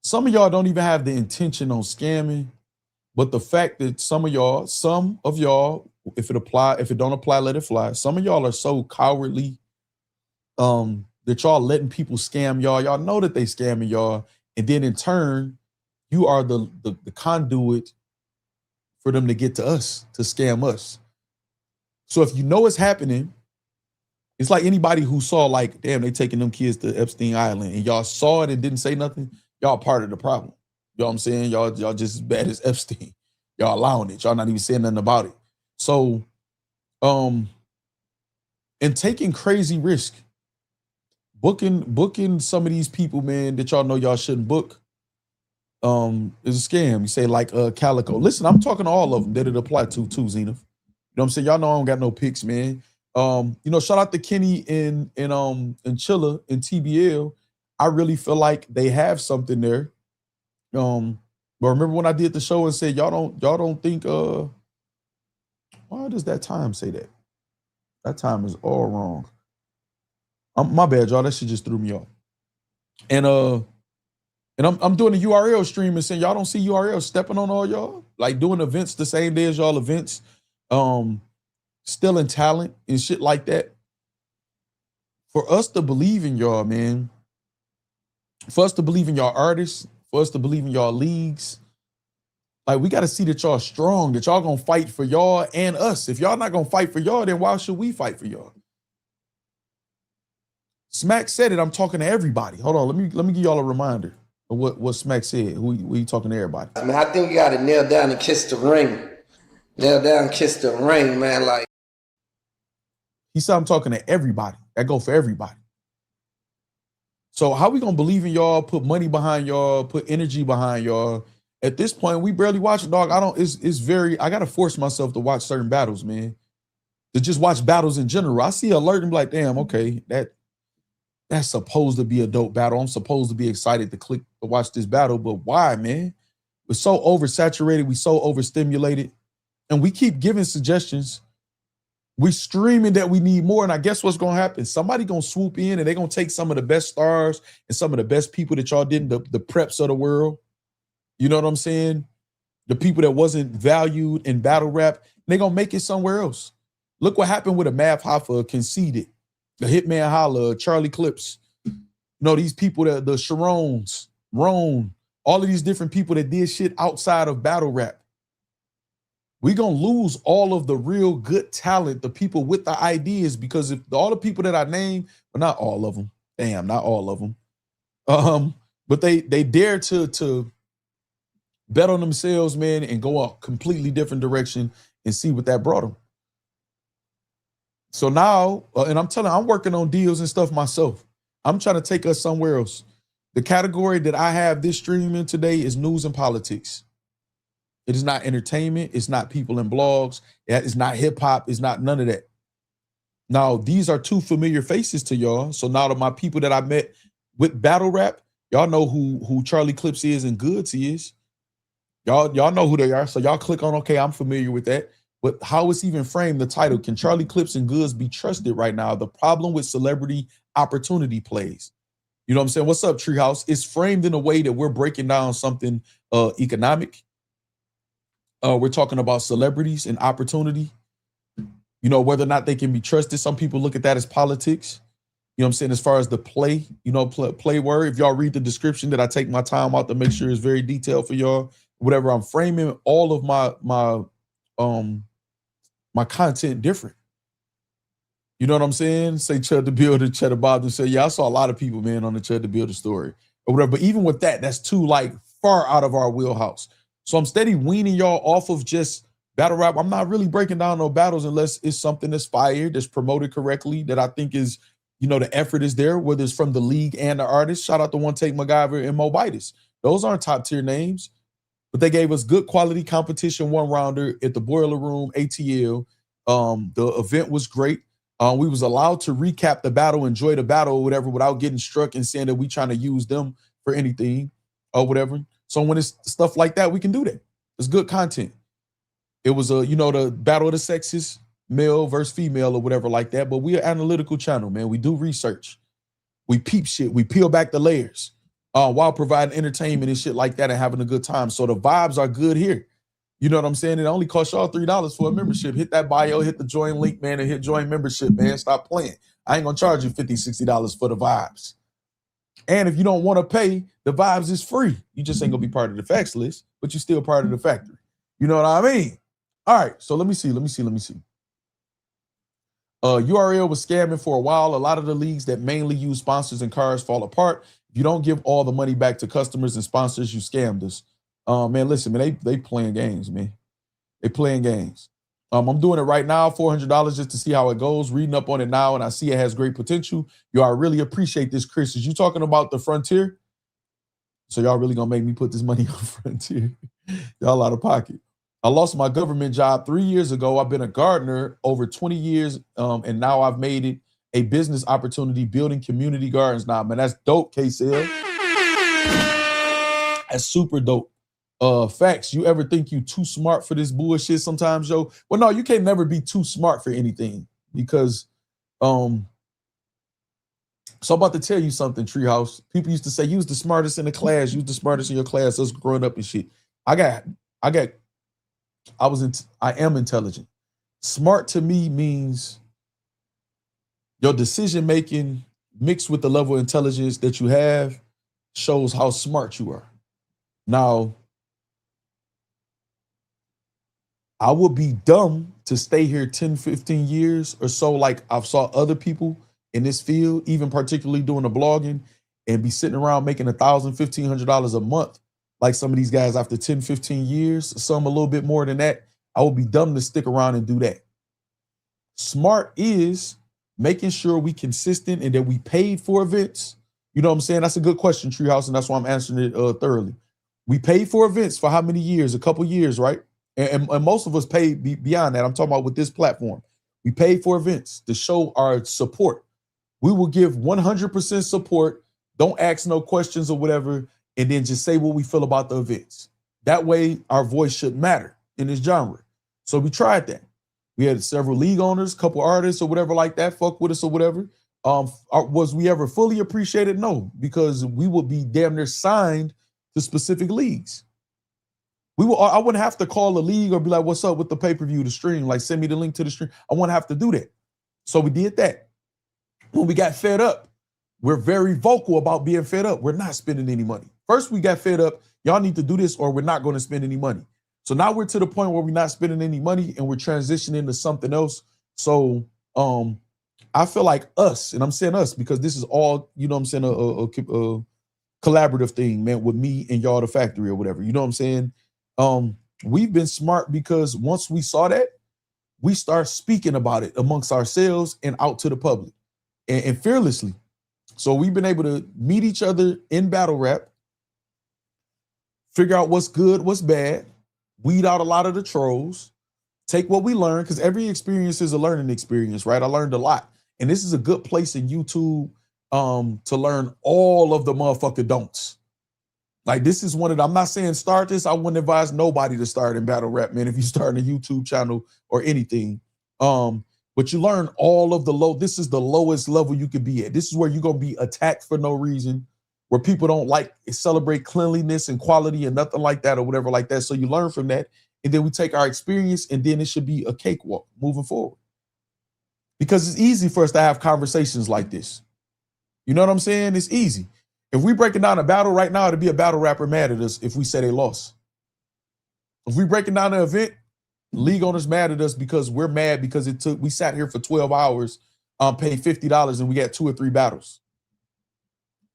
S3: Some of y'all don't even have the intention on scamming, but the fact that some of y'all, if it don't apply, let it fly. Some of y'all are so cowardly that y'all letting people scam y'all. Y'all know that they scamming y'all, and then in turn, you are the conduit for them to get to us, to scam us. So if you know it's happening, it's like anybody who saw like, damn, they taking them kids to Epstein Island and y'all saw it and didn't say nothing, y'all part of the problem. You know what I'm saying? Y'all just as bad as Epstein. Y'all allowing it. Y'all not even saying nothing about it. So, and taking crazy risk, booking some of these people, man, that y'all know y'all shouldn't book. is a scam. You say like Calico. Listen, I'm talking to all of them that it apply to too, Zenith. You know what I'm saying? Y'all know I don't got no picks, man. You know, shout out to Kenny and Chilla and TBL. I really feel like they have something there. But remember when I did the show and said y'all don't think why does that time say that? That time is all wrong. My bad, y'all. That shit just threw me off. And I'm doing a URL stream and saying y'all don't see URL stepping on all y'all, like doing events the same day as y'all events, stealing talent and shit like that. For us to believe in y'all, man, for us to believe in y'all artists, for us to believe in y'all leagues, like we got to see that y'all strong, that y'all gonna fight for y'all and us. If y'all not gonna fight for y'all, then why should we fight for y'all? Smack said it. I'm talking to everybody. Hold on, let me give y'all a reminder of what Smack said. Who you talking to everybody?
S10: I mean, I think you got to nail down and kiss the ring. Nail down, kiss the ring, man. Like
S3: he said, I'm talking to everybody. That go for everybody. So how we gonna believe in y'all? Put money behind y'all. Put energy behind y'all. At this point, we barely watch it, dog. I gotta force myself to watch certain battles, man. To just watch battles in general. I see alert and be like, damn, okay, that's supposed to be a dope battle. I'm supposed to be excited to click to watch this battle, but why, man? We're so oversaturated, we so overstimulated, and we keep giving suggestions. We screaming that we need more, and I guess what's gonna happen? Somebody gonna swoop in and they're gonna take some of the best stars and some of the best people that y'all did, the preps of the world. You know what I'm saying? The people that wasn't valued in battle rap, they're gonna make it somewhere else. Look what happened with a Math Hoffa conceded. The Hitman Holla, Charlie Clips, you know, these people, the Sharons, Roan, all of these different people that did shit outside of battle rap. We're going to lose all of the real good talent, the people with the ideas, because if all the people that I named, well, not all of them, damn, not all of them, but they dare to bet on themselves, man, and go a completely different direction and see what that brought them. So now, and I'm working on deals and stuff myself. I'm trying to take us somewhere else. The category that I have this stream in today is news and politics. It is not entertainment. It's not people and blogs. It's not hip hop. It's not none of that. Now, these are two familiar faces to y'all. So now to my people that I met with battle rap, y'all know who Charlie Clips is and Goodz is. Y'all know who they are. So y'all click on, okay, I'm familiar with that. But how it's even framed, the title, can Charlie Clips and Goodz be trusted right now? The problem with celebrity opportunity plays. You know what I'm saying? What's up, Treehouse? It's framed in a way that we're breaking down something economic. We're talking about celebrities and opportunity. You know, whether or not they can be trusted. Some people look at that as politics. You know what I'm saying? As far as the play, you know, play word. If y'all read the description that I take my time out to make sure it's very detailed for y'all. Whatever, I'm framing all of my content different. You know what I'm saying? Say Chud the Builder, Cheddar Bob, and say, yeah, I saw a lot of people, man, on the Chud the Builder story or whatever. But even with that, that's too like far out of our wheelhouse. So I'm steady weaning y'all off of just battle rap. I'm not really breaking down no battles unless it's something that's fired, that's promoted correctly, that I think is, you know, the effort is there, whether it's from the league and the artist. Shout out to One Take MacGyver and Mobitis. Those aren't top tier names, but they gave us good quality competition one rounder at the Boiler Room, ATL. The event was great. We was allowed to recap the battle, enjoy the battle or whatever without getting struck and saying that we trying to use them for anything or whatever. So when it's stuff like that, we can do that. It's good content. It was you know, the battle of the sexes, male versus female or whatever like that. But we're an analytical channel, man. We do research. We peep shit. We peel back the layers while providing entertainment and shit like that and having a good time. So the vibes are good here. You know what I'm saying? It only costs y'all $3 for a membership. Hit that bio, hit the join link, man, and hit join membership, man. Stop playing. I ain't gonna charge you $50, $60 for the vibes. And if you don't want to pay, the vibes is free. You just ain't gonna be part of the facts list, but you're still part of the factory. You know what I mean? All right, so let me see. URL was scamming for a while. A lot of the leagues that mainly use sponsors and cards fall apart. If you don't give all the money back to customers and sponsors, you scammed us. Man, listen, man, they playing games, man. They playing games. I'm doing it right now, $400 just to see how it goes. Reading up on it now, and I see it has great potential. Yo, I really appreciate this, Chris. Is you talking about the Frontier? So y'all really gonna make me put this money on Frontier? Y'all out of pocket. I lost my government job 3 years ago. I've been a gardener over 20 years, and now I've made it a business opportunity building community gardens. Nah, man, that's dope, KCL. That's super dope. Facts, you ever think you too smart for this bullshit sometimes, yo? Well, no, you can't never be too smart for anything because, so I'm about to tell you something, Treehouse. People used to say, you was the smartest in the class, you was the smartest in your class, us growing up and shit. I am intelligent. Smart to me means your decision-making mixed with the level of intelligence that you have shows how smart you are. Now, I would be dumb to stay here 10, 15 years or so like I've saw other people in this field, even particularly doing the blogging, and be sitting around making $1,000, $1,500 a month like some of these guys after 10, 15 years, some a little bit more than that. I would be dumb to stick around and do that. Smart is making sure we consistent and that we paid for events. You know what I'm saying? That's a good question, Treehouse, and that's why I'm answering it thoroughly. We paid for events for how many years? A couple years, right? And most of us paid beyond that. I'm talking about with this platform. We paid for events to show our support. We will give 100% support. Don't ask no questions or whatever, and then just say what we feel about the events. That way, our voice should matter in this genre. So we tried that. We had several league owners, couple artists or whatever like that, fuck with us or whatever. Was we ever fully appreciated? No, because we would be damn near signed to specific leagues. I wouldn't have to call a league or be like, what's up with the pay-per-view, the stream? Like, send me the link to the stream. I wouldn't have to do that. So we did that. When we got fed up, we're very vocal about being fed up. We're not spending any money. First, we got fed up. Y'all need to do this or we're not going to spend any money. So now we're to the point where we're not spending any money and we're transitioning to something else. So I feel like us, and I'm saying us because this is all, you know what I'm saying, a collaborative thing, man, with me and y'all, the factory or whatever. You know what I'm saying? We've been smart because once we saw that, we start speaking about it amongst ourselves and out to the public and fearlessly. So we've been able to meet each other in battle rap, figure out what's good, what's bad, weed out a lot of the trolls, take what we learned, because every experience is a learning experience, right? I learned a lot. And this is a good place in YouTube to learn all of the motherfucker don'ts. Like, this is one of the, I'm not saying start this. I wouldn't advise nobody to start in battle rap, man, if you start a YouTube channel or anything. But you learn all of the this is the lowest level you could be at. This is where you're going to be attacked for no reason, where people don't like celebrate cleanliness and quality and nothing like that or whatever like that. So you learn from that. And then we take our experience and then it should be a cakewalk moving forward. Because it's easy for us to have conversations like this. You know what I'm saying? It's easy. If we breaking down a battle right now, it'd be a battle rapper mad at us if we say they lost. If we breaking down an event, league owners mad at us because we're mad because we sat here for 12 hours, paid $50 and we got 2 or 3 battles.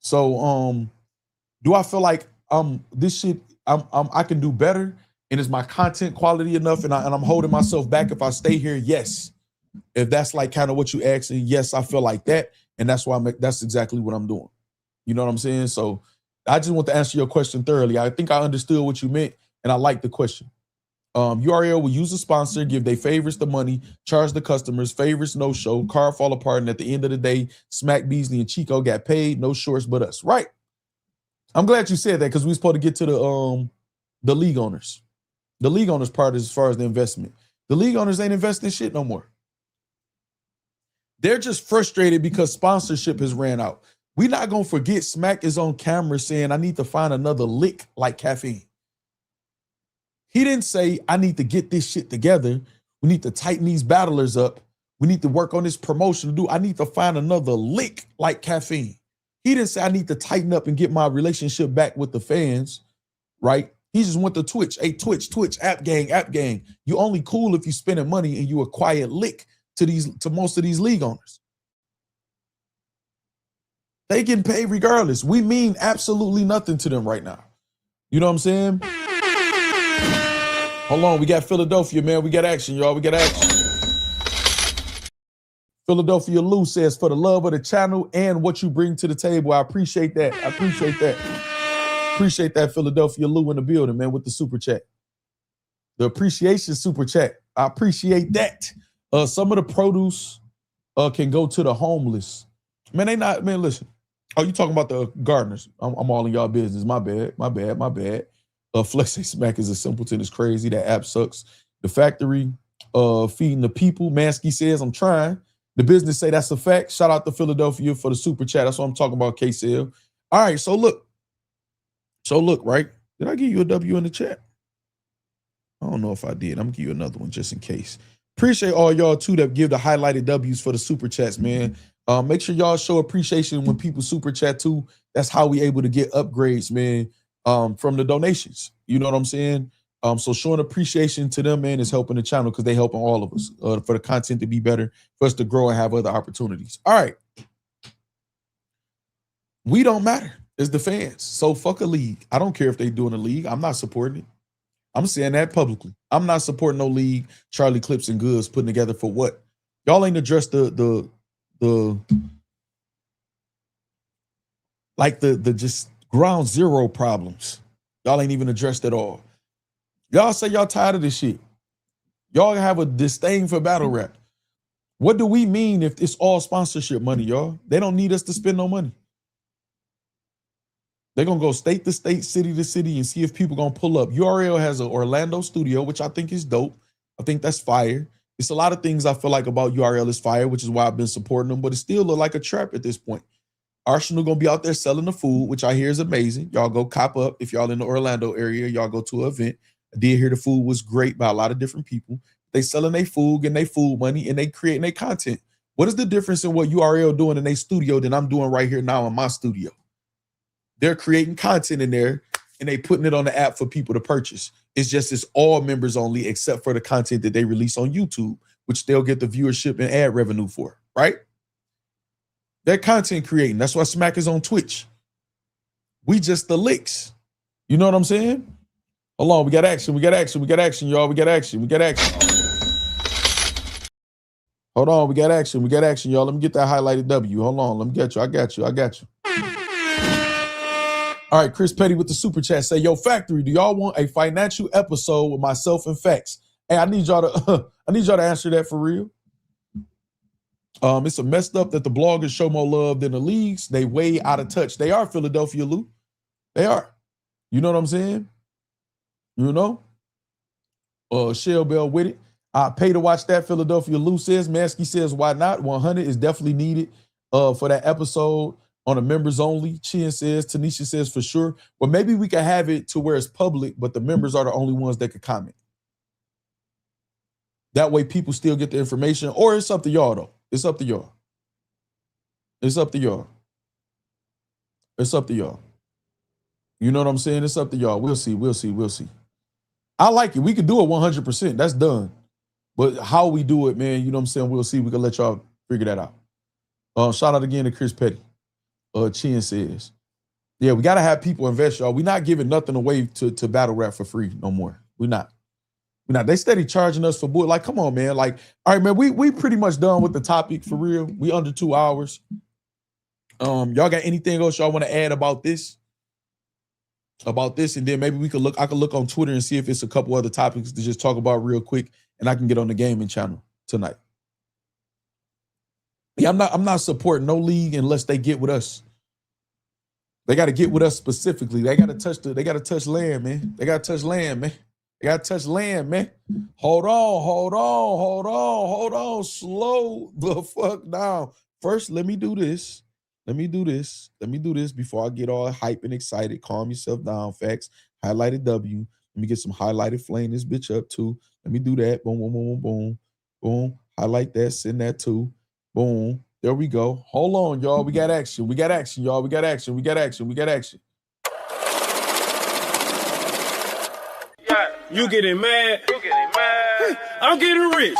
S3: So do I feel like this shit I can do better? And is my content quality enough? And I'm holding myself back if I stay here? Yes. If that's like kind of what you asking, yes, I feel like that. And that's why that's exactly what I'm doing. You know what I'm saying? So I just want to answer your question thoroughly. I think I understood what you meant and I like the question. URL will use a sponsor, give their favorites the money, charge the customers, favorites no show, car fall apart, and at the end of the day, Smack, Beasley, and Chico got paid, no shorts but us. Right. I'm glad you said that because we supposed to get to the league owners. The league owners part is as far as the investment. The league owners ain't investing shit no more. They're just frustrated because sponsorship has ran out. We're not going to forget Smack is on camera saying, I need to find another lick like caffeine. He didn't say, I need to get this shit together. We need to tighten these battlers up. We need to work on this promotion. I need to find another lick like caffeine. He didn't say, I need to tighten up and get my relationship back with the fans, right? He just went to Twitch. Hey, Twitch, app gang. You only cool if you spending money and you a quiet lick to most of these league owners. They getting paid regardless. We mean absolutely nothing to them right now. You know what I'm saying? Hold on, we got Philadelphia, man. We got action, y'all. We got action. Philadelphia Lou says, for the love of the channel and what you bring to the table. I appreciate that. I appreciate that. Appreciate that, Philadelphia Lou in the building, man, with the super chat. The appreciation super chat. I appreciate that. Some of the produce can go to the homeless. Man, they not, man, listen. Oh, you talking about the gardeners. I'm all in y'all business. My bad. Flex Smack is a simpleton. It's crazy. That app sucks. The factory, feeding the people. Mansky says, I'm trying. The business say that's a fact. Shout out to Philadelphia for the super chat. That's what I'm talking about, KCL. All right, so look, right? Did I give you a W in the chat? I don't know if I did. I'm gonna give you another one just in case. Appreciate all y'all too that give the highlighted W's for the super chats, man. Make sure y'all show appreciation when people super chat too. That's how we able to get upgrades, man, from the donations. You know what I'm saying? So showing appreciation to them, man, is helping the channel because they helping all of us for the content to be better, for us to grow and have other opportunities. All right. We don't matter. It's the fans. So fuck a league. I don't care if they doing a league. I'm not supporting it. I'm saying that publicly. I'm not supporting no league. Charlie Clips and Goodz putting together for what? Y'all ain't addressed the just ground zero problems. Y'all ain't even addressed at all. Y'all say y'all tired of this shit. Y'all have a disdain for battle rap. What do we mean if it's all sponsorship money, y'all? They don't need us to spend no money. They're going to go state to state, city to city, and see if people going to pull up. URL has an Orlando studio, which I think is dope. I think that's fire. It's a lot of things I feel like about URL is fire, which is why I've been supporting them, but it still look like a trap at this point. Arsenal going to be out there selling the food, which I hear is amazing. Y'all go cop up. If y'all in the Orlando area, y'all go to an event. I did hear the food was great by a lot of different people. They selling their food, getting their food money, and they creating their content. What is the difference in what URL doing in their studio than I'm doing right here now in my studio? They're creating content in there and they putting it on the app for people to purchase. It's just it's all members only except for the content that they release on YouTube, which they'll get the viewership and ad revenue for, right? They're content creating. That's why Smack is on Twitch. We just the licks. You know what I'm saying? Hold on, we got action, y'all. We got action. Hold on, we got action, y'all. Let me get that highlighted W. Hold on, let me get you. I got you. All right, Chris Petty with the super chat say, yo, Factory, do y'all want a financial episode with myself and Facts? Hey, I need y'all to answer that for real. It's a messed up that the bloggers show more love than the leagues. They way out of touch. They are, Philadelphia Lou. They are. You know what I'm saying? You know? Shell Bell with it. I pay to watch that, Philadelphia Lou says. Mansky says, why not? 100 is definitely needed for that episode. On a members only, Chin says, Tanisha says for sure. But maybe we can have it to where it's public, but the members are the only ones that could comment. That way people still get the information. Or it's up to y'all, though. It's up to y'all. You know what I'm saying? It's up to y'all. We'll see. I like it. We could do it 100%. That's done. But how we do it, man, you know what I'm saying? We'll see. We can let y'all figure that out. Shout out again to Chris Petty. Chin says, yeah, we got to have people invest, y'all. We're not giving nothing away to battle rap for free no more. We're not. They steady charging us for bull. Like, come on, man. Like, all right, man, we pretty much done with the topic for real. We under 2 hours. Y'all got anything else y'all want to add about this? And then maybe I could look on Twitter and see if it's a couple other topics to just talk about real quick, and I can get on the gaming channel tonight. Yeah, I'm not supporting no league unless they get with us. They got to get with us specifically. They got to touch land, man. They got to touch land, man. Hold on. Slow the fuck down. First, let me do this before I get all hype and excited. Calm yourself down, Facts. Highlighted W. Let me get some highlighted flame this bitch up too. Let me do that. Boom, boom, boom, boom, boom. Highlight that, send that too. Boom. There we go. Hold on, y'all. We got action, y'all. We got action.
S8: You getting mad? I'm getting rich.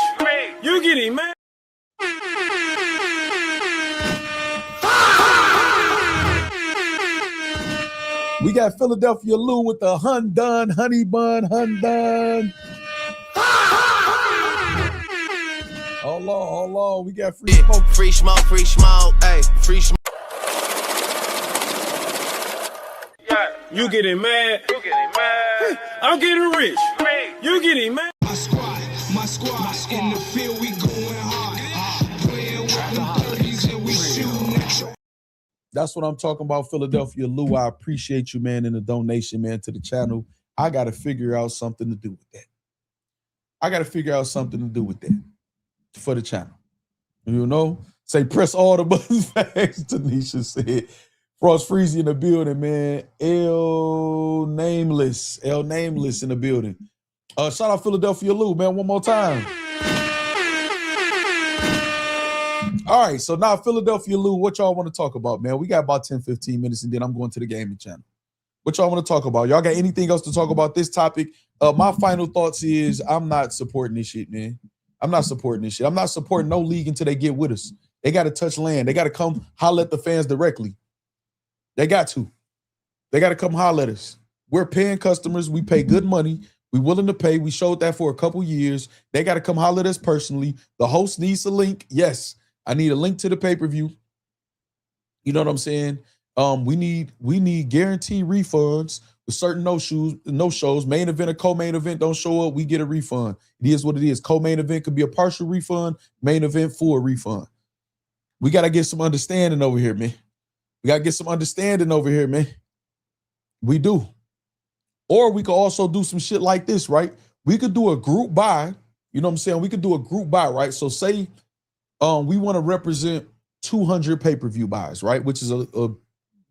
S8: You getting mad?
S3: We got Philadelphia Lou with the Hundun, honey bun, Hundun. Hold on. We got free smoke.
S9: Free smoke, hey, free smoke.
S8: You getting mad? You getting mad? I'm getting rich. You getting mad?
S4: My squad in the field, we going hard. Playing with the 30s and we shooting at you.
S3: That's what I'm talking about, Philadelphia Lou. I appreciate you, man, in the donation, man, to the channel. I got to figure out something to do with that. I got to figure out something to do with that for the channel. You know, say press all the buttons fast, Tanisha said. Frost Freezy in the building, man. L Nameless in the building. Shout out Philadelphia Lou, man, one more time. All right, so now Philadelphia Lou, what y'all want to talk about, man? We got about 10, 15 minutes, and then I'm going to the gaming channel. What y'all want to talk about? Y'all got anything else to talk about this topic? My final thoughts is I'm not supporting this shit, man. I'm not supporting this shit. I'm not supporting no league until they get with us. They got to touch land. They got to come holler at the fans directly. They got to. They got to come holler at us. We're paying customers. We pay good money. We willing to pay. We showed that for a couple years. They got to come holler at us personally. The host needs a link. Yes, I need a link to the pay-per-view. You know what I'm saying? We need guaranteed refunds with certain no shows. Main event or co-main event don't show up, we get a refund. It is what it is. Co-main event could be a partial refund. Main event full refund. We got to get some understanding over here, man. We got to get some understanding over here, man. We do. Or we could also do some shit like this, right? We could do a group buy. You know what I'm saying? We could do a group buy, right? So say we want to represent 200 pay-per-view buys, right? Which is a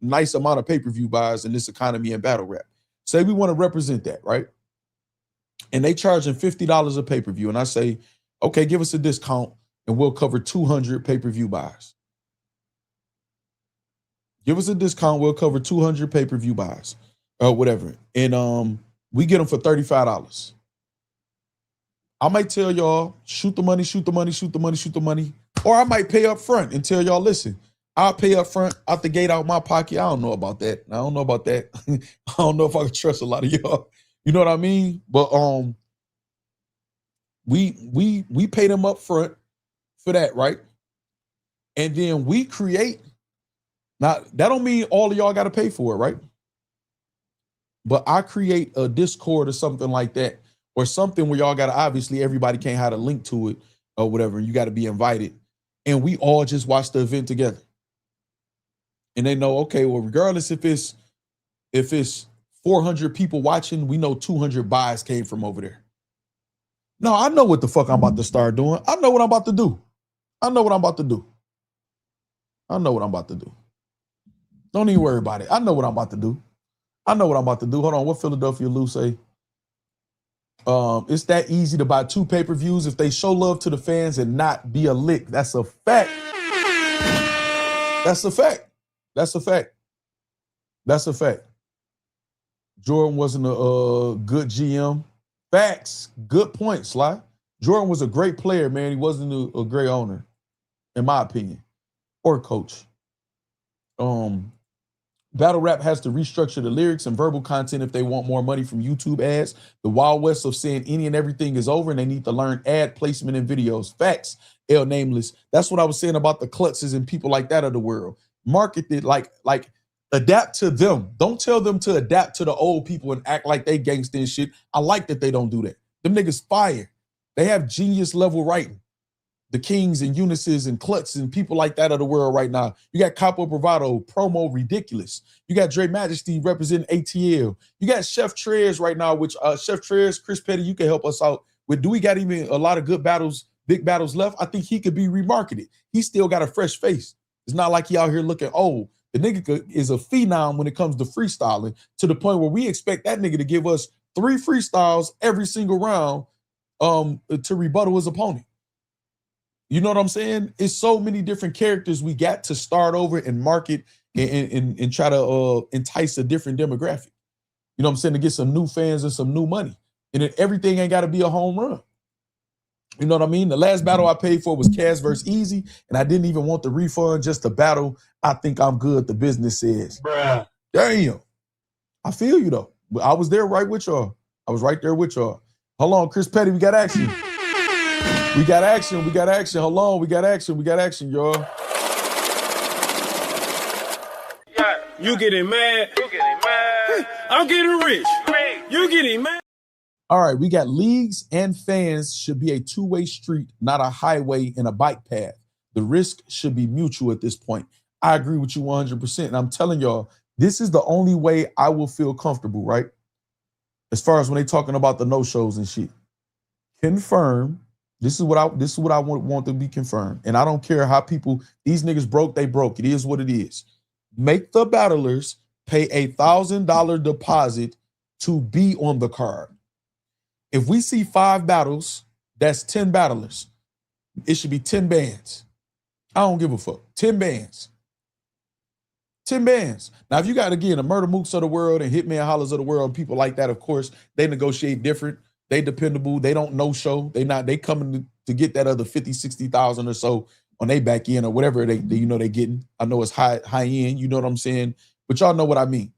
S3: nice amount of pay-per-view buys in this economy and battle rap. Say we want to represent that, right? And they charging $50 a pay-per-view. And I say, okay, give us a discount and we'll cover 200 pay-per-view buys. Give us a discount, we'll cover 200 pay-per-view buys or whatever. And we get them for $35. I might tell y'all, shoot the money. Or I might pay up front and tell y'all, listen, I'll pay up front out the gate out my pocket. I don't know about that. I don't know if I can trust a lot of y'all. You know what I mean? But we pay them up front for that, right? And then we create. Now, that don't mean all of y'all got to pay for it, right? But I create a Discord or something like that, or something where y'all got to, obviously everybody can't have a link to it or whatever. You got to be invited. And we all just watch the event together. And they know, okay, well, regardless if it's 400 people watching, we know 200 buys came from over there. No, I know what the fuck I'm about to start doing. I know what I'm about to do. Don't even worry about it. I know what I'm about to do. Hold on, what Philadelphia Lou say? It's that easy to buy 2 pay-per-views if they show love to the fans and not be a lick. That's a fact. Jordan wasn't a good GM. Facts. Good point, Sly. Jordan was a great player, man. He wasn't a great owner, in my opinion, or coach. Battle rap has to restructure the lyrics and verbal content if they want more money from YouTube ads. The Wild West of saying any and everything is over, and they need to learn ad placement in videos. Facts, L Nameless. That's what I was saying about the Klutzes and people like that of the world. Market it like adapt to them. Don't tell them to adapt to the old people and act like they gangsta and shit. I like that they don't do that. Them niggas fire. They have genius level writing. The Kings and Eunices and Klutz and people like that of the world right now. You got Capo Bravado, Promo Ridiculous. You got Dre Majesty representing ATL. You got Chef Trez right now, which Chef Trez, Chris Petty, you can help us out with. Do we got even a lot of good battles, big battles left? I think he could be remarketed. He still got a fresh face. It's not like he out here looking old. The nigga is a phenom when it comes to freestyling, to the point where we expect that nigga to give us 3 freestyles every single round to rebuttal his opponent. You know what I'm saying? It's so many different characters we got to start over and market and try to entice a different demographic. You know what I'm saying? To get some new fans and some new money. And then everything ain't got to be a home run. You know what I mean? The last battle I paid for was Cass versus Easy, and I didn't even want the refund, just the battle. I think I'm good, the business says.
S8: Bruh.
S3: Damn. I feel you, though. But I was there right with y'all. I was right there with y'all. Hold on, Chris Petty, we got action. We got action. Hold on, we got action, y'all.
S8: You getting mad? I'm getting rich. You getting mad?
S3: All right, we got leagues and fans should be a two-way street, not a highway and a bike path. The risk should be mutual at this point. I agree with you 100%. And I'm telling y'all, this is the only way I will feel comfortable, right? As far as when they talking about the no-shows and shit. Confirm. This is what I want to be confirmed. And I don't care how people, these niggas broke, they broke. It is what it is. Make the battlers pay $1,000 deposit to be on the card. If we see 5 battles, that's 10 battlers. It should be 10 bands. I don't give a fuck. 10 bands. 10 bands. Now, if you got, again, a Murder Mooks of the world and Hitman Hollers of the world, people like that, of course, they negotiate different. They dependable. They don't no show. They coming to get that other 50, 60,000 or so on they back end or whatever they getting. I know it's high end, you know what I'm saying? But y'all know what I mean.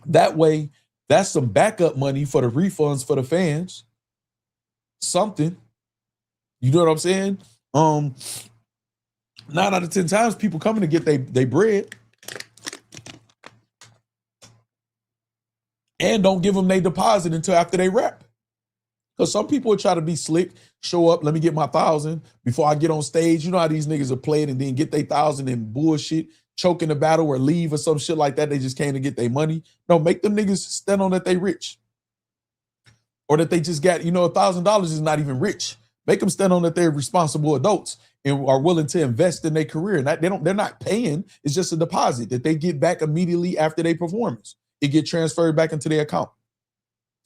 S3: That way, that's some backup money for the refunds for the fans. Something. You know what I'm saying? 9 out of 10 times people coming to get they bread. And don't give them their deposit until after they rap. Because some people will try to be slick, show up, let me get my 1,000 before I get on stage. You know how these niggas are playing and then get their 1,000 and bullshit, choke in the battle or leave or some shit like that. They just came to get their money. No, make them niggas stand on that they rich. Or that they just got, $1,000 is not even rich. Make them stand on that they're responsible adults and are willing to invest in their career. And they're not paying. It's just a deposit that they get back immediately after their performance. It get transferred back into their account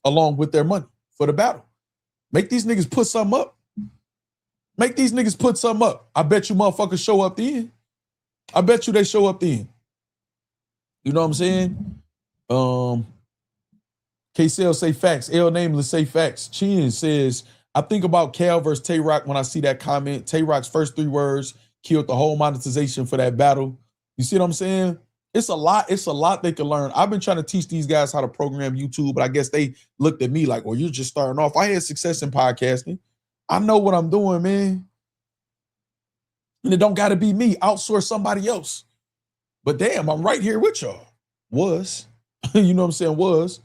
S3: along with their money for the battle. Make these niggas put something up. Make these niggas put something up. I bet you motherfuckers show up then. I bet you they show up then. You know what I'm saying? K-Cell say facts. L Nameless say facts. Chin says, I think about Cal versus Tay-Rock when I see that comment. Tay-Rock's first 3 words killed the whole monetization for that battle. You see what I'm saying? It's a lot they can learn. I've been trying to teach these guys how to program YouTube, but I guess they looked at me like, well, you're just starting off. I had success in podcasting. I know what I'm doing, man. And it don't got to be me. Outsource somebody else. But damn, I'm right here with y'all. Was. You know what I'm saying? Was.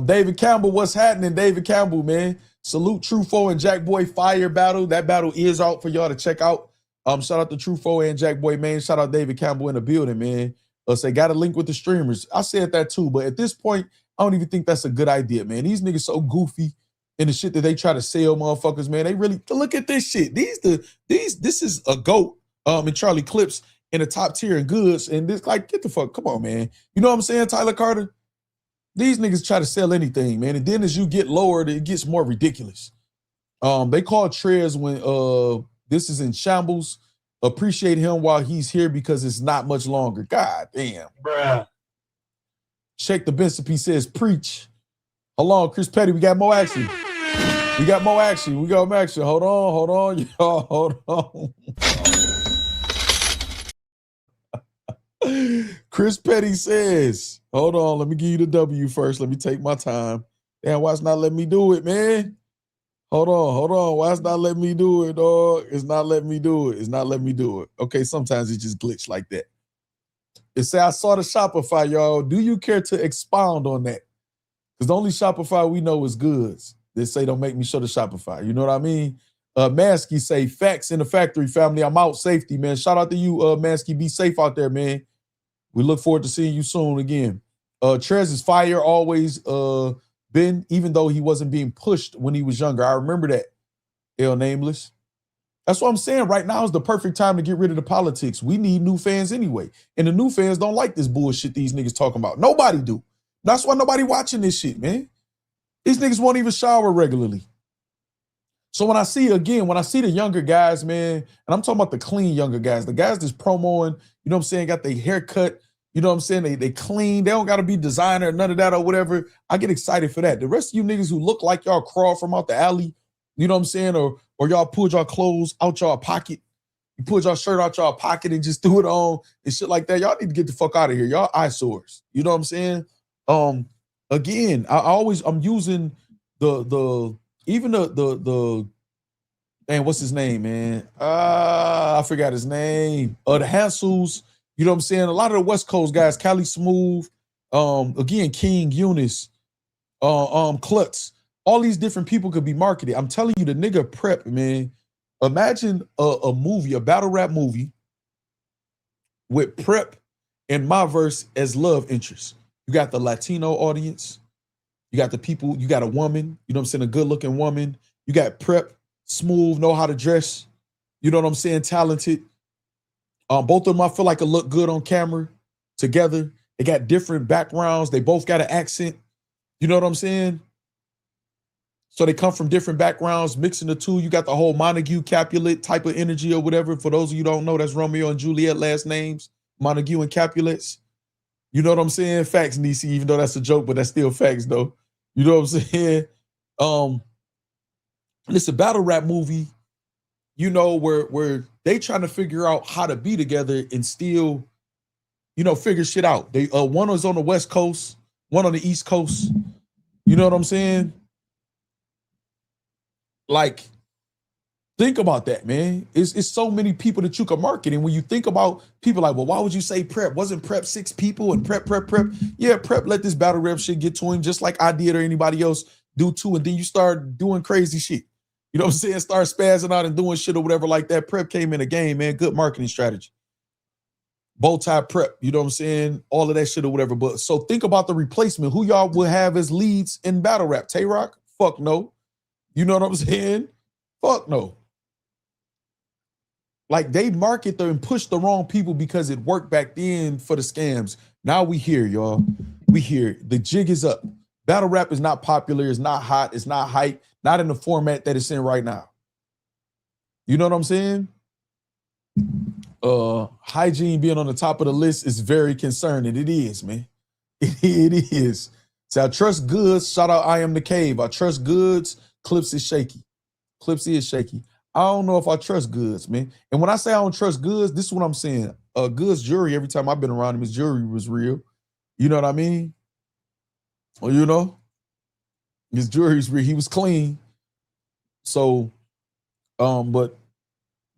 S3: David Campbell, what's happening? David Campbell, man. Salute Trufo and Jack Boy Fire battle. That battle is out for y'all to check out. Shout out to Trufo and Jack Boy, man. Shout out David Campbell in the building, man. Say got a link with the streamers. I said that too, but at this point, I don't even think that's a good idea, man. These niggas so goofy in the shit that they try to sell motherfuckers, man. They really look at this shit. This is a GOAT in Charlie Clips in the top tier in goods. And this, like, get the fuck, come on, man. You know what I'm saying, Tyler Carter? These niggas try to sell anything, man. And then as you get lower, it gets more ridiculous. They call Trez when this is in shambles. Appreciate him while he's here because it's not much longer. God damn.
S8: Bruh.
S3: Shake the Bishop, he says, preach. Hold on, Chris Petty, we got more action. We got more action. Hold on, y'all. Hold on. Chris Petty says, hold on, let me give you the W first. Let me take my time. Damn, why it's not letting me do it, man? Hold on. Why it's not letting me do it, dog? It's not letting me do it. Okay, sometimes it just glitch like that. It say, I saw the Shopify, y'all. Do you care to expound on that? Because the only Shopify we know is Goods. They say, don't make me show the Shopify. You know what I mean? Mansky say, facts in the factory, family. I'm out. Safety, man. Shout out to you, Mansky. Be safe out there, man. We look forward to seeing you soon again. Trez is fire, always been, even though he wasn't being pushed when he was younger. I remember that, L Nameless. That's what I'm saying. Right now is the perfect time to get rid of the politics. We need new fans anyway. And the new fans don't like this bullshit these niggas talking about. Nobody do. That's why nobody watching this shit, man. These niggas won't even shower regularly. So when I see the younger guys, man, and I'm talking about the clean younger guys, the guys that's promoing, you know what I'm saying, got their hair cut, you know what I'm saying, they clean, they don't got to be designer, none of that or whatever. I get excited for that. The rest of you niggas who look like y'all crawl from out the alley, you know what I'm saying, or y'all pulled y'all clothes out y'all pocket, you pulled y'all shirt out y'all pocket and just threw it on and shit like that. Y'all need to get the fuck out of here. Y'all eyesores. You know what I'm saying? Again, I'm using the man, what's his name, man? I forgot his name. The Hansels, you know what I'm saying? A lot of the West Coast guys, Cali Smooth, Again, King, Eunice, Klutz. All these different people could be marketed. I'm telling you, the nigga Prep, man. Imagine a movie, a battle rap movie with Prep and my verse as love interests. You got the Latino audience. You got the people, you got a woman, you know what I'm saying, a good-looking woman. You got Prep, smooth, know how to dress. You know what I'm saying, talented. Both of them I feel like look good on camera together. They got different backgrounds. They both got an accent. You know what I'm saying? So they come from different backgrounds, mixing the two. You got the whole Montague Capulet type of energy or whatever. For those of you who don't know, that's Romeo and Juliet last names, Montague and Capulets. You know what I'm saying? Facts, Nisi, even though that's a joke, but that's still facts, though. You know what I'm saying? It's a battle rap movie, you know, where they trying to figure out how to be together and still, you know, figure shit out. They one was on the West Coast, one on the East Coast. You know what I'm saying? Like, think about that, man. It's so many people that you can market. And when you think about people like, well, why would you say Prep? Wasn't Prep 6 people and Prep? Yeah, Prep let this battle rap shit get to him just like I did or anybody else do too. And then you start doing crazy shit. You know what I'm saying? Start spazzing out and doing shit or whatever like that. Prep came in the game, man. Good marketing strategy. Bow tie Prep, you know what I'm saying? All of that shit or whatever. But so think about the replacement. Who y'all would have as leads in battle rap? Tay-Rock? Fuck no. You know what I'm saying? Fuck no. Like, they market and push the wrong people because it worked back then for the scams. Now we here, y'all. We here. The jig is up. Battle rap is not popular. It's not hot. It's not hype. Not in the format that it's in right now. You know what I'm saying? Hygiene being on the top of the list is very concerning. It is, man. It is. So I trust Goodz. Shout out I Am the Cave. I trust Goodz. Clips is shaky. Clips is shaky. I don't know if I trust Goodz, man. And when I say I don't trust Goodz, this is what I'm saying. Goodz jury, every time I've been around him, his jury was real. You know what I mean? Well, you know, his jury's real. He was clean. So, but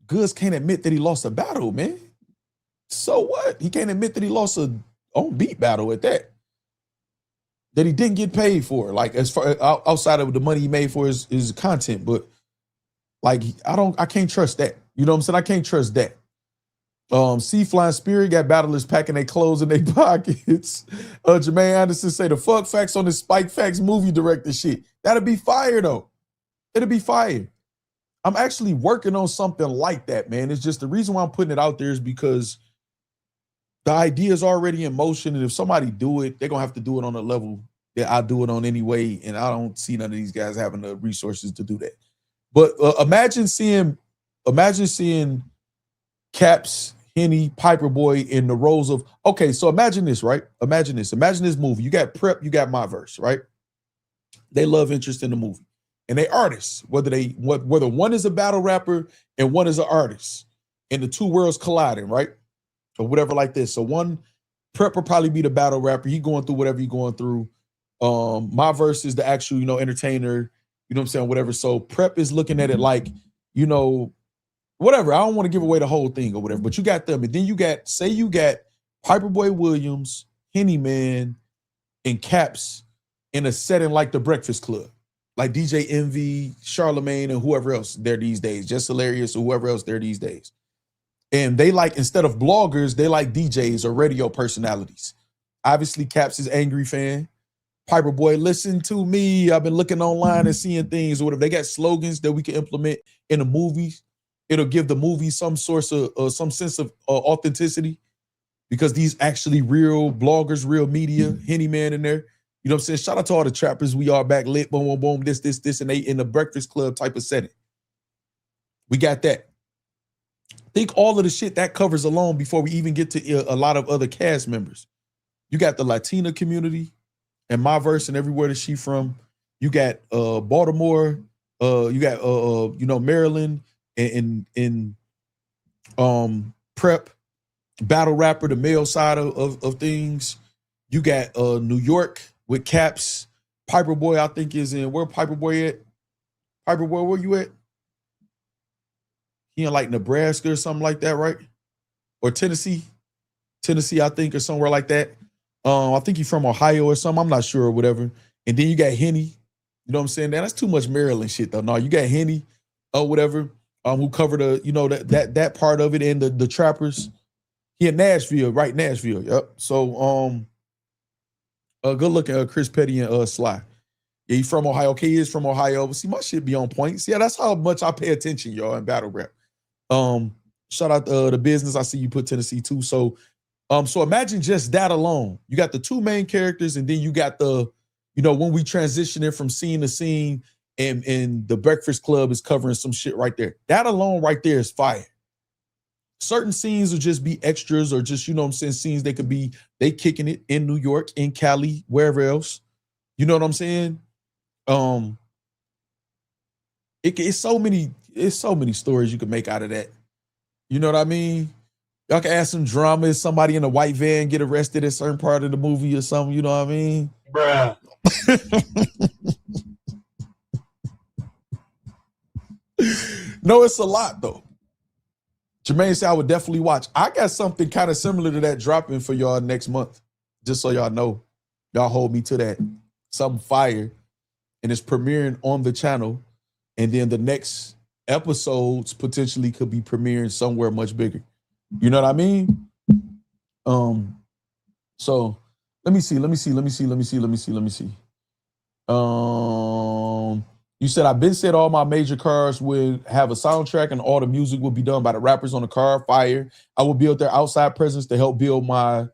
S3: Goodz can't admit that he lost a battle, man. So what? He can't admit that he lost a on beat battle at that. That he didn't get paid for, like as far outside of the money he made for his content. But like, I can't trust that. You know what I'm saying? I can't trust that. Sea Flying Spirit got battlers packing their clothes in their pockets. Jermaine Anderson say the fuck facts on this Spike Facts movie director shit. That'd be fire though. It'd be fire. I'm actually working on something like that, man. It's just the reason why I'm putting it out there is because the idea is already in motion, and if somebody do it, they're gonna have to do it on a level that I do it on anyway, and I don't see none of these guys having the resources to do that. But imagine seeing Caps, Henny, Piper Boy in the roles of, okay, so imagine this, right? Imagine this movie. You got Prep, you got my verse, right? They love interest in the movie. And they artists, whether one is a battle rapper and one is an artist, and the two worlds colliding, right? Or whatever like this. So one, Prep will probably be the battle rapper. He going through whatever he going through. My verse is the actual, you know, entertainer, you know what I'm saying, whatever. So Prep is looking at it like, you know, whatever. I don't want to give away the whole thing or whatever, but you got them. And then you got Piper Boy Williams, Henny Man, and Caps in a setting like the Breakfast Club. Like DJ Envy, Charlemagne, and whoever else there these days, Just Hilarious or whoever else there these days. And they like, instead of bloggers, they like DJs or radio personalities. Obviously, Caps is angry fan. Piper Boy, listen to me. I've been looking online and seeing things or whatever. They got slogans that we can implement in the movies. It'll give the movie some source of some sense of authenticity because these actually real bloggers, real media, Henny Man in there. You know what I'm saying? Shout out to all the trappers. We are back lit, boom, boom, boom, this, and they in the Breakfast Club type of setting. We got that. Think all of the shit that covers alone before we even get to a lot of other cast members. You got the Latina community and my verse and everywhere that she from. You got Baltimore, you got you know, Maryland and Prep, battle rapper, the male side of things. You got New York with Caps. Piper Boy, I think, is in, where Piper Boy at? Piper Boy, where you at? He in like Nebraska or something like that, right? Or Tennessee, I think, or somewhere like that. I think he's from Ohio or something. I'm not sure or whatever. And then you got Henny. You know what I'm saying? That's too much Maryland shit though. No, you got Henny or whatever. Who covered that part of it and the trappers. He in Nashville, right? Nashville. Yep. So good looking Chris Petty and Sly. Yeah, he's from Ohio. Okay, he is from Ohio. But see, my shit be on point. See, yeah, that's how much I pay attention, y'all, in battle rap. Shout out the business. I see you put Tennessee too. So imagine just that alone. You got the two main characters, and then you got when we transition it from scene to scene, and the Breakfast Club is covering some shit right there. That alone right there is fire. Certain scenes will just be extras or just, you know what I'm saying, scenes they kicking it in New York, in Cali, wherever else. You know what I'm saying? It's so many stories you can make out of that. You know what I mean? Y'all can add some drama. If somebody in a white van get arrested at a certain part of the movie or something, you know what I mean?
S11: Bruh.
S3: No, it's a lot though. Jermaine said I would definitely watch. I got something kind of similar to that dropping for y'all next month. Just so y'all know. Y'all hold me to that. Something fire. And it's premiering on the channel. And then the next episodes potentially could be premiering somewhere much bigger. You know what I mean? So let me see. You said I've been said all my major cars would have a soundtrack and all the music would be done by the rappers on the car. Fire. I will build their outside presence to help build my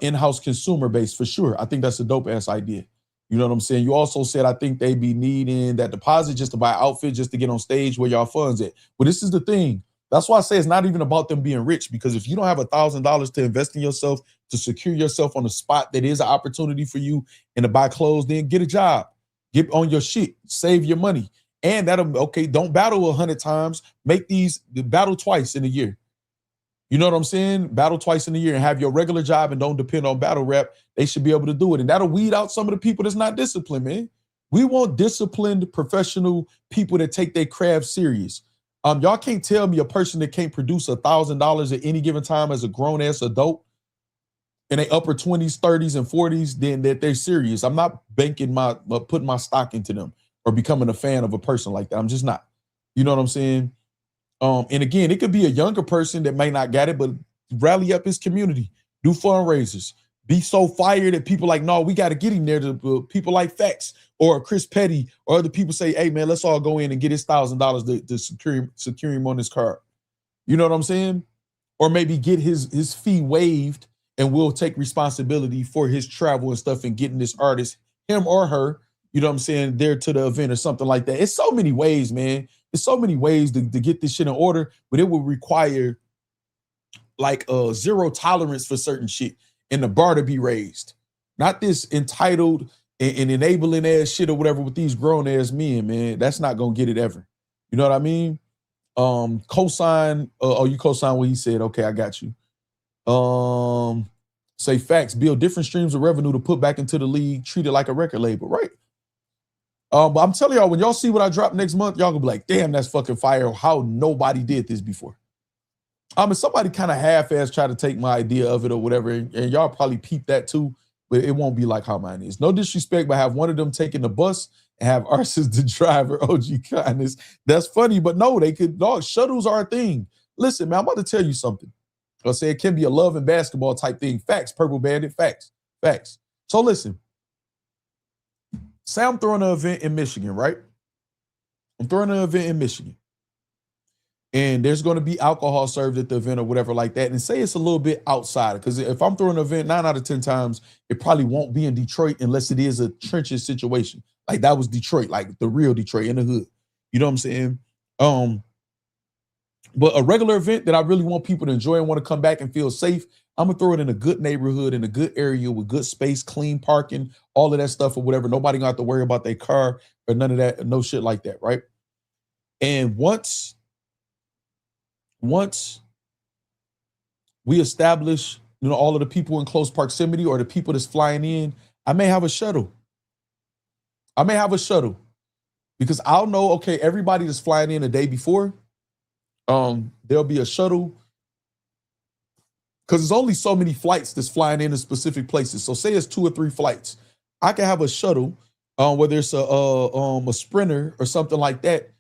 S3: in-house consumer base for sure. I think that's a dope ass idea. You know what I'm saying? You also said I think they be needing that deposit just to buy an outfit just to get on stage where y'all funds at. Well, this is the thing. That's why I say it's not even about them being rich, because if you don't have $1,000 to invest in yourself, to secure yourself on a spot that is an opportunity for you and to buy clothes, then get a job. Get on your shit. Save your money. And don't battle 100 times. Make these battle twice in a year. You know what I'm saying? Battle twice in a year and have your regular job and don't depend on battle rap. They should be able to do it. And that'll weed out some of the people that's not disciplined, man. We want disciplined, professional people that take their craft serious. Y'all can't tell me a person that can't produce $1,000 at any given time as a grown-ass adult in their upper 20s, 30s, and 40s, then that they're serious. I'm not putting my stock into them or becoming a fan of a person like that. I'm just not. You know what I'm saying? And again, it could be a younger person that may not get it, but rally up his community, do fundraisers, be so fired that people like, no, we got to get him there. To people like Facts or Chris Petty or other people say, hey man, let's all go in and get his $1,000 to secure him on his card. You know what I'm saying? Or maybe get his fee waived and we'll take responsibility for his travel and stuff and getting this artist, him or her, you know what I'm saying, there to the event or something like that. It's so many ways, man. There's so many ways to get this shit in order, but it would require like zero tolerance for certain shit and the bar to be raised. Not this entitled and enabling ass shit or whatever with these grown ass men, man. That's not gonna get it ever. You know what I mean? Cosign, you cosign what he said. Okay, I got you. Say Facts, build different streams of revenue to put back into the league, treat it like a record label, right? But I'm telling y'all, when y'all see what I drop next month, y'all gonna be like, damn, that's fucking fire. How nobody did this before. Somebody kind of half-ass try to take my idea of it or whatever, and y'all probably peep that too, but it won't be like how mine is. No disrespect, but have one of them taking the bus and have ours as the driver. OG kindness. That's funny, but no, they could. Dog, shuttles are a thing. Listen, man, I'm about to tell you something. I'll say it can be a love and basketball type thing. Facts, Purple Bandit, facts. So listen. Say I'm throwing an event in Michigan, right? I'm throwing an event in Michigan. And there's going to be alcohol served at the event or whatever like that. And say it's a little bit outside. Because if I'm throwing an event 9 out of 10 times, it probably won't be in Detroit unless it is a trenches situation. Like that was Detroit, like the real Detroit in the hood. You know what I'm saying? But a regular event that I really want people to enjoy and want to come back and feel safe, I'm going to throw it in a good neighborhood, in a good area with good space, clean parking, all of that stuff or whatever. Nobody going to have to worry about their car or none of that, no shit like that, right? And once we establish, all of the people in close proximity or the people that's flying in, I may have a shuttle. Because I'll know, okay, everybody that's flying in the day before, there'll be a shuttle Because there's only so many flights that's flying into specific places. So say it's 2 or 3 flights. I can have a shuttle, whether it's a sprinter or something like that,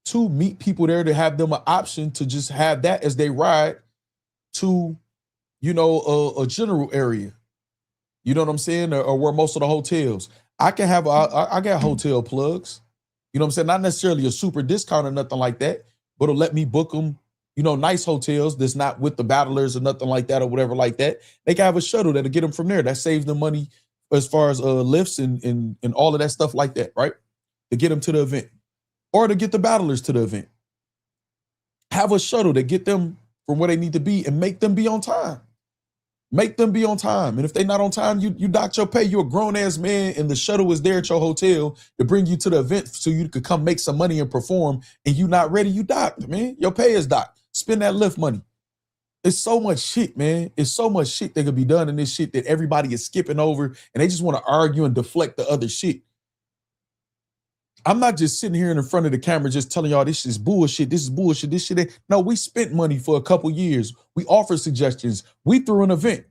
S3: to meet people there, to have them an option to just have that as they ride to, you know, a general area. You know what I'm saying? Or where most of the hotels. I can have, I got hotel plugs. You know what I'm saying? Not necessarily a super discount or nothing like that, but it'll let me book them, you know, nice hotels that's not with the battlers or nothing like that or whatever like that. They can have a shuttle that'll get them from there. That saves them money as far as lifts and all of that stuff like that, right? To get them to the event or to get the battlers to the event. Have a shuttle to get them from where they need to be and make them be on time. Make them be on time. And if they're not on time, you docked your pay. You're a grown-ass man and the shuttle is there at your hotel to bring you to the event so you could come make some money and perform, and you not ready, you docked, man. Your pay is docked. Spend that lift money. It's so much shit, man. It's so much shit that could be done in this shit that everybody is skipping over, and they just want to argue and deflect the other shit. I'm not just sitting here in front of the camera just telling y'all this is bullshit, this is bullshit, this shit ain't. No, we spent money for a couple years. We offered suggestions. We threw an event.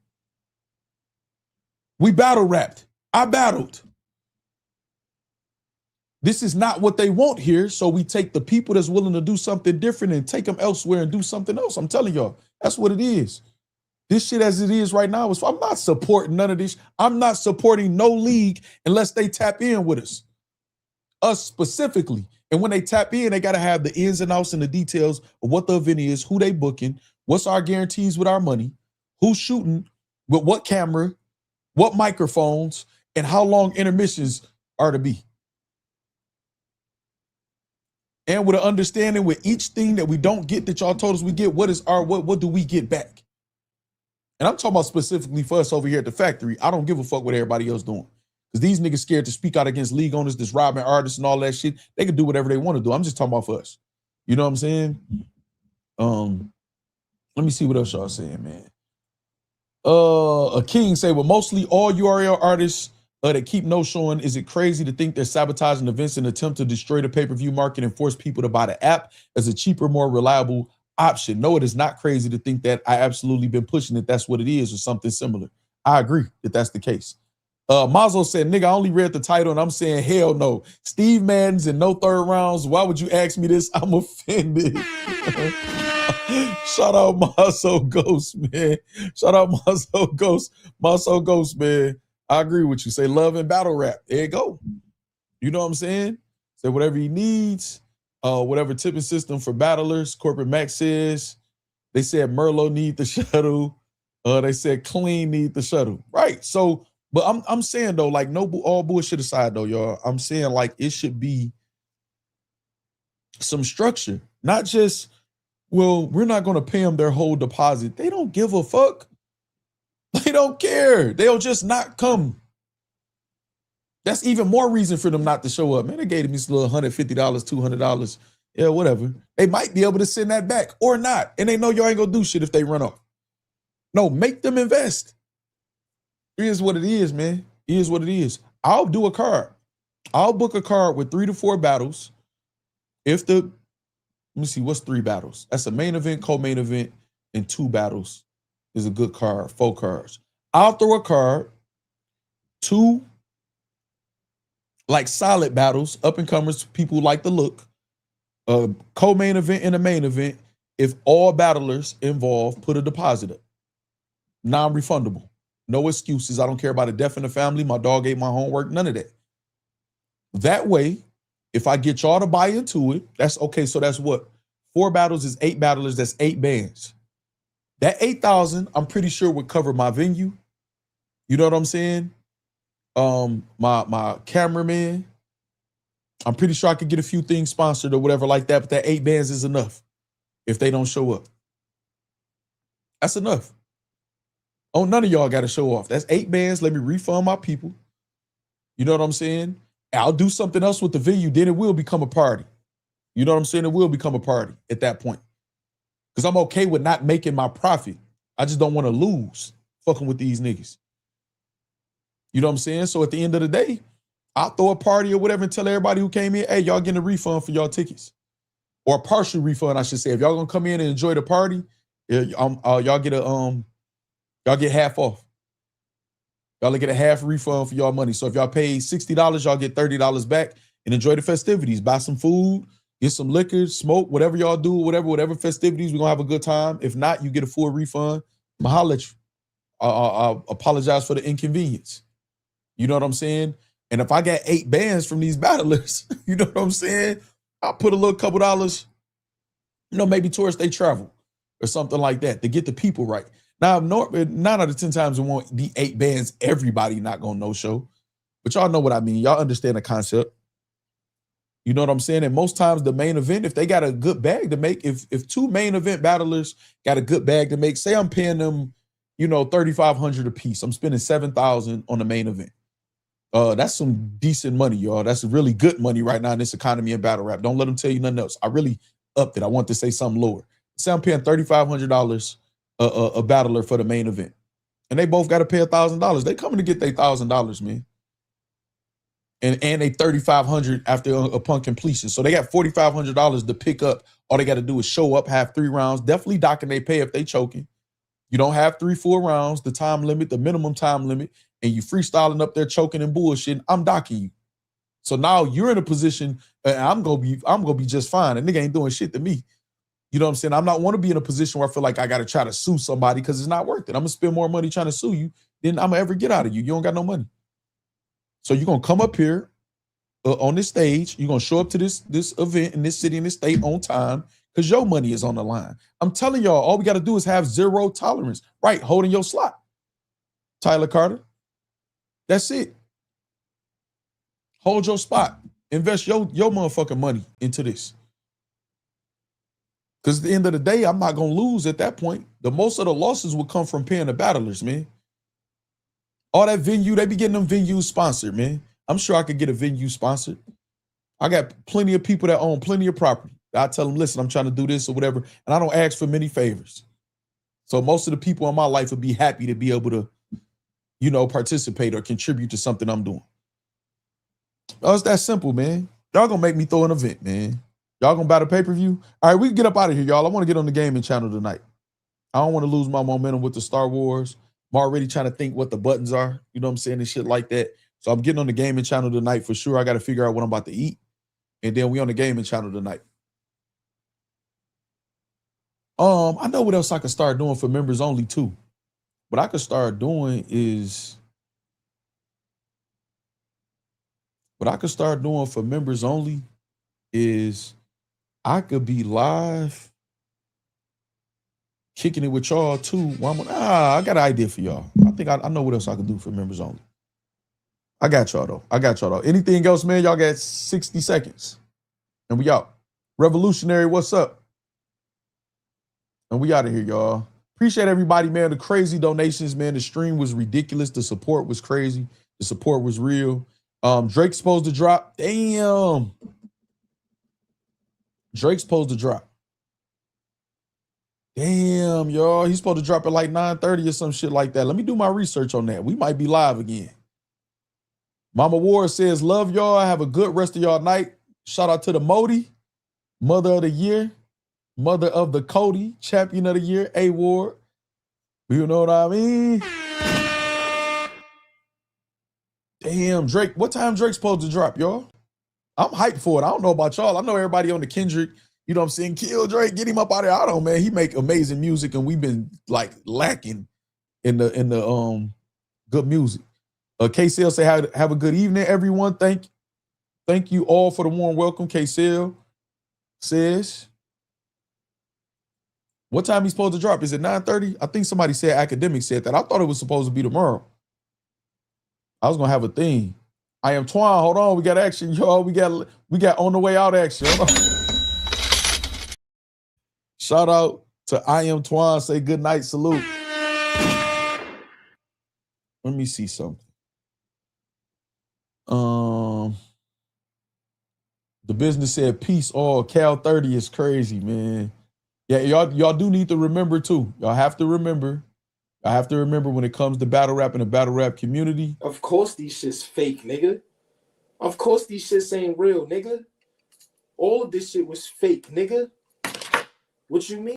S3: We battle rapped. I battled. This is not what they want here, so we take the people that's willing to do something different and take them elsewhere and do something else. I'm telling y'all, that's what it is. This shit as it is right now, I'm not supporting none of this. I'm not supporting no league unless they tap in with us. Us specifically. And when they tap in, they got to have the ins and outs and the details of what the event is, who they booking, what's our guarantees with our money, who's shooting, with what camera, what microphones, and how long intermissions are to be. And with an understanding with each thing that we don't get that y'all told us we get, what do we get back? And I'm talking about specifically for us over here at the factory. I don't give a fuck what everybody else doing. Because these niggas scared to speak out against league owners, this robbing artists and all that shit. They can do whatever they want to do. I'm just talking about for us. You know what I'm saying? Let me see what else y'all saying, man. A King say, well, mostly all URL artists that keep no showing. Is it crazy to think they're sabotaging events in an attempt to destroy the pay-per-view market and force people to buy the app as a cheaper, more reliable option? No, it is not crazy to think that. I absolutely been pushing it. That's what it is, or something similar. I agree that that's the case. Mazo said, nigga, I only read the title and I'm saying, hell no. Steve Madden's in no third rounds. Why would you ask me this? I'm offended. Shout out Mazo Ghost, man. Shout out Mazo Ghost. Mazo Ghost, man. I agree with you. Say love and battle rap. There you go. You know what I'm saying? Say whatever he needs. Whatever tipping system for battlers. Corporate Max says. They said Merlot need the shuttle. They said Clean need the shuttle. Right. So, but I'm saying though, like no all bullshit aside though, y'all. I'm saying like it should be some structure, not just, well, we're not going to pay them their whole deposit. They don't give a fuck. They don't care. They'll just not come. That's even more reason for them not to show up. Man, they gave me this little $150, $200. Yeah, whatever. They might be able to send that back or not. And they know y'all ain't going to do shit if they run off. No, make them invest. It is what it is, man. It is what it is. I'll do a card. I'll book a card with 3 to 4 battles. Let me see, what's 3 battles? That's a main event, co-main event, and 2 battles is a good card, 4 cards. I'll throw a card, 2 like solid battles, up-and-comers, people who like the look, a co-main event and a main event. If all battlers involved put a deposit up. Non-refundable. No excuses. I don't care about a death in the family. My dog ate my homework. None of that. That way, if I get y'all to buy into it, that's okay. So that's what? 4 battles is 8 battlers. That's 8 bands. That 8,000, I'm pretty sure would cover my venue. You know what I'm saying? My cameraman. I'm pretty sure I could get a few things sponsored or whatever like that, but that 8 bands is enough if they don't show up. That's enough. Oh, none of y'all got to show off. That's 8 bands. Let me refund my people. You know what I'm saying? I'll do something else with the venue. Then it will become a party. You know what I'm saying? It will become a party at that point. Because I'm okay with not making my profit. I just don't want to lose fucking with these niggas. You know what I'm saying? So at the end of the day, I'll throw a party or whatever and tell everybody who came in, hey, y'all getting a refund for y'all tickets. Or a partial refund, I should say. If y'all gonna come in and enjoy the party, y'all get a Y'all get half off. Y'all get a half refund for y'all money. So if y'all pay $60, y'all get $30 back and enjoy the festivities. Buy some food, get some liquor, smoke, whatever y'all do, whatever festivities, we're going to have a good time. If not, you get a full refund. I'm going to holler at you. I apologize for the inconvenience. You know what I'm saying? And if I got 8 bands from these battlers, you know what I'm saying? I'll put a little couple dollars, maybe towards they travel or something like that to get the people right. Now, 9 out of 10 times it won't be 8 bands, everybody not going to no-show. But y'all know what I mean. Y'all understand the concept. You know what I'm saying? And most times the main event, if they got a good bag to make, if 2 main event battlers got a good bag to make, say I'm paying them, $3,500 a piece. I'm spending $7,000 on the main event. That's some decent money, y'all. That's really good money right now in this economy and battle rap. Don't let them tell you nothing else. I really upped it. I want to say something lower. Say I'm paying $3,500 a battler for the main event. And they both got to pay $1,000. They coming to get their $1,000, man. And they $3,500 after upon completion. So they got $4,500 to pick up. All they got to do is show up, have 3 rounds. Definitely docking they pay if they choking. You don't have 3-4 rounds, the time limit, the minimum time limit, and you freestyling up there choking and bullshitting. I'm docking you. So now you're in a position, and I'm gonna be just fine. And nigga ain't doing shit to me. You know what I'm saying? I'm not want to be in a position where I feel like I got to try to sue somebody because it's not worth it. I'm gonna spend more money trying to sue you than I'm gonna ever get out of you. You don't got no money. So you're gonna come up here on this stage. You're gonna show up to this event in this city, in this state on time because your money is on the line. I'm telling y'all, all we got to do is have 0 tolerance. Right, holding your slot. Tyler Carter. That's it. Hold your spot. Invest your motherfucking money into this. Because at the end of the day, I'm not going to lose at that point. The most of the losses will come from paying the battlers, man. All that venue, they be getting them venues sponsored, man. I'm sure I could get a venue sponsored. I got plenty of people that own plenty of property. I tell them, listen, I'm trying to do this or whatever, and I don't ask for many favors. So most of the people in my life would be happy to be able to, participate or contribute to something I'm doing. Oh, it's that simple, man. Y'all gonna make me throw an event, man. Y'all gonna battle pay-per-view? All right, we can get up out of here, y'all. I want to get on the gaming channel tonight. I don't want to lose my momentum with the Star Wars. I'm already trying to think what the buttons are, you know what I'm saying, and shit like that. So I'm getting on the gaming channel tonight for sure. I got to figure out what I'm about to eat. And then we on the gaming channel tonight. I know what else I could start doing for members only too. What I could start doing is I could be live kicking it with y'all too. I got an idea for y'all. I think I know what else I could do for members only. I got y'all though. Anything else, man? Y'all got 60 seconds. And we out. Revolutionary, what's up? And we out of here, y'all. Appreciate everybody, man. The crazy donations, man. The stream was ridiculous. The support was crazy. The support was real. Drake's supposed to drop. Damn. Drake's supposed to drop. Damn, y'all. He's supposed to drop at like 9:30 or some shit like that. Let me do my research on that. We might be live again. Mama Ward says, love y'all. Have a good rest of y'all night. Shout out to the Modi, Mother of the Year. Mother of the Cody, Champion of the Year, A Ward. You know what I mean? Damn, Drake. What time Drake's supposed to drop, y'all? I'm hyped for it. I don't know about y'all. I know everybody on the Kendrick, you know what I'm saying? Kill Drake, get him up out of there. I don't know, man. He make amazing music, and we've been like lacking in the good music. K-Cell say have a good evening, everyone. Thank you all for the warm welcome. K-Cell says. What time he's supposed to drop? Is it 9:30? I think somebody said Academic said that. I thought it was supposed to be tomorrow. I was gonna have a thing. I am Twan. Hold on, we got action, y'all. We got on the way out action. Shout out to I am Twan. Say good night, salute. Let me see something. The business said peace. Oh, Cal 30 is crazy, man. Yeah, y'all do need to remember too. Y'all have to remember. I have to remember when it comes to battle rap and the battle rap community.
S12: Of course these shit's fake, nigga. Of course these shits ain't real, nigga. All of this shit was fake, nigga. What you mean?